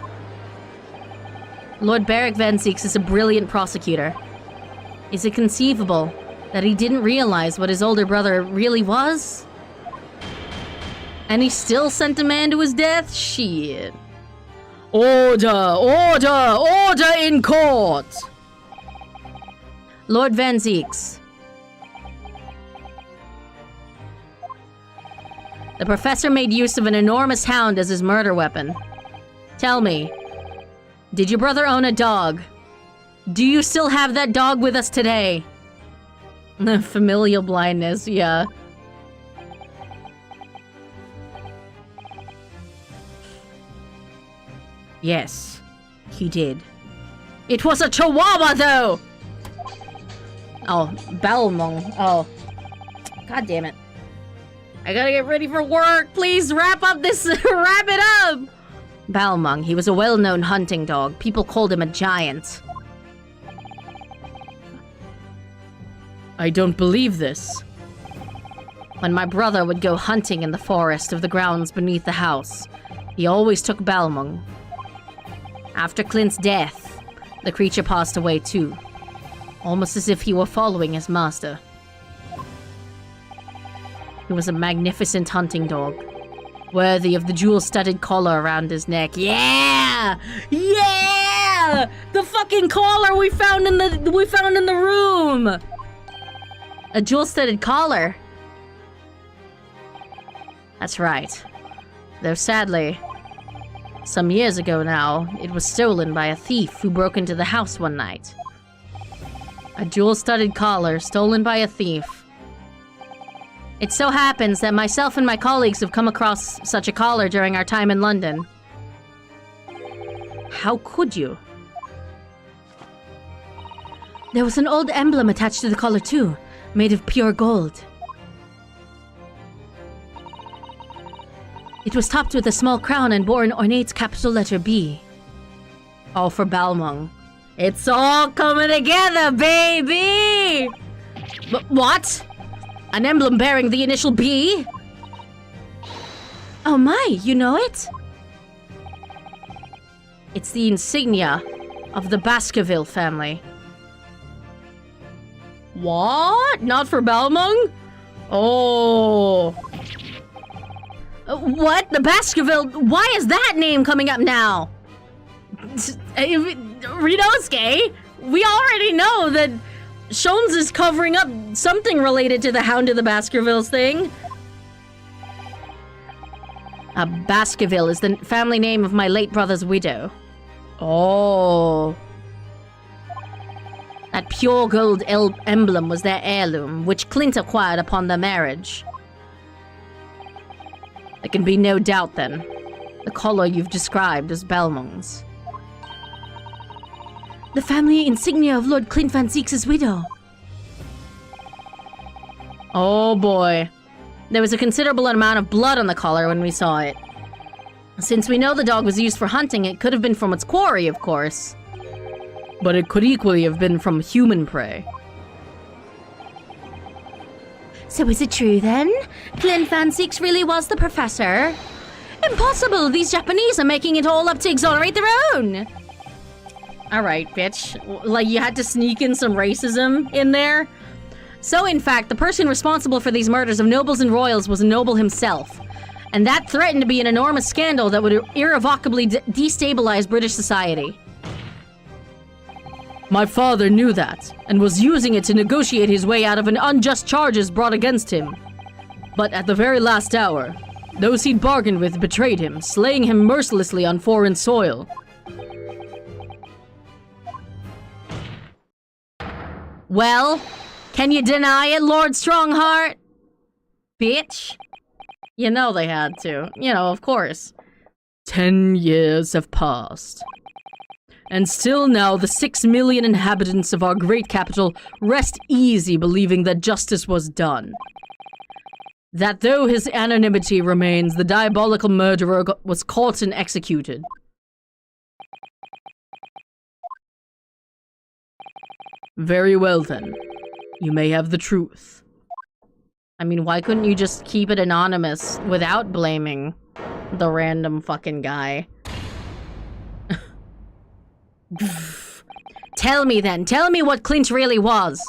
Lord Beric Van Zeeks is a brilliant prosecutor. Is it conceivable that he didn't realize what his older brother really was? And he still sent a man to his death? Shit. Order! Order! Order in court! Lord Van Zeeks. The professor made use of an enormous hound as his murder weapon. Tell me, did your brother own a dog? Do you still have that dog with us today? Familial blindness, yeah. Yes, he did. It was a chihuahua, though! Oh, Balmong. Oh. God damn it. I gotta get ready for work. Please wrap up this. Wrap it up. Balmung, he was a well-known hunting dog. People called him a giant. I don't believe this. When my brother would go hunting in the forest of the grounds beneath the house, he always took Balmung. After Clint's death, the creature passed away too. Almost as if he were following his master. He was a magnificent hunting dog, worthy of the jewel-studded collar around his neck. Yeah! Yeah! The fucking collar we found in the room! A jewel-studded collar. That's right. Though sadly, some years ago now, it was stolen by a thief who broke into the house one night. A jewel-studded collar stolen by a thief. It so happens that myself and my colleagues have come across such a collar during our time in London. How could you? There was an old emblem attached to the collar too, made of pure gold. It was topped with a small crown and bore an ornate capital letter B. All for Balmung. It's all coming together, baby! What? An emblem bearing the initial B? Oh my, you know it? It's the insignia of the Baskerville family. What? Not for Balmung? Oh. What? The Baskerville? Why is that name coming up now? Rinosuke, we already know that Shones is covering up something related to the Hound of the Baskervilles thing. Baskerville is the family name of my late brother's widow. Oh. That pure gold emblem was their heirloom, which Clint acquired upon their marriage. There can be no doubt, then. The collar you've described as Balmung's. The family insignia of Lord Clint Van Zeeks' widow. Oh boy. There was a considerable amount of blood on the collar when we saw it. Since we know the dog was used for hunting, it could have been from its quarry, of course. But it could equally have been from human prey. So is it true then? Clint Van Zeeks really was the professor? Impossible! These Japanese are making it all up to exonerate their own! Alright, bitch. Like, you had to sneak in some racism in there? So, in fact, the person responsible for these murders of nobles and royals was a noble himself. And that threatened to be an enormous scandal that would irrevocably destabilize British society. My father knew that, and was using it to negotiate his way out of an unjust charges brought against him. But at the very last hour, those he'd bargained with betrayed him, slaying him mercilessly on foreign soil. Well, can you deny it, Lord Strongheart? Bitch. You know they had to. You know, of course. 10 years have passed. And still now the 6 million inhabitants of our great capital rest easy believing that justice was done. That though his anonymity remains, the diabolical murderer was caught and executed. Very well then. You may have the truth. I mean, why couldn't you just keep it anonymous without blaming the random fucking guy? Tell me then. Tell me what Clint really was.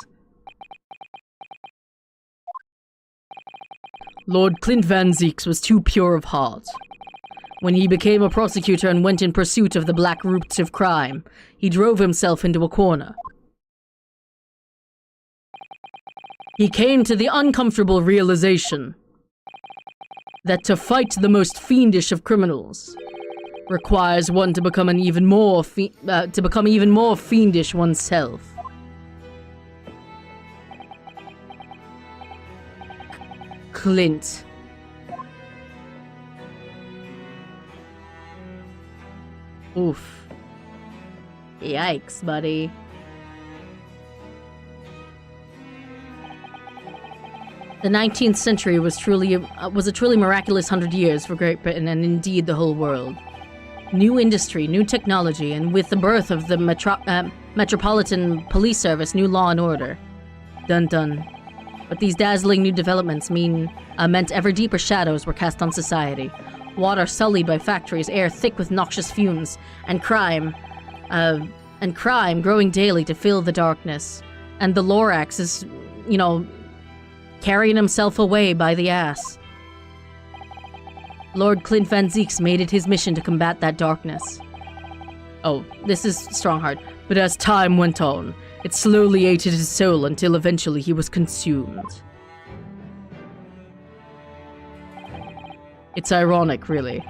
Lord Clint Van Zeeks was too pure of heart. When he became a prosecutor and went in pursuit of the black roots of crime, he drove himself into a corner. He came to the uncomfortable realization that to fight the most fiendish of criminals requires one to become even more fiendish oneself. Clint. Oof. Yikes, buddy. The 19th century was a truly miraculous 100 years for Great Britain and indeed the whole world. New industry, new technology, and with the birth of the Metropolitan Police Service, new law and order. Dun dun. But these dazzling new developments meant ever deeper shadows were cast on society. Water sullied by factories, air thick with noxious fumes, and crime growing daily to fill the darkness. And the Lorax is, carrying himself away by the ass. Lord Clint Van Zeeks made it his mission to combat that darkness. Oh, this is Strongheart. But as time went on, it slowly ate at his soul until eventually he was consumed. It's ironic, really,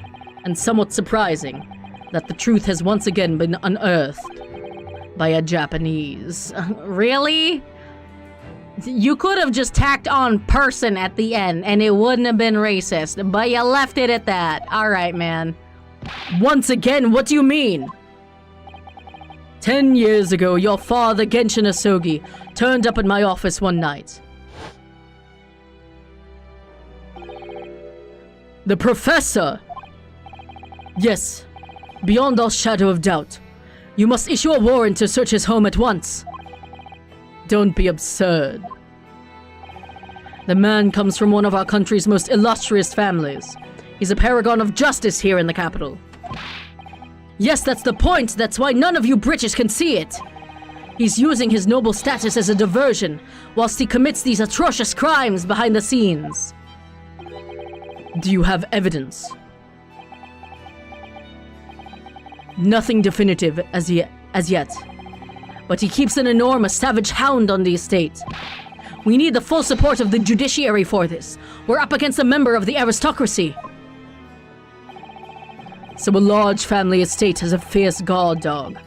and somewhat surprising, that the truth has once again been unearthed by a Japanese. Really? You could have just tacked on person at the end and it wouldn't have been racist, but you left it at that. Alright, man. Once again, what do you mean? 10 years ago, your father, Genshin Asogi, turned up at my office one night. The professor! Yes, beyond all shadow of doubt. You must issue a warrant to search his home at once. Don't be absurd. The man comes from one of our country's most illustrious families. He's a paragon of justice here in the capital. Yes, that's the point. That's why none of you British can see it. He's using his noble status as a diversion, whilst he commits these atrocious crimes behind the scenes. Do you have evidence? Nothing definitive as yet. But he keeps an enormous savage hound on the estate. We need the full support of the judiciary for this. We're up against a member of the aristocracy. So a large family estate has a fierce guard dog.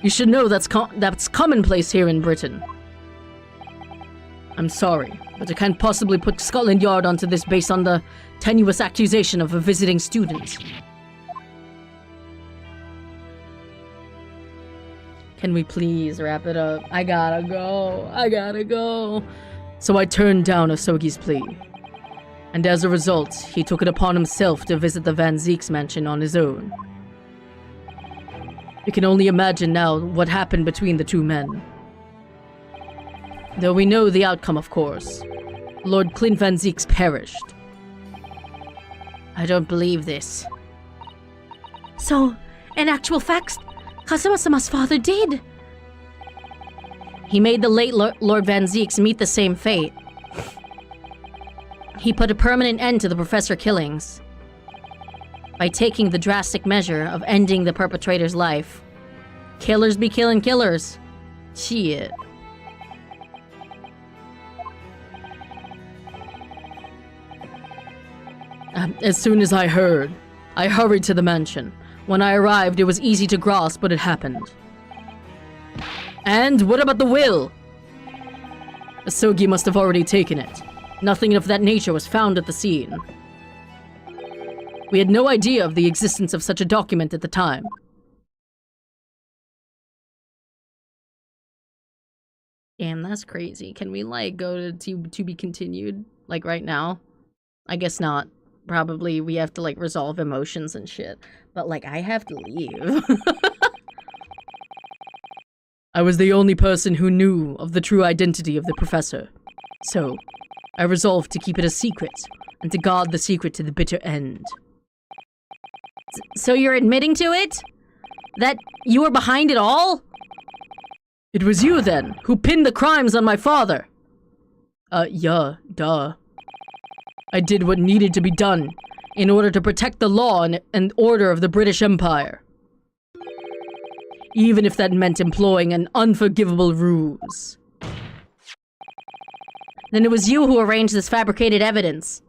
You should know that's commonplace here in Britain. I'm sorry, but I can't possibly put Scotland Yard onto this based on the tenuous accusation of a visiting student. Can we please wrap it up? I gotta go. So I turned down Osogi's plea. And as a result, he took it upon himself to visit the Van Zeek's mansion on his own. You can only imagine now what happened between the two men. Though we know the outcome, of course. Lord Clint Van Zeek's perished. I don't believe this. So, in actual fact, Kazuma-sama's father did. He made the late Lord Van Zeeks meet the same fate. He put a permanent end to the professor killings by taking the drastic measure of ending the perpetrator's life. Killers be killing killers. Shit. As soon as I heard, I hurried to the mansion. When I arrived, it was easy to grasp, but it happened. And what about the will? Asogi must have already taken it. Nothing of that nature was found at the scene. We had no idea of the existence of such a document at the time. Damn, that's crazy. Can we, like, go to be continued? Like, right now? I guess not. Probably we have to, like, resolve emotions and shit. But, like, I have to leave. I was the only person who knew of the true identity of the professor. So, I resolved to keep it a secret, and to guard the secret to the bitter end. So you're admitting to it? That you were behind it all? It was you, then, who pinned the crimes on my father. Yeah, duh. I did what needed to be done in order to protect the law and order of the British Empire. Even if that meant employing an unforgivable ruse. Then it was you who arranged this fabricated evidence.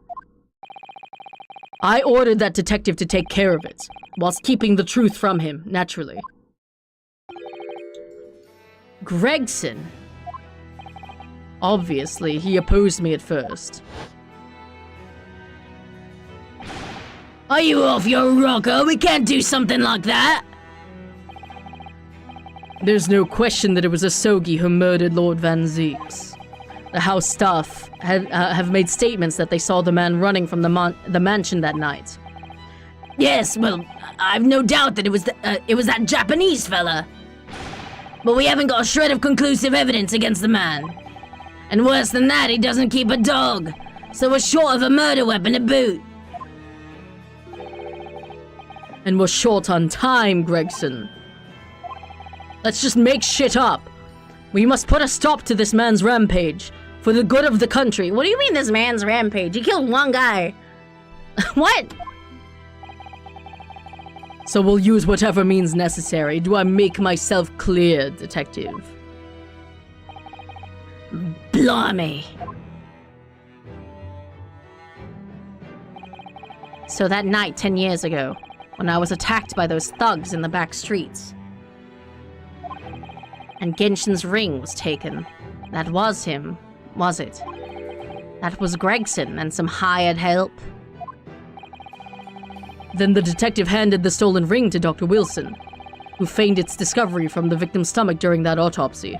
I ordered that detective to take care of it, whilst keeping the truth from him, naturally. Gregson. Obviously, he opposed me at first. Are you off your rocker? We can't do something like that! There's no question that it was Asogi who murdered Lord Van Zeeks. The house staff have made statements that they saw the man running from the mansion that night. Yes, well, I've no doubt that it was that Japanese fella. But we haven't got a shred of conclusive evidence against the man. And worse than that, he doesn't keep a dog. So we're short of a murder weapon to boot. And we're short on time, Gregson. Let's just make shit up. We must put a stop to this man's rampage. For the good of the country. What do you mean this man's rampage? He killed one guy. What? So we'll use whatever means necessary. Do I make myself clear, detective? Blimey. So that night 10 years ago, when I was attacked by those thugs in the back streets, and Genshin's ring was taken, that was him, was it? That was Gregson and some hired help? Then the detective handed the stolen ring to Dr. Wilson, who feigned its discovery from the victim's stomach during that autopsy.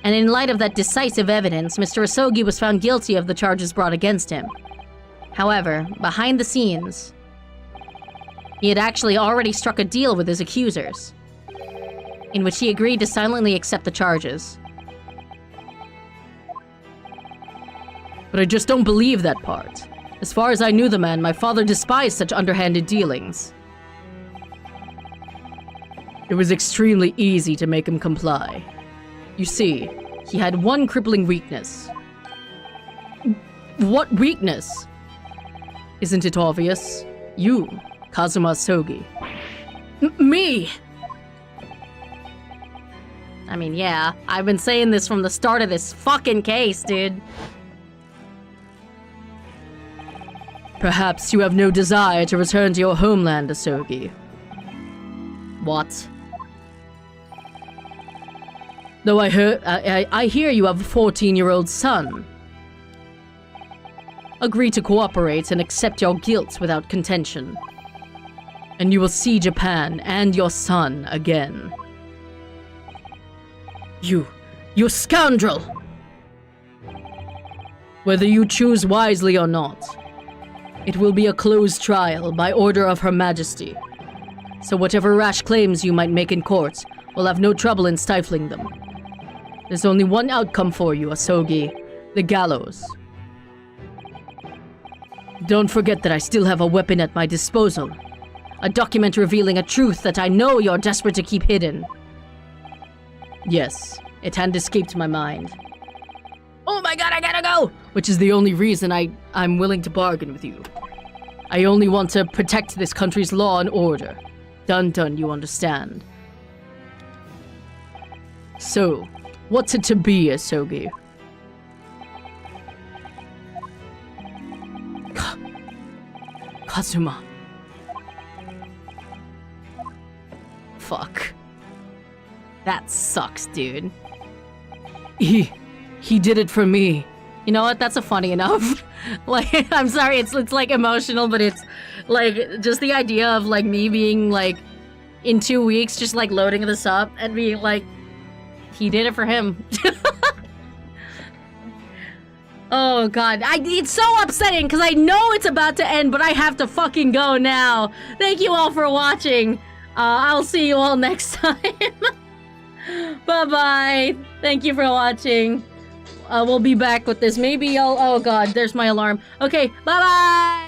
And in light of that decisive evidence, Mr. Asogi was found guilty of the charges brought against him. However, behind the scenes, he had actually already struck a deal with his accusers, in which he agreed to silently accept the charges. But I just don't believe that part. As far as I knew the man, my father despised such underhanded dealings. It was extremely easy to make him comply. You see, he had one crippling weakness. What weakness? Isn't it obvious? You, Kazuma Sogi. Me! I mean, yeah, I've been saying this from the start of this fucking case, dude. Perhaps you have no desire to return to your homeland, Asogi. What? Though I hear you have a 14-year-old son. Agree to cooperate and accept your guilt without contention. And you will see Japan and your son again. You scoundrel! Whether you choose wisely or not, it will be a closed trial by order of Her Majesty. So whatever rash claims you might make in court, will have no trouble in stifling them. There's only one outcome for you, Asogi. The gallows. Don't forget that I still have a weapon at my disposal. A document revealing a truth that I know you're desperate to keep hidden. Yes, it hadn't escaped my mind. Oh my god, I gotta go! Which is the only reason I'm willing to bargain with you. I only want to protect this country's law and order. Dun dun, you understand. So, what's it to be, Asogi? Kazuma. Fuck. That sucks, dude. He did it for me. You know what? That's a funny enough. Like, I'm sorry, it's like emotional, but it's like just the idea of like me being like in 2 weeks just like loading this up and being like, he did it for him. Oh god, it's so upsetting because I know it's about to end, but I have to fucking go now. Thank you all for watching. I'll see you all next time. Bye-bye. Thank you for watching. We'll be back with this. Maybe I'll... Oh god, there's my alarm. Okay, bye-bye!